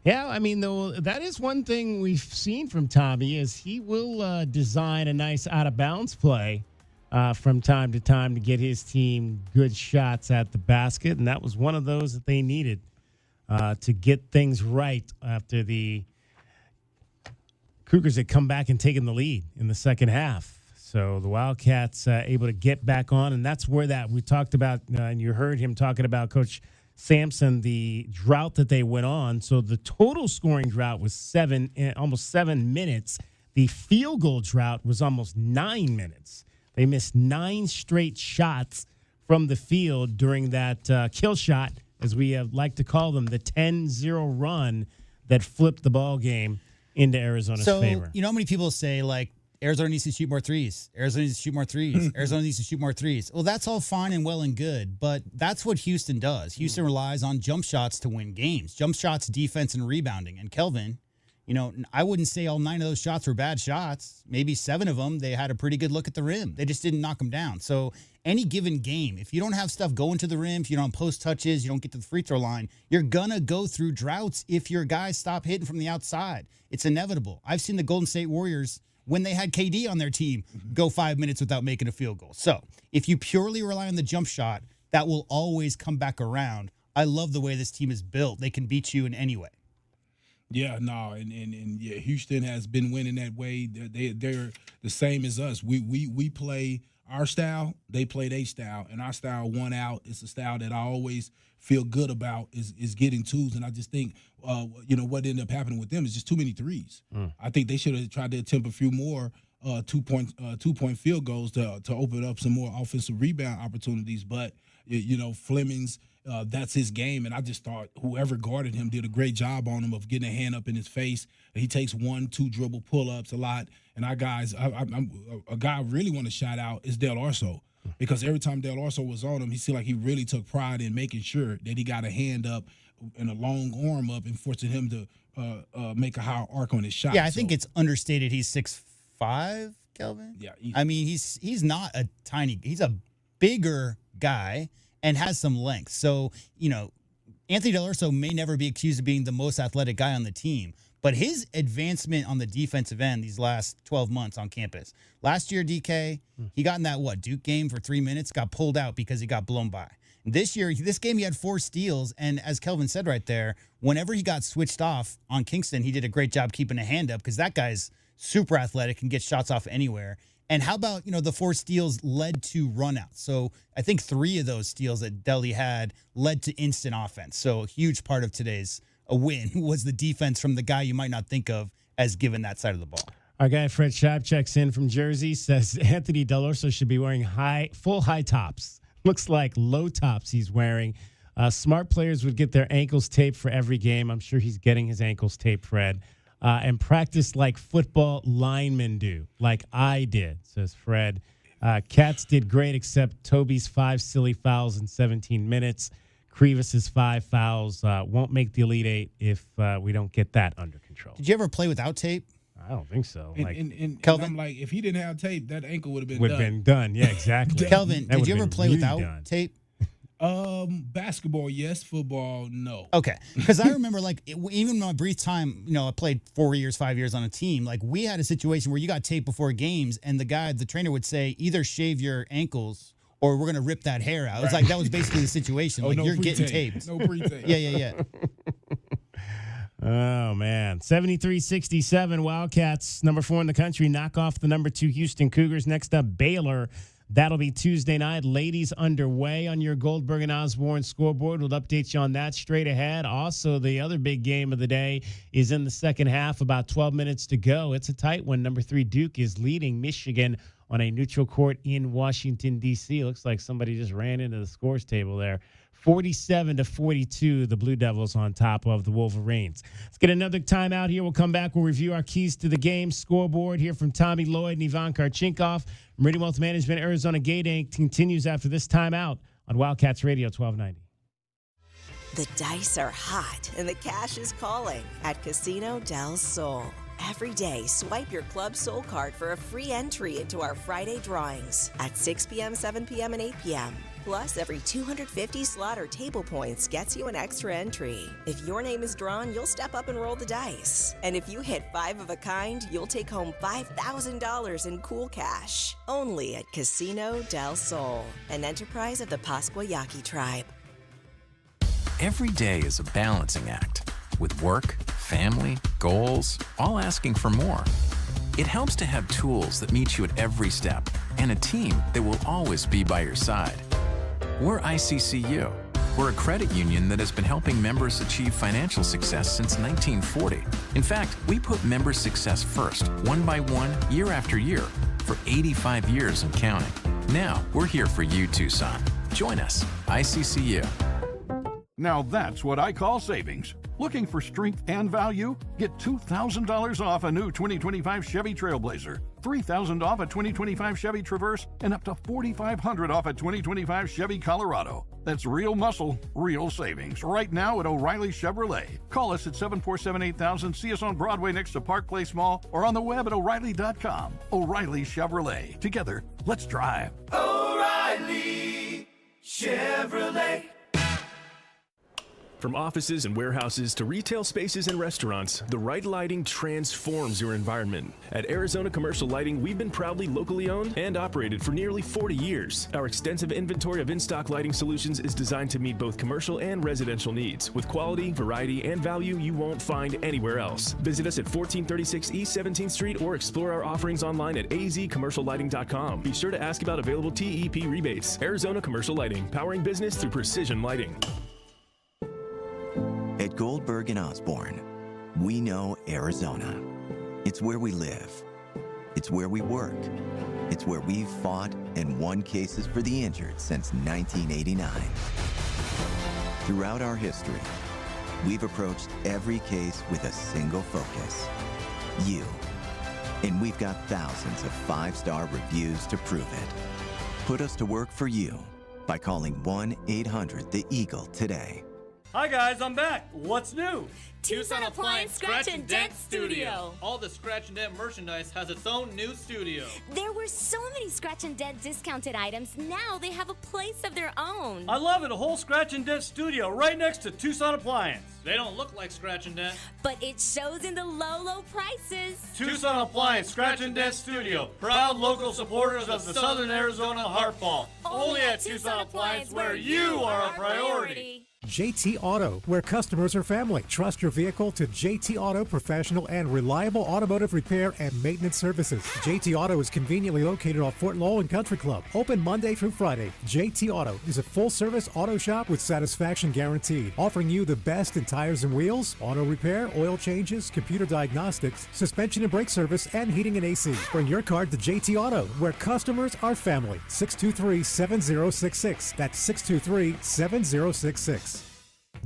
Yeah, I mean, though, that is one thing we've seen from Tommy is he will design a nice out-of-bounds play from time to time to get his team good shots at the basket, and that was one of those that they needed. To get things right after the Cougars had come back and taken the lead in the second half. So the Wildcats able to get back on, and that's where that we talked about, and you heard him talking about Coach Sampson, the drought that they went on. So the total scoring drought was almost 7 minutes. The field goal drought was almost 9 minutes. They missed 9 straight shots from the field during that kill shot, as we like to call them, the 10-0 run that flipped the ball game into Arizona's favor. You know how many people say, like, Arizona needs to shoot more threes. Arizona needs to shoot more threes. Arizona needs to shoot more threes. Well, that's all fine and well and good, but that's what Houston does. Houston relies on jump shots to win games. Jump shots, defense, and rebounding. And Kelvin, you know, I wouldn't say all 9 of those shots were bad shots. Maybe 7 of them, they had a pretty good look at the rim. They just didn't knock them down. So any given game, if you don't have stuff going to the rim, if you don't have post touches, you don't get to the free throw line, you're going to go through droughts if your guys stop hitting from the outside. It's inevitable. I've seen the Golden State Warriors, when they had KD on their team, go 5 minutes without making a field goal. So if you purely rely on the jump shot, that will always come back around. I love the way this team is built. They can beat you in any way. Yeah, no, and yeah, Houston has been winning that way. They're the same as us. We play our style, they play their style, and our style won out. It's a style that I always feel good about is getting twos, and I just think what ended up happening with them is just too many threes. I think they should have tried to attempt a few more 2-point field goals to open up some more offensive rebound opportunities, but Fleming's. That's his game, and I just thought whoever guarded him did a great job on him of getting a hand up in his face. He takes 1-2 dribble pull-ups a lot, and our guys, a guy I really want to shout out is Del Orso, because every time Del Orso was on him, he seemed like he really took pride in making sure that he got a hand up and a long arm up and forcing him to make a high arc on his shot. Yeah, I think it's understated. He's 6'5", Kelvin. Yeah, I mean he's not a tiny. He's a bigger guy and has some length. So, Anthony Del Orso may never be accused of being the most athletic guy on the team, but his advancement on the defensive end these last 12 months on campus. Last year, DK, he got in that, Duke game for 3 minutes, got pulled out because he got blown by. This game, he had 4 steals, and as Kelvin said right there, whenever he got switched off on Kingston, he did a great job keeping a hand up because that guy's super athletic and gets shots off anywhere. And how about, the 4 steals led to runouts? So I think 3 of those steals that Delhi had led to instant offense. So a huge part of today's win was the defense from the guy you might not think of as given that side of the ball. Our guy Fred Schaub checks in from Jersey, says Anthony Del Orso should be wearing full high tops. Looks like low tops he's wearing. Smart players would get their ankles taped for every game. I'm sure he's getting his ankles taped, Fred. And practice like football linemen do, like I did, says Fred. Cats did great, except Toby's 5 silly fouls in 17 minutes. Krivas' 5 fouls won't make the Elite Eight if we don't get that under control. Did you ever play without tape? I don't think so. And Kelvin? I'm like, if he didn't have tape, that ankle would have been Would done. have been done. Yeah, exactly. Kelvin, That did you would've ever been play really without done. tape? Basketball, yes. Football, no. Okay, because I remember even my brief time, I played 4 years, 5 years on a team. Like we had a situation where you got tape before games, and the trainer would say either shave your ankles or we're gonna rip that hair out. It was like that was basically the situation. Like no you're getting pre-tape. taped. No pre-tape. Yeah. Oh, man. 73-67, Wildcats, number 4 in the country, knock off the number 2 Houston Cougars. Next up, Baylor. That'll be Tuesday night. Ladies underway on your Goldberg and Osborne scoreboard. We'll update you on that straight ahead. Also, the other big game of the day is in the second half, about 12 minutes to go. It's a tight one. Number 3 Duke is leading Michigan on a neutral court in Washington, D.C. Looks like somebody just ran into the scores table there. 47-42, the Blue Devils on top of the Wolverines. Let's get another timeout here. We'll come back. We'll review our keys to the game scoreboard here from Tommy Lloyd and Ivan Karchinkov. Meridian Wealth Management, Arizona Gameday continues after this timeout on Wildcats Radio 1290. The dice are hot and the cash is calling at Casino del Sol. Every day, swipe your Club Soul card for a free entry into our Friday drawings at 6 p.m., 7 p.m., and 8 p.m. Plus, every 250 slot or table points gets you an extra entry. If your name is drawn, you'll step up and roll the dice. And if you hit 5 of a kind, you'll take home $5,000 in cool cash. Only at Casino del Sol, an enterprise of the Pasquayaki tribe. Every day is a balancing act with work, family, goals, all asking for more. It helps to have tools that meet you at every step and a team that will always be by your side. We're ICCU. We're a credit union that has been helping members achieve financial success since 1940. In fact, we put member success first, one by one, year after year, for 85 years and counting. Now, we're here for you, Tucson. Join us, ICCU. Now that's what I call savings. Looking for strength and value? Get $2,000 off a new 2025 Chevy Trailblazer, $3,000 off a 2025 Chevy Traverse, and up to $4,500 off a 2025 Chevy Colorado. That's real muscle, real savings. Right now at O'Reilly Chevrolet. Call us at 747-8000, see us on Broadway next to Park Place Mall, or on the web at O'Reilly.com. O'Reilly Chevrolet. Together, let's drive. O'Reilly Chevrolet. From offices and warehouses to retail spaces and restaurants, the right lighting transforms your environment. At Arizona Commercial Lighting, we've been proudly locally owned and operated for nearly 40 years. Our extensive inventory of in-stock lighting solutions is designed to meet both commercial and residential needs, with quality, variety, and value you won't find anywhere else. Visit us at 1436 East 17th Street or explore our offerings online at azcommerciallighting.com. Be sure to ask about available TEP rebates. Arizona Commercial Lighting, powering business through precision lighting. At Goldberg and Osborne, we know Arizona. It's where we live. It's where we work. It's where we've fought and won cases for the injured since 1989. Throughout our history, we've approached every case with a single focus: you. And we've got thousands of 5-star reviews to prove it. Put us to work for you by calling 1-800-THE-EAGLE today. Hi guys, I'm back. What's new? Tucson Appliance Scratch and Dent Studio. All the Scratch and Dent merchandise has its own new studio. There were so many Scratch and Dent discounted items. Now they have a place of their own. I love it. A whole Scratch and Dent studio right next to Tucson Appliance. They don't look like Scratch and Dent, but it shows in the low prices. Tucson Appliance Scratch and Dent Studio. Proud local supporters of the Southern Arizona Heartball. Only at Tucson Appliance, where you are a priority. JT Auto, where customers are family. Trust your vehicle to JT Auto professional and reliable automotive repair and maintenance services. JT Auto is conveniently located off Fort Lowell and Country Club. Open Monday through Friday. JT Auto is a full-service auto shop with satisfaction guaranteed, offering you the best in tires and wheels, auto repair, oil changes, computer diagnostics, suspension and brake service, and heating and AC. Bring your car to JT Auto, where customers are family. 623-7066. That's 623-7066.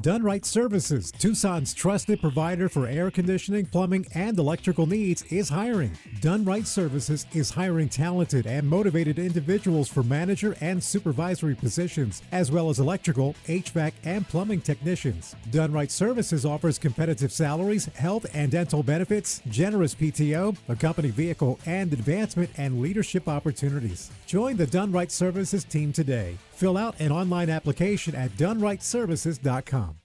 Dunright Services, Tucson's trusted provider for air conditioning, plumbing, and electrical needs, is hiring. Dunright Services is hiring talented and motivated individuals for manager and supervisory positions, as well as electrical, HVAC, and plumbing technicians. Dunright Services offers competitive salaries, health and dental benefits, generous PTO, a company vehicle, and advancement and leadership opportunities. Join the Dunright Services team today. Fill out an online application at dunrightservices.com.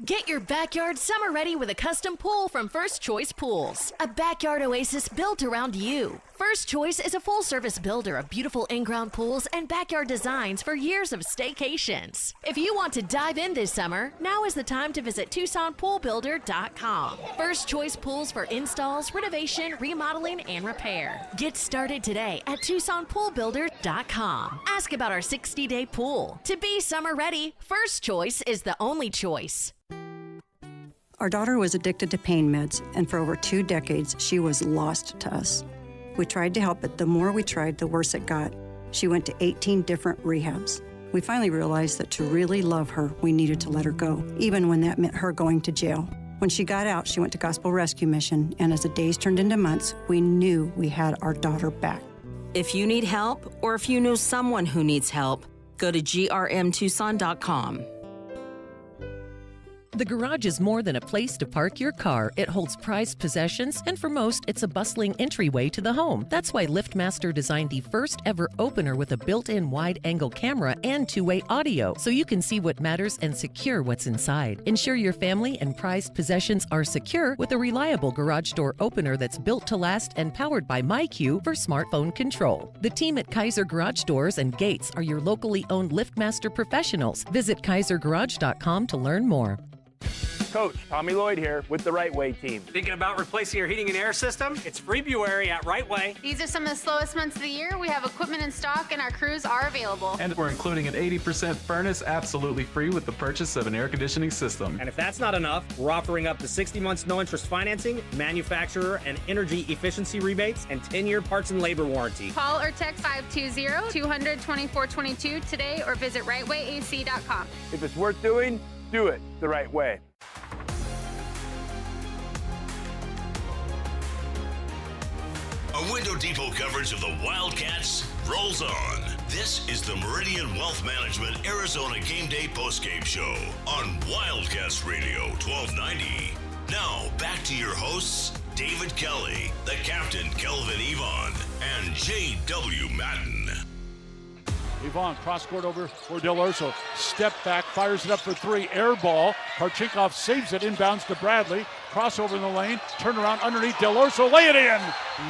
Get your backyard summer ready with a custom pool from First Choice Pools. A backyard oasis built around you. First Choice is a full-service builder of beautiful in-ground pools and backyard designs for years of staycations. If you want to dive in this summer, now is the time to visit TucsonPoolBuilder.com. First Choice Pools for installs, renovation, remodeling, and repair. Get started today at TucsonPoolBuilder.com. Ask about our 60-day pool. To be summer ready, First Choice is the only choice. Our daughter was addicted to pain meds, and for over 2 decades, she was lost to us. We tried to help, but the more we tried, the worse it got. She went to 18 different rehabs. We finally realized that to really love her, we needed to let her go, even when that meant her going to jail. When she got out, she went to Gospel Rescue Mission, and as the days turned into months, we knew we had our daughter back. If you need help, or if you know someone who needs help, go to grmtucson.com. The garage is more than a place to park your car. It holds prized possessions, and for most, it's a bustling entryway to the home. That's why LiftMaster designed the first ever opener with a built-in wide-angle camera and two-way audio, so you can see what matters and secure what's inside. Ensure your family and prized possessions are secure with a reliable garage door opener that's built to last and powered by MyQ for smartphone control. The team at Kaiser Garage Doors and Gates are your locally owned LiftMaster professionals. Visit kaisergarage.com to learn more. Coach, Tommy Lloyd here with the Right Way team. Thinking about replacing your heating and air system? It's February at Right Way. These are some of the slowest months of the year. We have equipment in stock and our crews are available. And we're including an 80% furnace absolutely free with the purchase of an air conditioning system. And if that's not enough, we're offering up to 60 months no interest financing, manufacturer and energy efficiency rebates, and 10-year parts and labor warranty. Call or text 520-200-2422 today or visit rightwayac.com. If it's worth doing, do it the right way. A Window Depot coverage of the Wildcats rolls on. This is the Meridian Wealth Management Arizona Gameday postgame show on Wildcats Radio 1290. Now back to your hosts, David Kelly, the captain Kelvin Yvonne, and J.W. Madden. Yvonne cross court over for Del Orso. Step back, fires it up for 3. Air ball. Karchinkov saves it, inbounds to Bradley. Crossover in the lane. Turn around underneath Del Orso. Lay it in.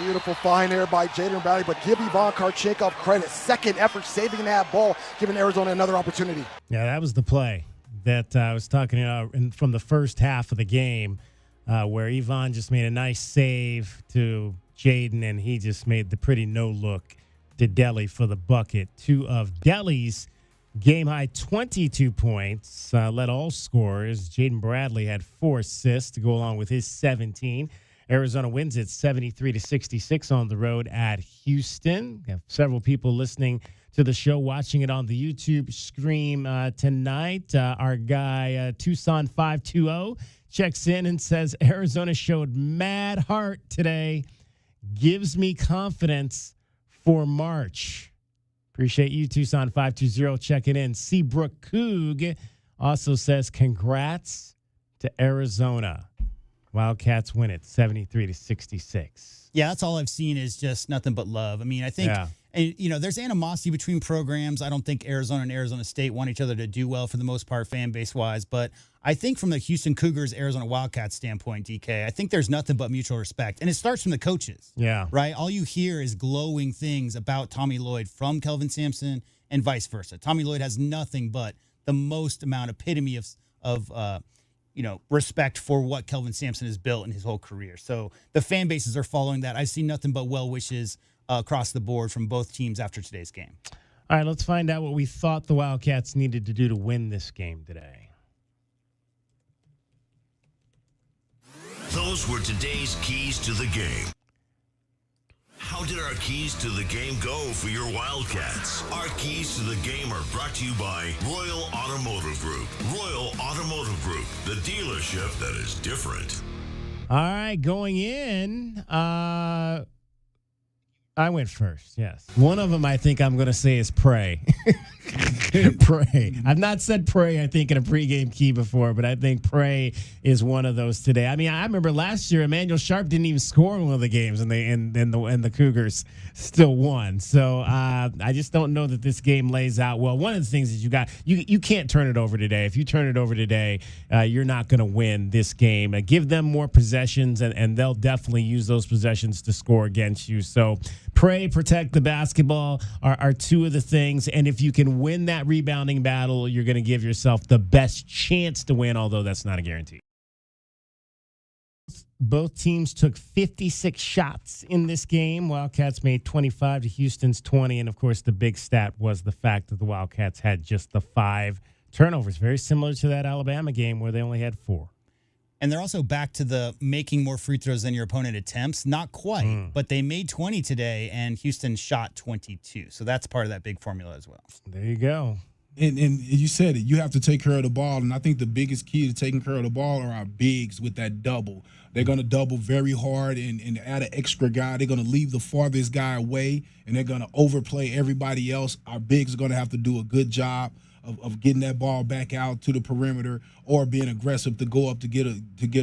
Beautiful fine there by Jaden Bradley, but give Yvonne Karchinkov credit. Second effort saving that ball, giving Arizona another opportunity. Yeah, that was the play that I was talking about from the first half of the game, where Yvonne just made a nice save to Jaden, and he just made the pretty no-look to Delhi for the bucket. 2 of Delhi's game-high 22 points led all scorers. Jaden Bradley had 4 assists to go along with his 17. Arizona wins it 73-66 on the road at Houston. We have several people listening to the show, watching it on the YouTube stream tonight. Our guy, Tucson 520, checks in and says, Arizona showed mad heart today. Gives me confidence for March. Appreciate you, Tucson 520, checking in. Seabrook Coug also says, congrats to Arizona. Wildcats win it 73-66. Yeah, that's all I've seen is just nothing but love. I mean, I think, and, you know, there's animosity between programs. I don't think Arizona and Arizona State want each other to do well for the most part, fan base wise. But I think from the Houston Cougars, Arizona Wildcats standpoint, DK, I think there's nothing but mutual respect. And it starts from the coaches. Yeah. Right? All you hear is glowing things about Tommy Lloyd from Kelvin Sampson and vice versa. Tommy Lloyd has nothing but the most amount epitome of respect for what Kelvin Sampson has built in his whole career. So the fan bases are following that. I see nothing but well wishes across the board from both teams after today's game. All right, let's find out what we thought the Wildcats needed to do to win this game today. Those were today's keys to the game. How did our keys to the game go for your Wildcats? Our keys to the game are brought to you by Royal Automotive Group. Royal Automotive Group, the dealership that is different. All right, going in, I went first, yes. One of them I think I'm going to say is pray. Pray. I've not said pray, I think, in a pregame key before, but I think pray is one of those today. I mean, I remember last year, Emmanuel Sharp didn't even score in one of the games, and the Cougars still won. So I just don't know that this game lays out well. One of the things is you can't turn it over today. If you turn it over today, you're not going to win this game. Give them more possessions, and they'll definitely use those possessions to score against you. So pray, protect the basketball are two of the things, and if you can win that rebounding battle, you're going to give yourself the best chance to win, although that's not a guarantee. Both teams took 56 shots in this game. Wildcats made 25 to Houston's 20, and of course the big stat was the fact that the Wildcats had just the 5 turnovers, very similar to that Alabama game where they only had 4. And they're also back to the making more free throws than your opponent attempts. Not quite, but they made 20 today, and Houston shot 22. So that's part of that big formula as well. There you go. And you said it. You have to take care of the ball, and I think the biggest key to taking care of the ball are our bigs with that double. They're going to double very hard and add an extra guy. They're going to leave the farthest guy away, and they're going to overplay everybody else. Our bigs are going to have to do a good job of getting that ball back out to the perimeter or being aggressive to go up to get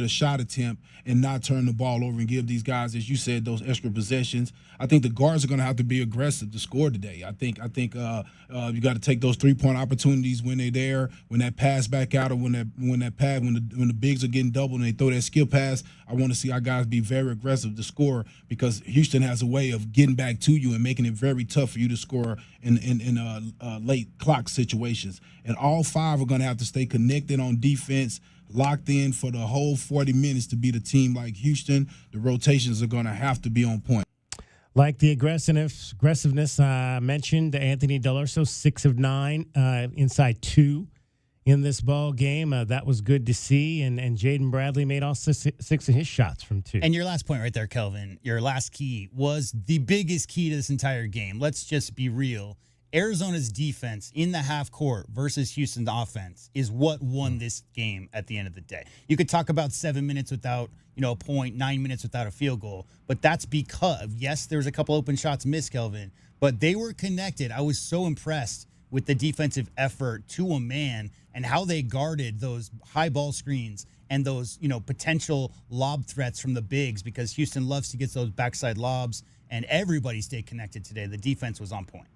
a shot attempt and not turn the ball over and give these guys, as you said, those extra possessions. I think the guards are going to have to be aggressive to score today. I think you got to take those 3-point opportunities when they're there, when that pass back out, or when the bigs are getting doubled and they throw that skill pass. I want to see our guys be very aggressive to score, because Houston has a way of getting back to you and making it very tough for you to score in late clock situations. And all 5 are going to have to stay connected on defense, locked in for the whole 40 minutes to beat a team like Houston. The rotations are going to have to be on point. Like the aggressiveness mentioned, Anthony Delorso, 6 of 9 inside 2 in this ball game. That was good to see. And Jaden Bradley made all 6 of his shots from 2. And your last point right there, Kelvin, your last key was the biggest key to this entire game. Let's just be real. Arizona's defense in the half court versus Houston's offense is what won this game at the end of the day. You could talk about 7 minutes without, a point, 9 minutes without a field goal, but that's because, yes, there was a couple open shots missed, Kelvin, but they were connected. I was so impressed with the defensive effort to a man and how they guarded those high ball screens and those, potential lob threats from the bigs, because Houston loves to get those backside lobs, and everybody stayed connected today. The defense was on point.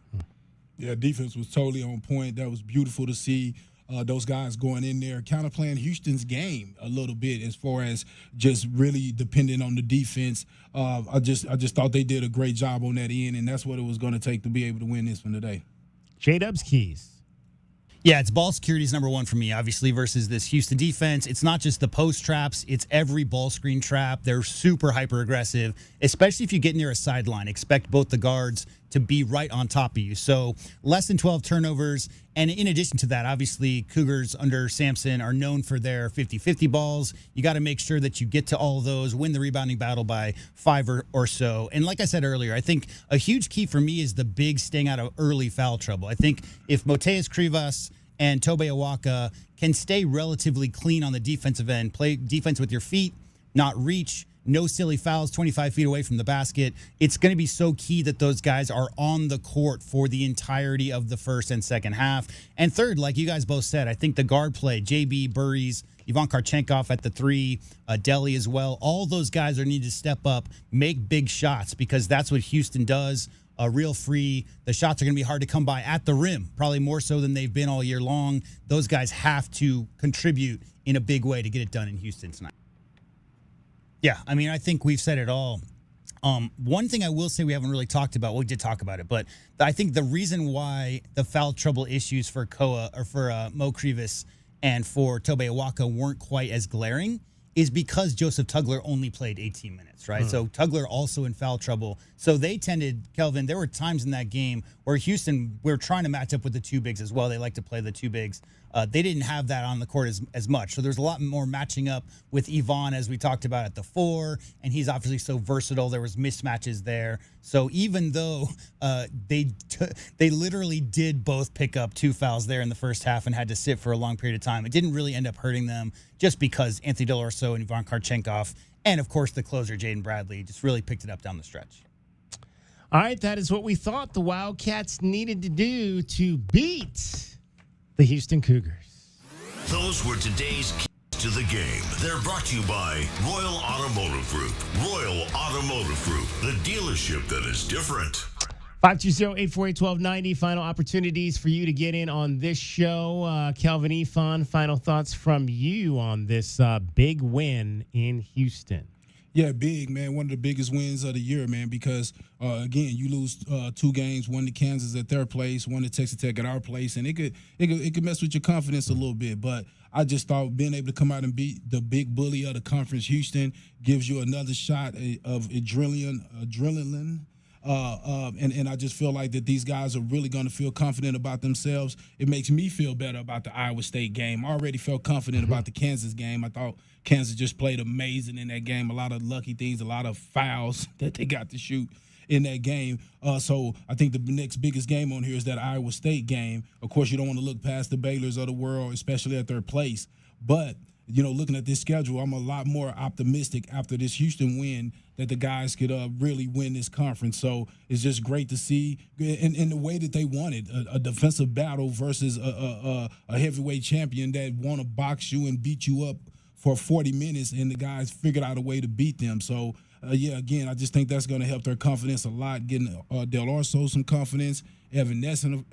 Yeah, defense was totally on point. That was beautiful to see those guys going in there, kind of playing Houston's game a little bit as far as just really depending on the defense. I just thought they did a great job on that end, and that's what it was going to take to be able to win this one today. J-Dub's keys. Yeah, it's ball security is number 1 for me, obviously, versus this Houston defense. It's not just the post traps. It's every ball screen trap. They're super hyper-aggressive, especially if you get near a sideline. Expect both the guards to be right on top of you. So less than 12 turnovers. And in addition to that, obviously, Cougars under Sampson are known for their 50-50 balls. You got to make sure that you get to all of those, win the rebounding battle by 5 or so. And like I said earlier, I think a huge key for me is the big staying out of early foul trouble. I think if Moteus Krivas and Tobe Awaka can stay relatively clean on the defensive end, play defense with your feet, not reach, no silly fouls 25 feet away from the basket, it's going to be so key that those guys are on the court for the entirety of the first and second half. And third, like you guys both said, I think the guard play, JB, Burries, Ivan Karchenkov at the 3, Deli as well, all those guys are needed to step up, make big shots, because that's what Houston does. Real free. The shots are going to be hard to come by at the rim, probably more so than they've been all year long. Those guys have to contribute in a big way to get it done in Houston tonight. Yeah, I mean, I think we've said it all. One thing I will say we haven't really talked about, we did talk about it, but I think the reason why the foul trouble issues for Mo Krivas and for Tobe Awaka weren't quite as glaring is because Joseph Tugler only played 18 minutes, right? So Tugler also in foul trouble. So they tended, Kelvin, there were times in that game where Houston, we were trying to match up with the two bigs as well. They like to play the two bigs. They didn't have that on the court as much. So there's a lot more matching up with Yvonne, as we talked about at the 4, and he's obviously so versatile. There was mismatches there. So even though they literally did both pick up 2 fouls there in the first half and had to sit for a long period of time, it didn't really end up hurting them just because Anthony Del Orso and Ivan Karchenkov and, of course, the closer, Jaden Bradley, just really picked it up down the stretch. All right, that is what we thought the Wildcats needed to do to beat the Houston Cougars. Those were today's keys to the game. They're brought to you by Royal Automotive Group. Royal Automotive Group, the dealership that is different. 520-848-1290. Final opportunities for you to get in on this show. Kelvin Ifan, final thoughts from you on this big win in Houston. Yeah, big, man. One of the biggest wins of the year, man, because, again, you lose 2 games, one to Kansas at their place, one to Texas Tech at our place, and it could mess with your confidence a little bit. But I just thought being able to come out and beat the big bully of the conference, Houston, gives you another shot of adrenaline. And I just feel like that these guys are really going to feel confident about themselves. It makes me feel better about the Iowa State game. I already felt confident about the Kansas game. I thought Kansas just played amazing in that game. A lot of lucky things, a lot of fouls that they got to shoot in that game. So I think the next biggest game on here is that Iowa State game. Of course, you don't want to look past the Baylors of the world, especially at their place. But looking at this schedule, I'm a lot more optimistic after this Houston win that the guys could really win this conference. So it's just great to see in the way that they won it, a defensive battle versus a heavyweight champion that want to box you and beat you up for 40 minutes, and the guys figured out a way to beat them. So, again, I just think that's going to help their confidence a lot, getting Del Orso some confidence, Evan Ness in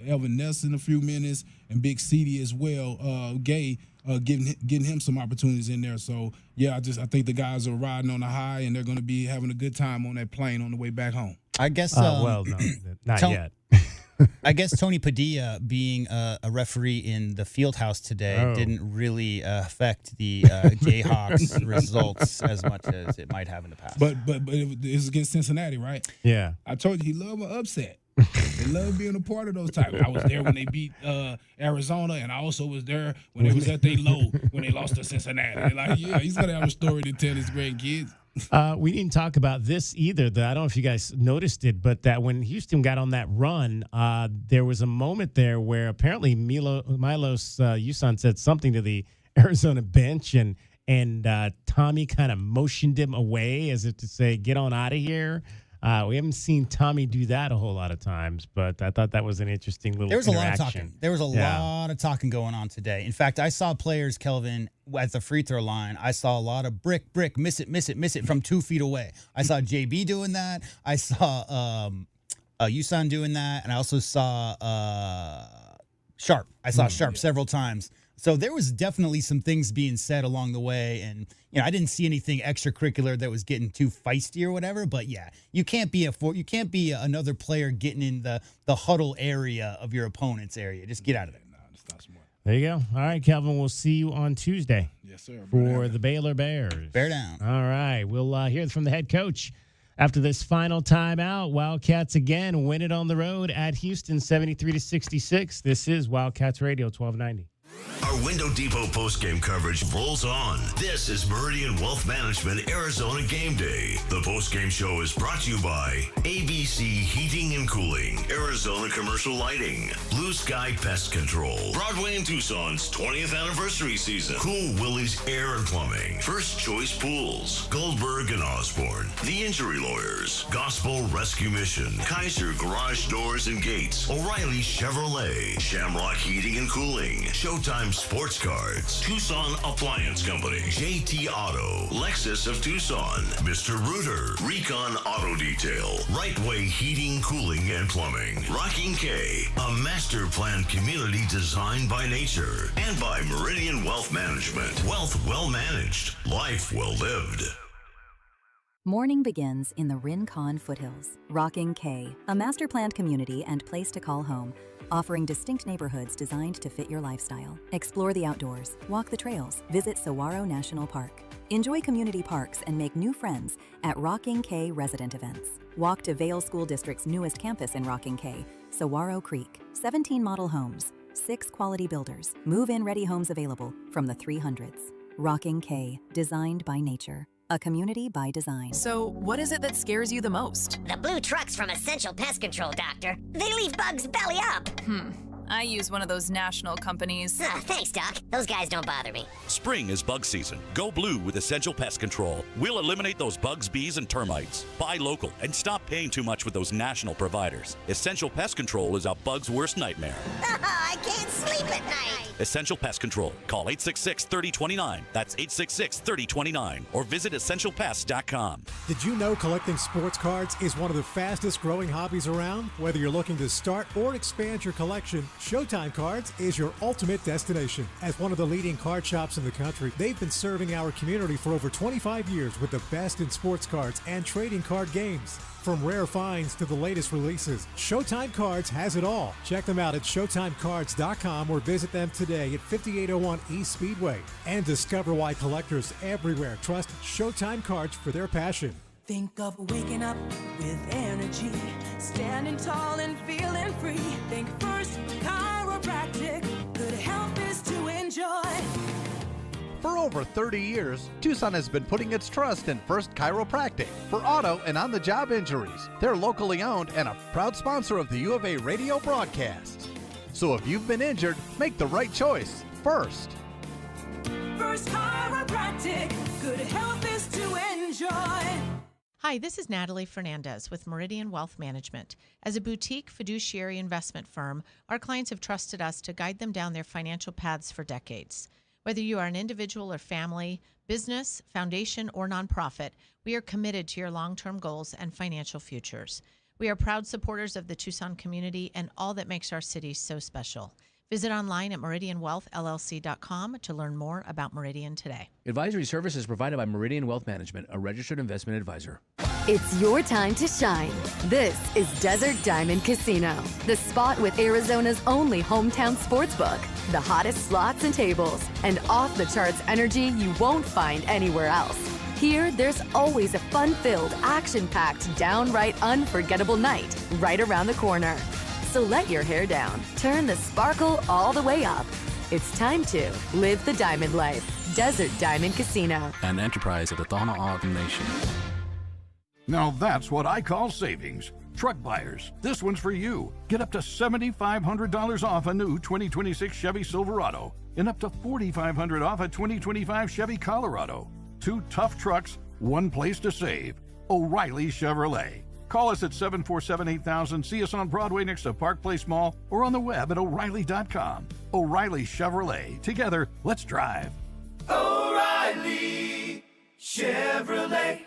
a few minutes, and Big CD as well, Gay, getting him some opportunities in there. So, I think the guys are riding on a high, and they're going to be having a good time on that plane on the way back home. I guess. No, not yet. I guess Tony Padilla being a referee in the field house today didn't really affect the Jayhawks results as much as it might have in the past. But it was against Cincinnati, right? Yeah. I told you he loved an upset. They love being a part of those types. I was there when they beat Arizona, and I also was there when it was at their low when they lost to Cincinnati. Like, he's gonna have a story to tell his grandkids. We didn't talk about this either. I don't know if you guys noticed it, but that when Houston got on that run, there was a moment there where apparently Milos Yusan said something to the Arizona bench, and Tommy kind of motioned him away as if to say, "Get on out of here." We haven't seen Tommy do that a whole lot of times, but I thought that was an interesting little interaction. A lot of talking. There was a lot of talking going on today. In fact, I saw players, Kelvin, at the free throw line. I saw a lot of brick, miss it from 2 feet away. I saw JB doing that. I saw Yusan doing that, and I also saw Sharp. I saw Sharp several times. So there was definitely some things being said along the way, and I didn't see anything extracurricular that was getting too feisty or whatever. But you can't be another player getting in the huddle area of your opponent's area. Just get out of there. No, it's not smart. There you go. All right, Kelvin. We'll see you on Tuesday. Yes, sir. For the Baylor Bears. Bear down. All right. We'll hear from the head coach after this final timeout. Wildcats again win it on the road at Houston, 73-66. This is Wildcats Radio 1290. Our Window Depot postgame coverage rolls on. This is Meridian Wealth Management Arizona Game Day. The postgame show is brought to you by ABC Heating and Cooling, Arizona Commercial Lighting, Blue Sky Pest Control, Broadway and Tucson's 20th anniversary season, Cool Willie's Air and Plumbing, First Choice Pools, Goldberg and Osborne, The Injury Lawyers, Gospel Rescue Mission, Kaiser Garage Doors and Gates, O'Reilly Chevrolet, Shamrock Heating and Cooling, Showtime Sports Cards, Tucson Appliance Company, JT Auto, Lexus of Tucson, Mr. Rooter, Recon Auto Detail, Right Way Heating, Cooling, and Plumbing, Rocking K, a master planned community designed by nature, and by Meridian Wealth Management. Wealth well managed, life well lived. Morning begins in the Rincon Foothills. Rocking K, a master planned community and place to call home, offering distinct neighborhoods designed to fit your lifestyle. Explore the outdoors, walk the trails, visit Saguaro National Park. Enjoy community parks and make new friends at Rocking K resident events. Walk to Vale School District's newest campus in Rocking K, Saguaro Creek. 17 model homes, 6 quality builders, move-in ready homes available from the 300s. Rocking K, designed by nature. A community by design. So, what is it that scares you the most? The blue trucks from Essential Pest Control, Doctor. They leave bugs belly up. I use one of those national companies. Thanks, Doc. Those guys don't bother me. Spring is bug season. Go blue with Essential Pest Control. We'll eliminate those bugs, bees, and termites. Buy local and stop paying too much with those national providers. Essential Pest Control is a bug's worst nightmare. I can't sleep at night. Essential Pest Control. Call 866-3029. That's 866-3029. Or visit essentialpest.com. Did you know collecting sports cards is one of the fastest growing hobbies around? Whether you're looking to start or expand your collection, Showtime Cards is your ultimate destination. As one of the leading card shops in the country, they've been serving our community for over 25 years with the best in sports cards and trading card games. From rare finds to the latest releases, Showtime Cards has it all. Check them out at ShowtimeCards.com or visit them today at 5801 East Speedway. And discover why collectors everywhere trust Showtime Cards for their passion. Think of waking up with energy, standing tall and feeling free. Think First Chiropractic, good health is to enjoy. For over 30 years, Tucson has been putting its trust in First Chiropractic for auto and on-the-job injuries. They're locally owned and a proud sponsor of the U of A radio broadcasts. So if you've been injured, make the right choice first. First Chiropractic, good health is to enjoy. Hi, this is Natalie Fernandez with Meridian Wealth Management. As a boutique fiduciary investment firm, our clients have trusted us to guide them down their financial paths for decades. Whether you are an individual or family, business, foundation, or nonprofit, we are committed to your long-term goals and financial futures. We are proud supporters of the Tucson community and all that makes our city so special. Visit online at meridianwealthllc.com to learn more about Meridian today. Advisory services provided by Meridian Wealth Management, a registered investment advisor. It's your time to shine. This is Desert Diamond Casino, the spot with Arizona's only hometown sportsbook, the hottest slots and tables, and off-the-charts energy you won't find anywhere else. Here, there's always a fun-filled, action-packed, downright unforgettable night right around the corner. So let your hair down, turn the sparkle all the way up. It's time to live the diamond life. Desert Diamond Casino. An enterprise of the Tohono O'odham Nation. Now that's what I call savings. Truck buyers, this one's for you. Get up to $7,500 off a new 2026 Chevy Silverado and up to $4,500 off a 2025 Chevy Colorado. 2 tough trucks, one place to save. O'Reilly Chevrolet. Call us at 747-8000, see us on Broadway next to Park Place Mall, or on the web at O'Reilly.com. O'Reilly Chevrolet. Together, let's drive. O'Reilly Chevrolet.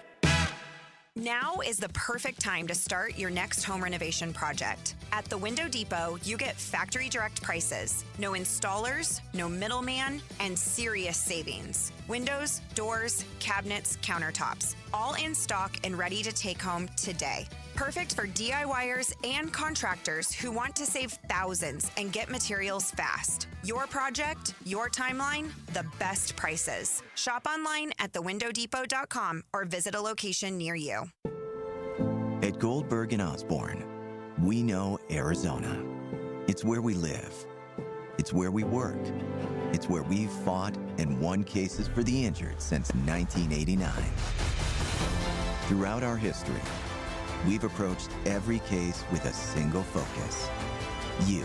Now is the perfect time to start your next home renovation project. At the Window Depot, you get factory direct prices, no installers, no middleman, and serious savings. Windows, doors, cabinets, countertops, all in stock and ready to take home today. Perfect for DIYers and contractors who want to save thousands and get materials fast. Your project, your timeline, the best prices. Shop online at thewindowdepot.com or visit a location near you. At Goldberg and Osborne, we know Arizona. It's where we live. It's where we work. It's where we've fought and won cases for the injured since 1989. Throughout our history, we've approached every case with a single focus: you.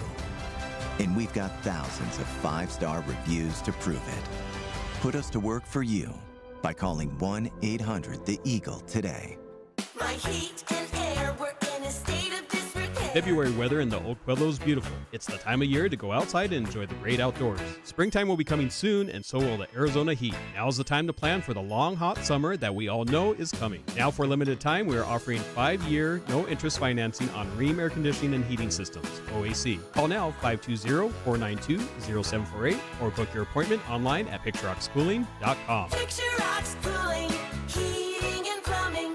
And we've got thousands of 5-star reviews to prove it. Put us to work for you by calling 1-800-THE-EAGLE today. My heat and air were in a state of disrepair. February weather in the Oak Pueblo is beautiful. It's the time of year to go outside and enjoy the great outdoors. Springtime will be coming soon, and so will the Arizona heat. Now's the time to plan for the long, hot summer that we all know is coming. Now, for a limited time, we are offering 5-year, no-interest financing on Rheem air conditioning and heating systems, OAC. Call now, 520-492-0748, or book your appointment online at PictureRocksCooling.com. Picture Rocks Cooling, heating and plumbing.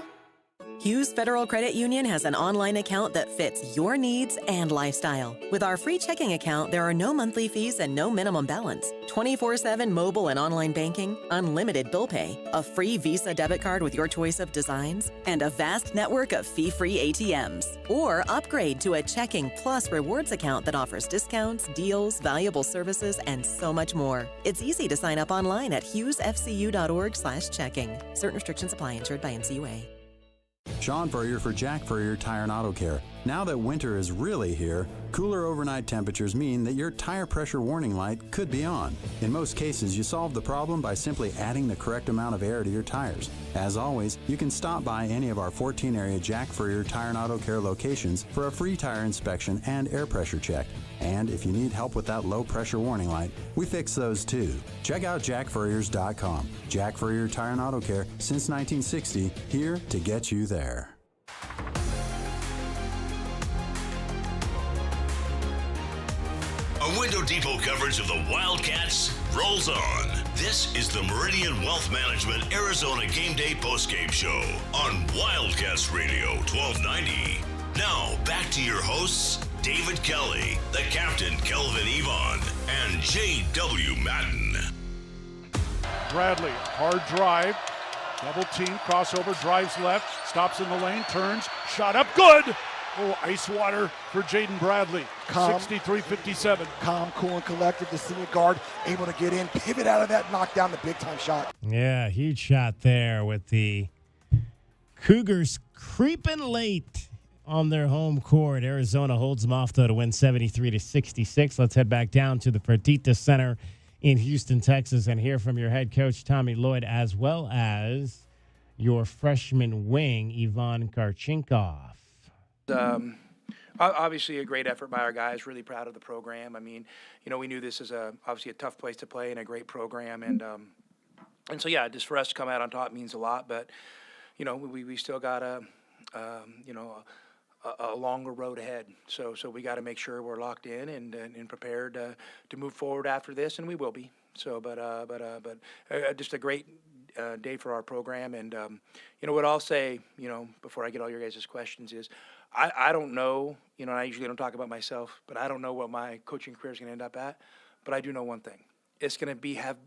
Hughes Federal Credit Union has an online account that fits your needs and lifestyle. With our free checking account, there are no monthly fees and no minimum balance. 24/7 mobile and online banking, unlimited bill pay, a free Visa debit card with your choice of designs, and a vast network of fee-free ATMs. Or upgrade to a checking plus rewards account that offers discounts, deals, valuable services, and so much more. It's easy to sign up online at hughesfcu.org/checking. Certain restrictions apply. Insured by NCUA. Sean Furrier for Jack Furrier Tire and Auto Care. Now that winter is really here, cooler overnight temperatures mean that your tire pressure warning light could be on. In most cases, you solve the problem by simply adding the correct amount of air to your tires. As always, you can stop by any of our 14 area Jack Furrier Tire and Auto Care locations for a free tire inspection and air pressure check. And if you need help with that low pressure warning light, we fix those too. Check out jackfurriers.com. Jack Furrier Tire and Auto Care since 1960, here to get you there. A Window Depot coverage of the Wildcats rolls on. This is the Meridian Wealth Management Arizona Game Day postgame show on Wildcats Radio 1290. Now, back to your hosts, David Kelly, the captain, Kelvin Yvonne, and J.W. Madden. Bradley, hard drive, double team, crossover, drives left, stops in the lane, turns, shot up, good! Oh, ice water for Jaden Bradley, 63-57. Calm, cool, and collected. The senior guard able to get in, pivot out of that, knock down the big-time shot. Yeah, huge shot there with the Cougars creeping late on their home court. Arizona holds them off, though, to win 73-66. Let's head back down to the Fertitta Center in Houston, Texas, and hear from your head coach, Tommy Lloyd, as well as your freshman wing, Ivan Karchinkov. Obviously a great effort by our guys. Really proud of the program. I mean, we knew this is obviously a tough place to play and a great program, and so yeah, just for us to come out on top means a lot. But we still got a longer road ahead. So we got to make sure we're locked in and prepared to move forward after this, and we will be. So, but just a great day for our program. And what I'll say, before I get all your guys' questions is, I don't know, and I usually don't talk about myself, but I don't know what my coaching career is going to end up at. But I do know one thing: it's going to be I'm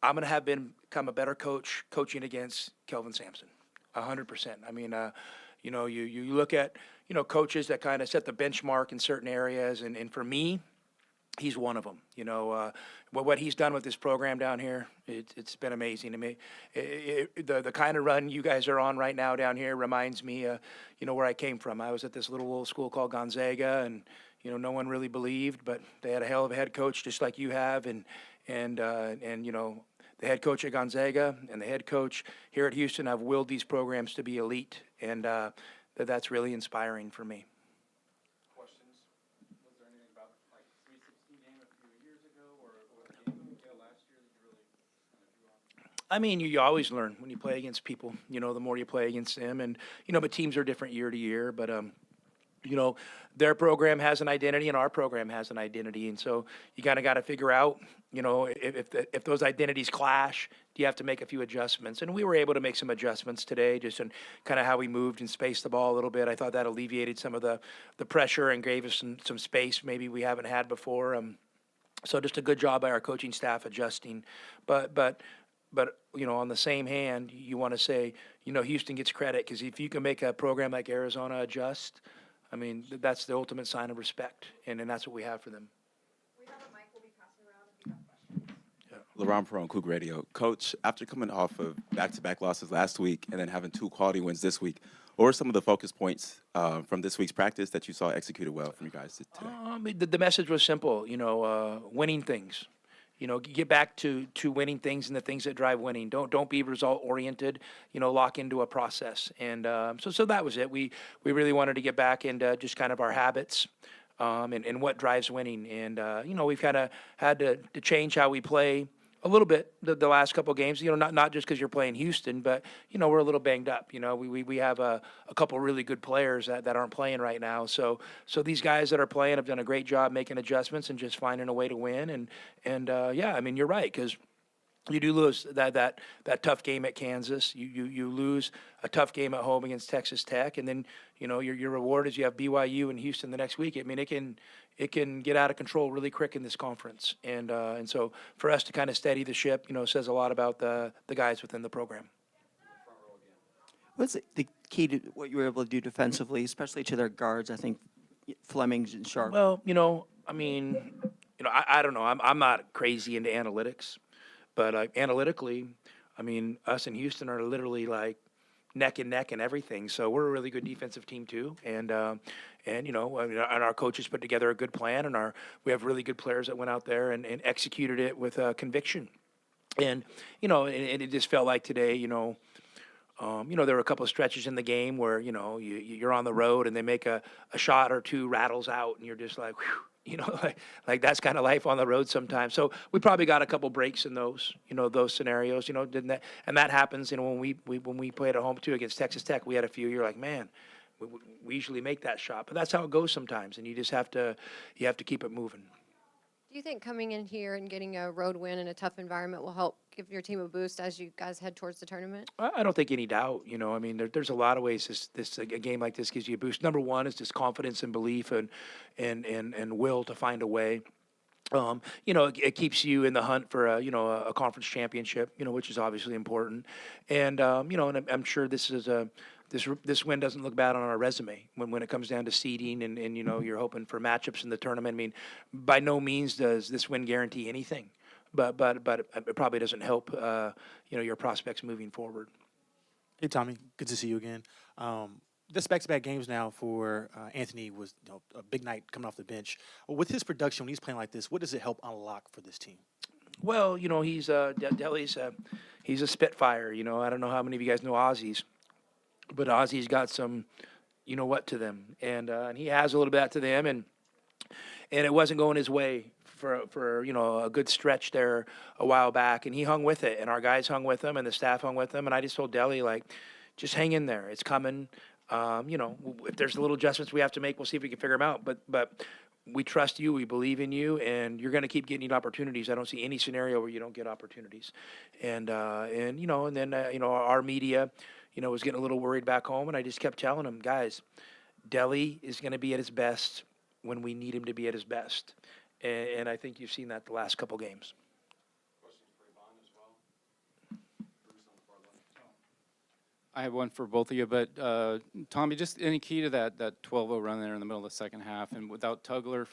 going to have become a better coach coaching against Kelvin Sampson, 100%. I mean, you look at coaches that kind of set the benchmark in certain areas, and for me, he's one of them. What he's done with this program down here, it's been amazing to me. The kind of run you guys are on right now down here reminds me, where I came from. I was at this little old school called Gonzaga, and no one really believed, but they had a hell of a head coach just like you have, and the head coach at Gonzaga and the head coach here at Houston have willed these programs to be elite, and that's really inspiring for me. I mean, you always learn when you play against people, the more you play against them. And, but teams are different year to year. But, their program has an identity and our program has an identity. And so you kind of got to figure out, if those identities clash, do you have to make a few adjustments? And we were able to make some adjustments today just in kind of how we moved and spaced the ball a little bit. I thought that alleviated some of the pressure and gave us some space maybe we haven't had before. So just a good job by our coaching staff adjusting. But on the same hand, you want to say, Houston gets credit because if you can make a program like Arizona adjust, I mean, that's the ultimate sign of respect, and that's what we have for them. LaRon Perron, Cougar Radio. Coach, after coming off of back-to-back losses last week and then having 2 quality wins this week, what were some of the focus points from this week's practice that you saw executed well from you guys today? The message was simple, winning things. Get back to winning things and the things that drive winning. Don't be result oriented. Lock into a process. And so that was it. We really wanted to get back into just kind of our habits and what drives winning. And we've kind of had to change how we play a little bit the last couple of games. Not just because you're playing Houston, but we're a little banged up. We have a couple really good players that aren't playing right now. So these guys that are playing have done a great job making adjustments and just finding a way to win. And yeah, I mean, you're right, because You do lose that tough game at Kansas. You lose a tough game at home against Texas Tech, and then your reward is you have BYU and Houston the next week. I mean, it can get out of control really quick in this conference, and so for us to kind of steady the ship, says a lot about the guys within the program. What's the key to what you were able to do defensively, especially to their guards? I think Fleming's and Sharp. Well, I don't know. I'm not crazy into analytics, but analytically, I mean, us and Houston are literally like neck and neck and everything. So we're a really good defensive team too, and our coaches put together a good plan, and we have really good players that went out there and executed it with conviction, and and it just felt like today, there were a couple of stretches in the game where, you're on the road and they make a shot or two rattles out and you're just like, whew, like that's kind of life on the road sometimes. So we probably got a couple breaks in those scenarios, didn't that? And that happens, when we played at home too against Texas Tech, we had a few, you're like, man, we usually make that shot, but that's how it goes sometimes. And you just have to keep it moving. Do you think coming in here and getting a road win in a tough environment will help give your team a boost as you guys head towards the tournament? I don't think any doubt. I mean, there's a lot of ways a game like this gives you a boost. Number one is just confidence and belief and will to find a way. It keeps you in the hunt for a conference championship, which is obviously important. And and I'm sure this is this win doesn't look bad on our resume when it comes down to seeding and you're hoping for matchups in the tournament. I mean, by no means does this win guarantee anything, but it probably doesn't help your prospects moving forward. Hey Tommy, good to see you again. This back-to-back games now for Anthony was a big night coming off the bench. With his production, when he's playing like this, what does it help unlock for this team? Well, he's Deli's he's a spitfire. I don't know how many of you guys know Ozzy's, but Ozzy's got some, to them, and he has a little bit to them, and it wasn't going his way for a good stretch there a while back, and he hung with it, and our guys hung with him, and the staff hung with him, and I just told Deli, like, just hang in there, it's coming. If there's little adjustments we have to make, we'll see if we can figure them out. But we trust you, we believe in you, and you're going to keep getting opportunities. I don't see any scenario where you don't get opportunities. And then our media, was getting a little worried back home, and I just kept telling them, guys, Deli is going to be at his best when we need him to be at his best. And I think you've seen that the last couple games. I have one for both of you, but Tommy, just any key to that 12-0 run there in the middle of the second half, and without Tugler,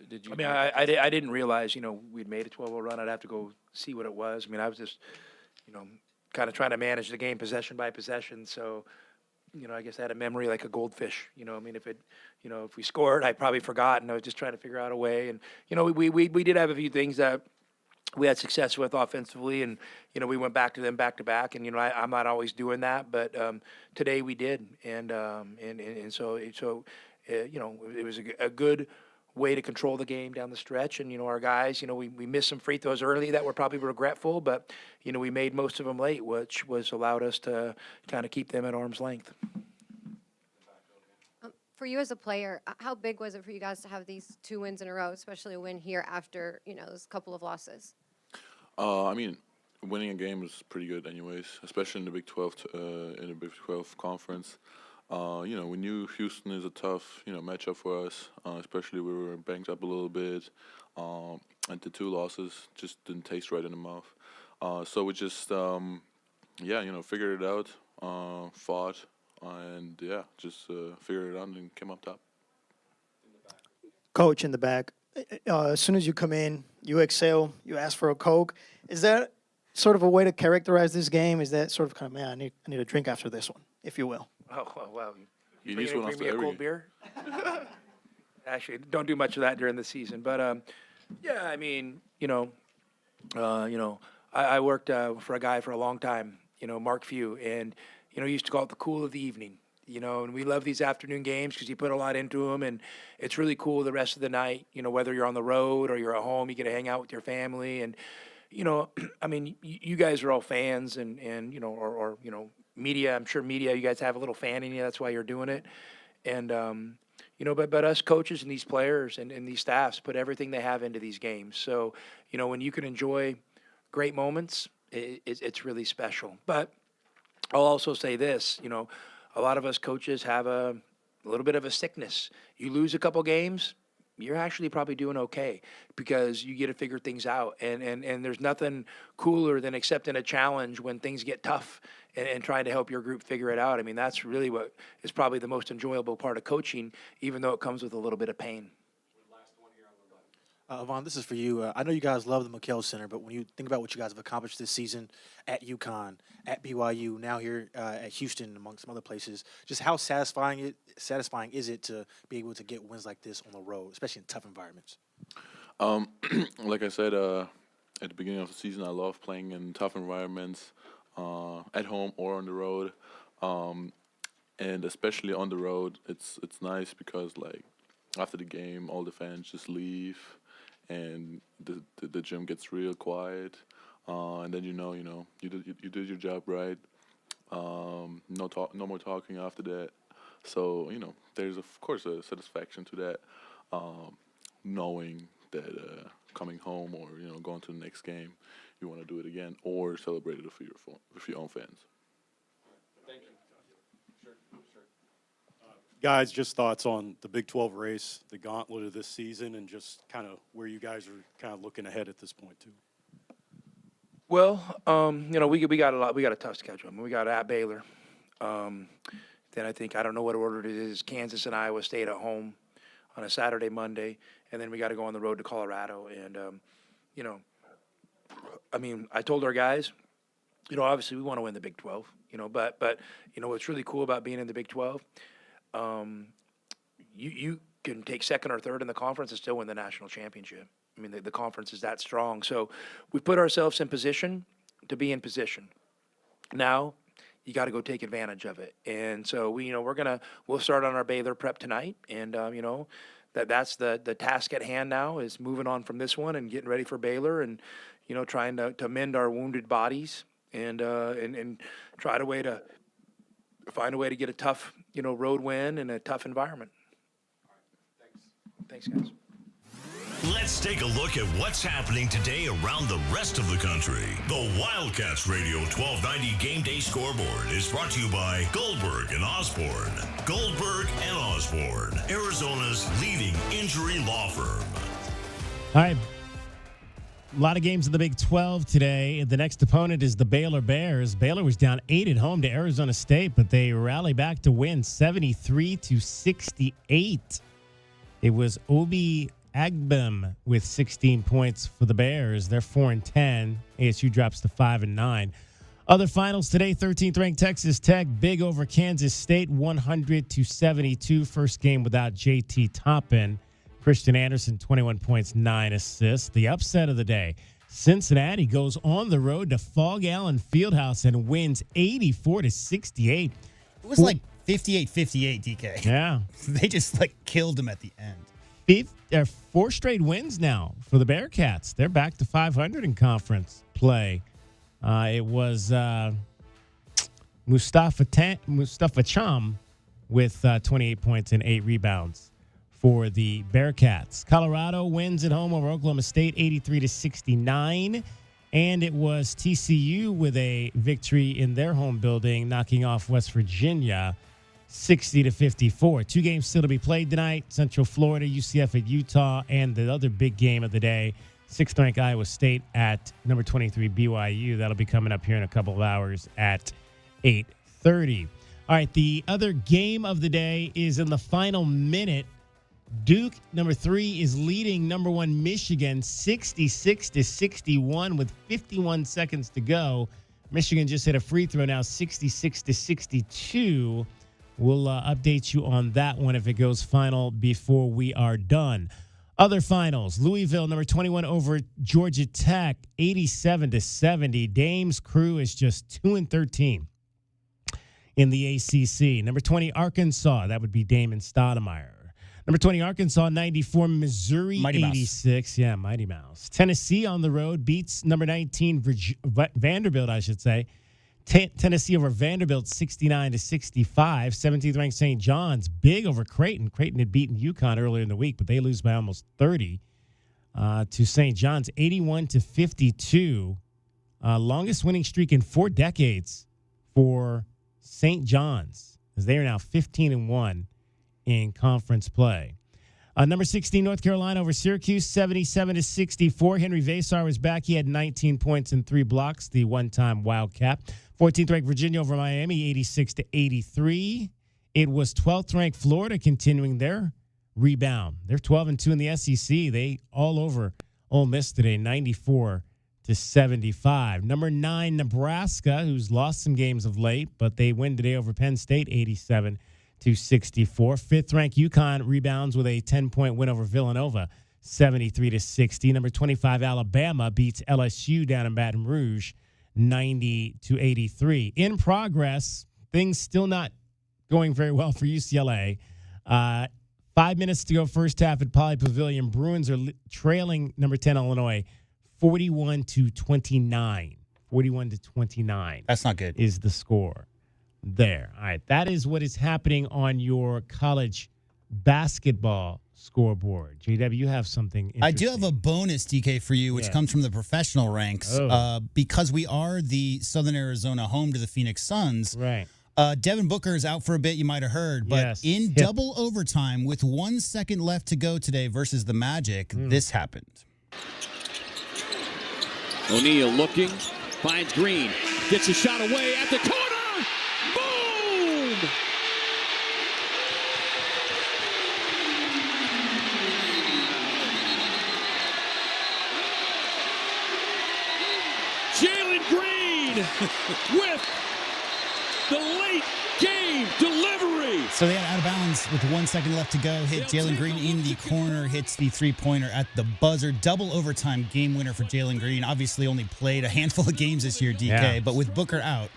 did you? I mean, I didn't realize, we'd made a 12-0 run. I'd have to go see what it was. I mean, I was just, kind of trying to manage the game possession by possession. So, I guess I had a memory like a goldfish. I mean, if we scored, I probably forgot, and I was just trying to figure out a way. And we did have a few things that we had success with offensively, and we went back to them back to back, and I'm not always doing that, but today we did, and so it was a good way to control the game down the stretch, and our guys, we missed some free throws early that were probably regretful, but we made most of them late, which was allowed us to kind of keep them at arm's length. For you as a player, how big was it for you guys to have these 2 wins in a row, especially a win here after those couple of losses? I mean, winning a game is pretty good, anyways, especially in the Big 12 conference. We knew Houston is a tough matchup for us, especially we were banged up a little bit, and the 2 losses just didn't taste right in the mouth. So we just figured it out, fought. And just figured it out and came up top. Coach in the back, as soon as you come in, you exhale, you ask for a Coke. Is that sort of a way to characterize this game? Is that sort of kind of, man, I need a drink after this one, if you will? Oh, wow. You bring me a cold beer? Actually, don't do much of that during the season. But, I mean, I worked for a guy for a long time, Mark Few, and he used to call it the cool of the evening, and we love these afternoon games because you put a lot into them, and it's really cool the rest of the night, whether you're on the road or you're at home, you get to hang out with your family. And, I mean, you guys are all fans and or media. I'm sure media, you guys have a little fan in you. That's why you're doing it. And, but us coaches and these players and these staffs put everything they have into these games. So, when you can enjoy great moments, it's really special. But I'll also say this, a lot of us coaches have a little bit of a sickness. You lose a couple games, you're actually probably doing okay because you get to figure things out. And there's nothing cooler than accepting a challenge when things get tough and trying to help your group figure it out. I mean, that's really what is probably the most enjoyable part of coaching, even though it comes with a little bit of pain. Vaughn, this is for you. I know you guys love the McKell Center, but when you think about what you guys have accomplished this season at UConn, at BYU, now here at Houston, among some other places, just how satisfying is it to be able to get wins like this on the road, especially in tough environments? Like I said at the beginning of the season, I love playing in tough environments, at home or on the road, and especially on the road, it's nice because like after the game, all the fans just leave. And the gym gets real quiet, and then you did your job right. No more talking after that. So there's of course a satisfaction to that, knowing that coming home or going to the next game, you want to do it again or celebrate it with your own fans. Thank you. Sure. Guys, just thoughts on the Big 12 race, the gauntlet of this season, and just kind of where you guys are kind of looking ahead at this point too. Well, we got a tough schedule. I mean, we got at Baylor. Then I don't know what order it is. Kansas and Iowa State at home on a Saturday, Monday, and then we got to go on the road to Colorado. And I told our guys, obviously we want to win the Big 12. But what's really cool about being in the Big 12. You can take second or third in the conference and still win the national championship. I mean, the conference is that strong. So we put ourselves in position to be in position. Now you got to go take advantage of it. And so we'll start on our Baylor prep tonight. And, that's the task at hand now is moving on from this one and getting ready for Baylor and, trying to mend our wounded bodies and find a way to get a tough, road win in a tough environment. Thanks, guys. Let's take a look at what's happening today around the rest of the country. The Wildcats Radio 1290 Game Day Scoreboard is brought to you by Goldberg and Osborne. Goldberg and Osborne, Arizona's leading injury law firm. All right. A lot of games in the Big 12 today. The next opponent is the Baylor Bears. Baylor was down 8 at home to Arizona State, but they rally back to win 73-68. It was Obi Agbem with 16 points for the Bears. They're 4-10. ASU drops to 5-9. Other finals today, 13th ranked Texas Tech, big over Kansas State, 100-72. First game without JT Toppin. Christian Anderson, 21 points, 9 assists. The upset of the day, Cincinnati goes on the road to Fog Allen Fieldhouse and wins 84-68. It was like 58-58, DK. Yeah. They just killed them at the end. 4 straight wins now for the Bearcats. They're back to 500 in conference play. It was Mustafa Cham with 28 points and 8 rebounds for the Bearcats. Colorado wins at home over Oklahoma State 83-69. And it was TCU with a victory in their home building, knocking off West Virginia 60-54. 2 games still to be played tonight. Central Florida, UCF at Utah, and the other big game of the day, 6th ranked Iowa State at number 23 BYU. That'll be coming up here in a couple of hours at 8:30. All right, the other game of the day is in the final minute. Duke, number 3, is leading number 1 Michigan 66-61 with 51 seconds to go. Michigan just hit a free throw now, 66-62. We'll update you on that one if it goes final before we are done. Other finals, Louisville, number 21 over Georgia Tech, 87-70. Dame's crew is just 2-13 in the ACC. Number 20, Arkansas, that would be Damon Stoudemire. Number 20, Arkansas, 94. Missouri, Mighty 86. Mouse. Yeah, Mighty Mouse. Tennessee on the road beats number 19, Vanderbilt, I should say. Tennessee over Vanderbilt, 69-65. 17th ranked St. John's, big over Creighton. Creighton had beaten UConn earlier in the week, but they lose by almost 30 to St. John's, 81-52. Longest winning streak in 4 decades for St. John's, as they are now 15-1 in conference play. Number 16, North Carolina over Syracuse, 77-64. Henry Vasar was back. He had 19 points and 3 blocks, the one-time Wildcat. 14th ranked Virginia over Miami, 86-83. It was 12th ranked Florida continuing their rebound. They're 12-2 in the SEC. They all over Ole Miss today, 94-75. Number 9, Nebraska, who's lost some games of late, but they win today over Penn State, 87-64. 5th ranked UConn rebounds with a 10-point win over Villanova, 73-60. Number 25, Alabama beats LSU down in Baton Rouge, 90-83. In progress, things still not going very well for UCLA. 5 minutes to go first half at Poly Pavilion. Bruins are trailing number 10 Illinois 41-29. 41-29. That's not good. Is the score there. All right, that is what is happening on your college basketball scoreboard. JW, you have something I do have a bonus, DK, for you, which comes from the professional ranks. Because we are the Southern Arizona home to the Phoenix Suns. Right. Devin Booker is out for a bit, you might have heard. But in double overtime with 1 second left to go today versus the Magic, this happened. O'Neal looking, finds Green, gets a shot away at the corner. Boom! Jalen Green with the late game delivery. So they got out of bounds with 1 second left to go. Hit Jalen Green in the corner, hits the three-pointer at the buzzer. Double overtime game winner for Jalen Green. Obviously only played a handful of games this year, DK, but with Booker out,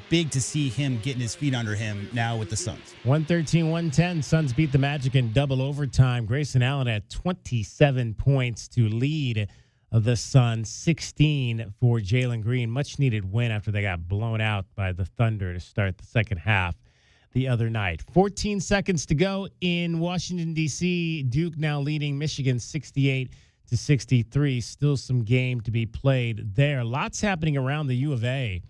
big to see him getting his feet under him now with the Suns. 113-110. Suns beat the Magic in double overtime. Grayson Allen had 27 points to lead the Suns. 16 for Jalen Green. Much needed win after they got blown out by the Thunder to start the second half the other night. 14 seconds to go in Washington, D.C. Duke now leading Michigan 68-63. Still some game to be played there. Lots happening around the U of A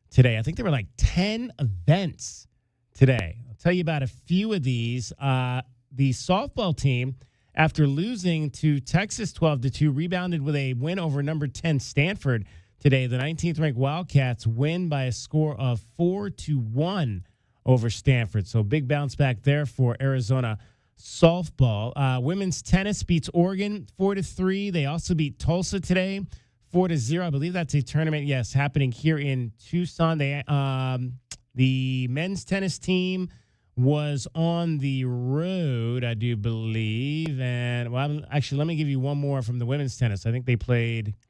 today. I think there were like 10 events today. I'll tell you about a few of these. The softball team, after losing to Texas 12-2, rebounded with a win over number 10 Stanford today. The 19th ranked Wildcats win by a score of 4-1 over Stanford. So big bounce back there for Arizona softball. Women's tennis beats Oregon 4-3. They also beat Tulsa today 4-0. I believe that's a tournament, happening here in Tucson. The men's tennis team was on the road, I do believe. And, actually, let me give you one more from the women's tennis. I think they played –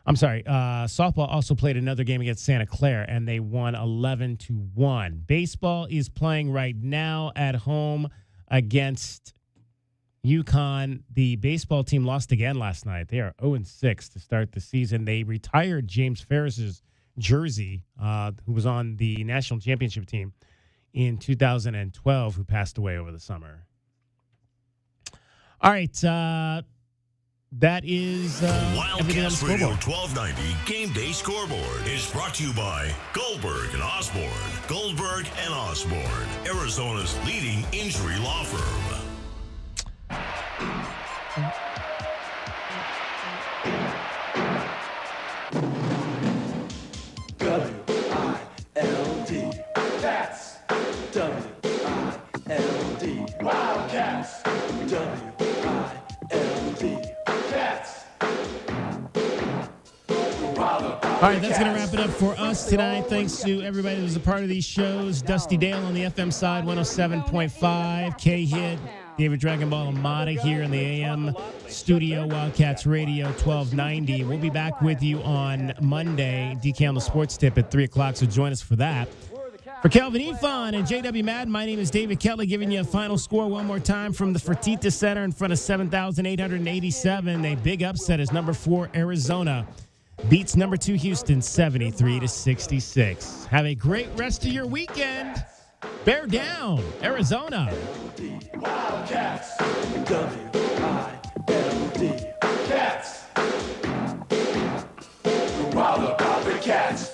softball also played another game against Santa Clara, and they won 11-1. Baseball is playing right now at home against UConn. The baseball team lost again last night. They are 0-6 to start the season. They retired James Ferris's jersey, who was on the national championship team in 2012, who passed away over the summer. All right, that is Wildcats Radio 1290 Game Day Scoreboard is brought to you by Goldberg and Osborne. Goldberg and Osborne, Arizona's leading injury law firm. W-I-L-D. That's W-I-L-D. Wildcats. W-I-L-D. All right, that's going to wrap it up for us tonight. Thanks to everybody that was a part of these shows. Dusty Dale on the FM side, 107.5. K-Hit, David Dragon Ball Amata here in the AM studio, Wildcats Radio 1290. We'll be back with you on Monday, DK on the Sports Tip at 3 o'clock, so join us for that. For Kelvin Efon and JW Madden, my name is David Kelly, giving you a final score one more time from the Fertitta Center in front of 7,887. A big upset as number 4 Arizona beats number 2 Houston 73-66. Have a great rest of your weekend. Bear down, Arizona. Wildcats. W-I-L-D. Cats. Wildcats. Wildcats.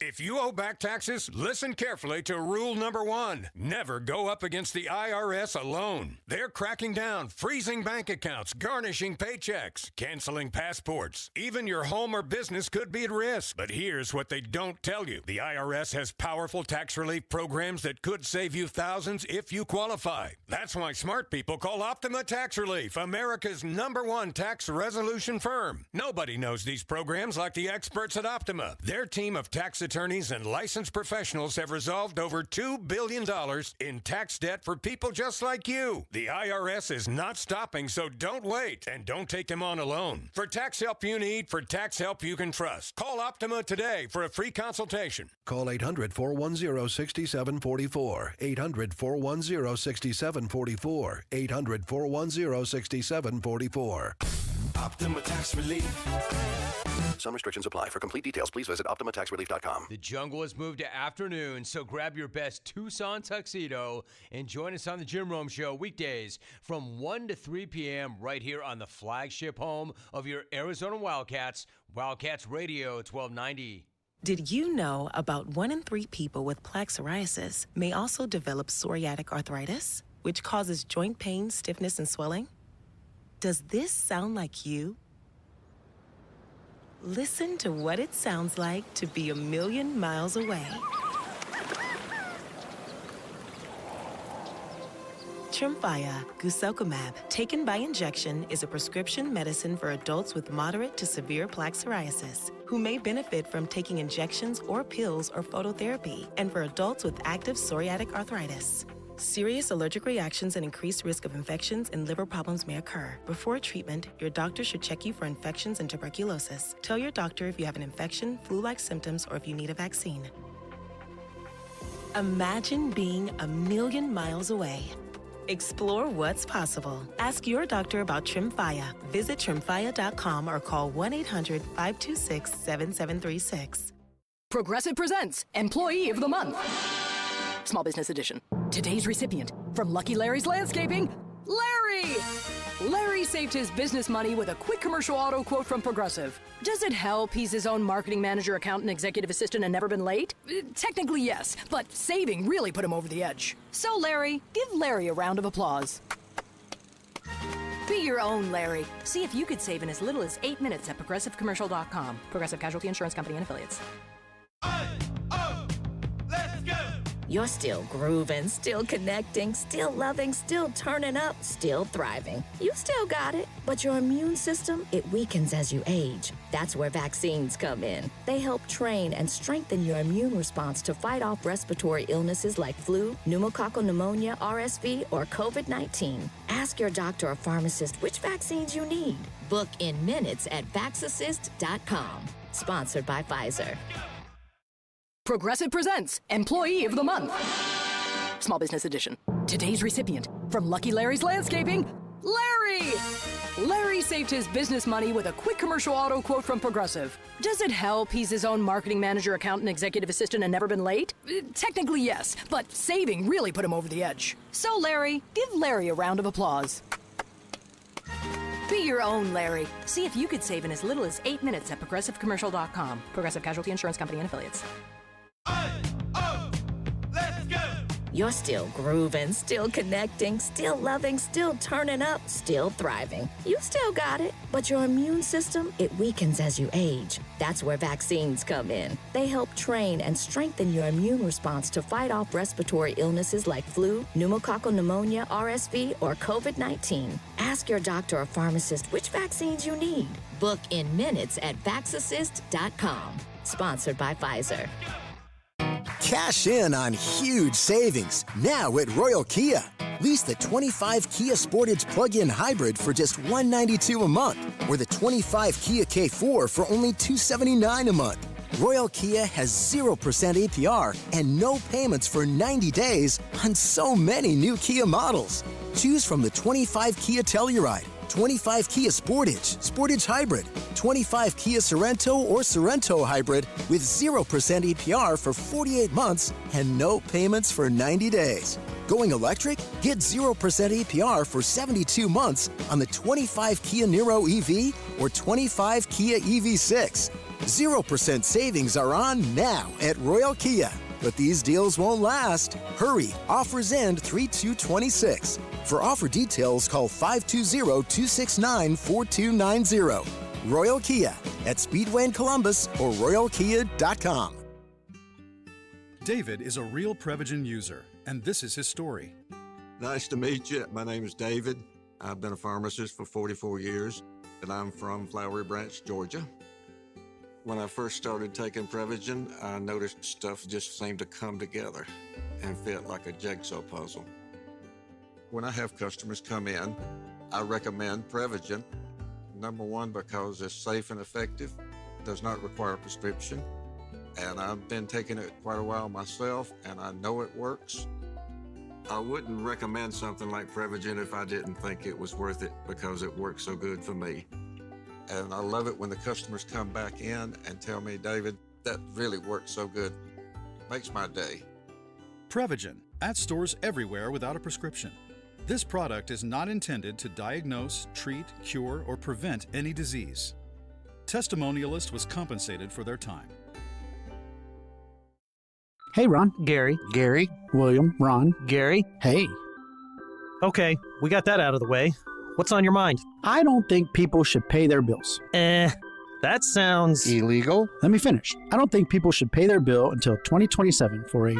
If you owe back taxes, listen carefully to rule number 1. Never go up against the IRS alone. They're cracking down, freezing bank accounts, garnishing paychecks, canceling passports. Even your home or business could be at risk. But here's what they don't tell you. The IRS has powerful tax relief programs that could save you thousands if you qualify. That's why smart people call Optima Tax Relief, America's #1 tax resolution firm. Nobody knows these programs like the experts at Optima. Their team of tax attorneys and licensed professionals have resolved over $2 billion in tax debt for people just like you. The IRS is not stopping, so don't wait and don't take them on alone. For tax help you need, for tax help you can trust, call Optima today for a free consultation. Call 800-410-6744. 800-410-6744. 800-410-6744. Optima Tax Relief. Some restrictions apply. For complete details, please visit OptimaTaxRelief.com. The jungle has moved to afternoon, so grab your best Tucson tuxedo and join us on the Jim Rome Show weekdays from 1 to 3 p.m. right here on the flagship home of your Arizona Wildcats, Wildcats Radio 1290. Did you know about 1 in 3 people with plaque psoriasis may also develop psoriatic arthritis, which causes joint pain, stiffness, and swelling? Does this sound like you? Listen to what it sounds like to be a million miles away. Tremfya guselkumab, taken by injection, is a prescription medicine for adults with moderate to severe plaque psoriasis who may benefit from taking injections or pills or phototherapy, and for adults with active psoriatic arthritis. Serious allergic reactions and increased risk of infections and liver problems may occur. Before treatment, your doctor should check you for infections and tuberculosis. Tell your doctor if you have an infection, flu-like symptoms, or if you need a vaccine. Imagine being a million miles away. Explore what's possible. Ask your doctor about Tremfya. Visit Tremfya.com or call 1-800-526-7736. Progressive presents Employee of the Month. Small Business Edition. Today's recipient from Lucky Larry's Landscaping, Larry! Larry saved his business money with a quick commercial auto quote from Progressive. Does it help he's his own marketing manager, accountant, executive assistant, and never been late? Technically, yes, but saving really put him over the edge. So, Larry, give Larry a round of applause. Be your own Larry. See if you could save in as little as 8 minutes at ProgressiveCommercial.com. Progressive Casualty Insurance Company and Affiliates. You're still grooving, still connecting, still loving, still turning up, still thriving. You still got it, but your immune system, it weakens as you age. That's where vaccines come in. They help train and strengthen your immune response to fight off respiratory illnesses like flu, pneumococcal pneumonia, RSV, or COVID-19. Ask your doctor or pharmacist which vaccines you need. Book in minutes at VaxAssist.com. Sponsored by Pfizer. Progressive presents Employee of the Month. Small Business Edition. Today's recipient from Lucky Larry's Landscaping, Larry! Larry saved his business money with a quick commercial auto quote from Progressive. Does it help he's his own marketing manager, accountant, executive assistant, and never been late? Technically, yes, but saving really put him over the edge. So, Larry, give Larry a round of applause. Be your own Larry. See if you could save in as little as 8 minutes at ProgressiveCommercial.com. Progressive Casualty Insurance Company and Affiliates. You're still grooving, still connecting, still loving, still turning up, still thriving. You still got it, but your immune system, it weakens as you age. That's where vaccines come in. They help train and strengthen your immune response to fight off respiratory illnesses like flu, pneumococcal pneumonia, RSV, or COVID-19. Ask your doctor or pharmacist which vaccines you need. Book in minutes at VaxAssist.com. Sponsored by Pfizer. Cash in on huge savings now at Royal Kia. Lease the 25 Kia Sportage plug-in hybrid for just $192 a month, or the 25 Kia K4 for only $279 a month. Royal Kia has 0% APR and no payments for 90 days on so many new Kia models. Choose from the 25 Kia Telluride, 25 Kia Sportage, Sportage Hybrid, 25 Kia Sorento or Sorento Hybrid with 0% APR for 48 months and no payments for 90 days. Going electric? Get 0% APR for 72 months on the 25 Kia Niro EV or 25 Kia EV6. 0% savings are on now at Royal Kia. But these deals won't last. Hurry, offers end 3/2/26. For offer details, call 520-269-4290. Royal Kia at Speedway in Columbus or royalkia.com. David is a real Prevagen user, and this is his story. Nice to meet you. My name is David. I've been a pharmacist for 44 years, and I'm from Flowery Branch, Georgia. When I first started taking Prevagen, I noticed stuff just seemed to come together and fit like a jigsaw puzzle. When I have customers come in, I recommend Prevagen. Number one, because it's safe and effective, does not require a prescription, and I've been taking it quite a while myself, and I know it works. I wouldn't recommend something like Prevagen if I didn't think it was worth it, because it works so good for me. And I love it when the customers come back in and tell me, David, that really works so good. Makes my day. Prevagen, at stores everywhere without a prescription. This product is not intended to diagnose, treat, cure, or prevent any disease. Testimonialist was compensated for their time. Hey, Ron. Gary. Gary. William. Ron. Gary. Hey. Okay, we got that out of the way. What's on your mind? I don't think people should pay their bills. That sounds illegal. Let me finish. I don't think people should pay their bill until 2027 for a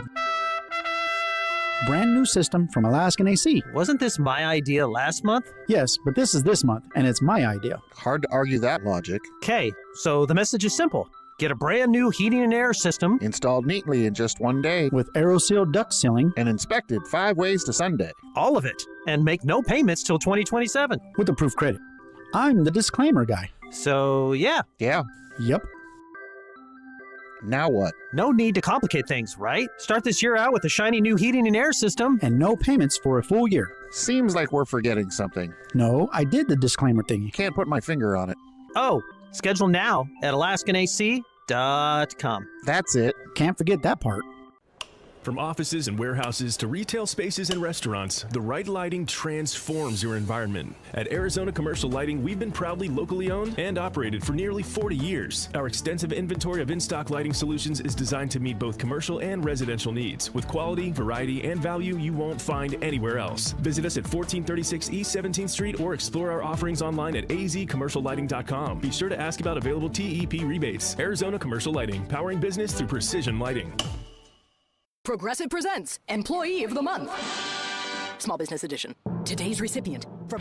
brand new system from Alaskan AC. Wasn't this my idea last month? Yes, but this is this month, and it's my idea. Hard to argue that logic. Okay, so the message is simple. Get a brand new heating and air system installed neatly in just one day with AeroSeal duct sealing and inspected 5 ways to Sunday. All of it, and make no payments till 2027. With approved credit. I'm the disclaimer guy. So, yeah. Yep. Now what? No need to complicate things, right? Start this year out with a shiny new heating and air system. And no payments for a full year. Seems like we're forgetting something. No, I did the disclaimer thingy. Can't put my finger on it. Oh, schedule now at alaskanac.com. That's it. Can't forget that part. From offices and warehouses to retail spaces and restaurants, the right lighting transforms your environment. At Arizona Commercial Lighting, we've been proudly locally owned and operated for nearly 40 years. Our extensive inventory of in-stock lighting solutions is designed to meet both commercial and residential needs, with quality, variety, and value you won't find anywhere else. Visit us at 1436 East 17th Street or explore our offerings online at azcommerciallighting.com. Be sure to ask about available TEP rebates. Arizona Commercial Lighting, powering business through precision lighting. Progressive presents Employee of the Month. Small Business Edition. Today's recipient from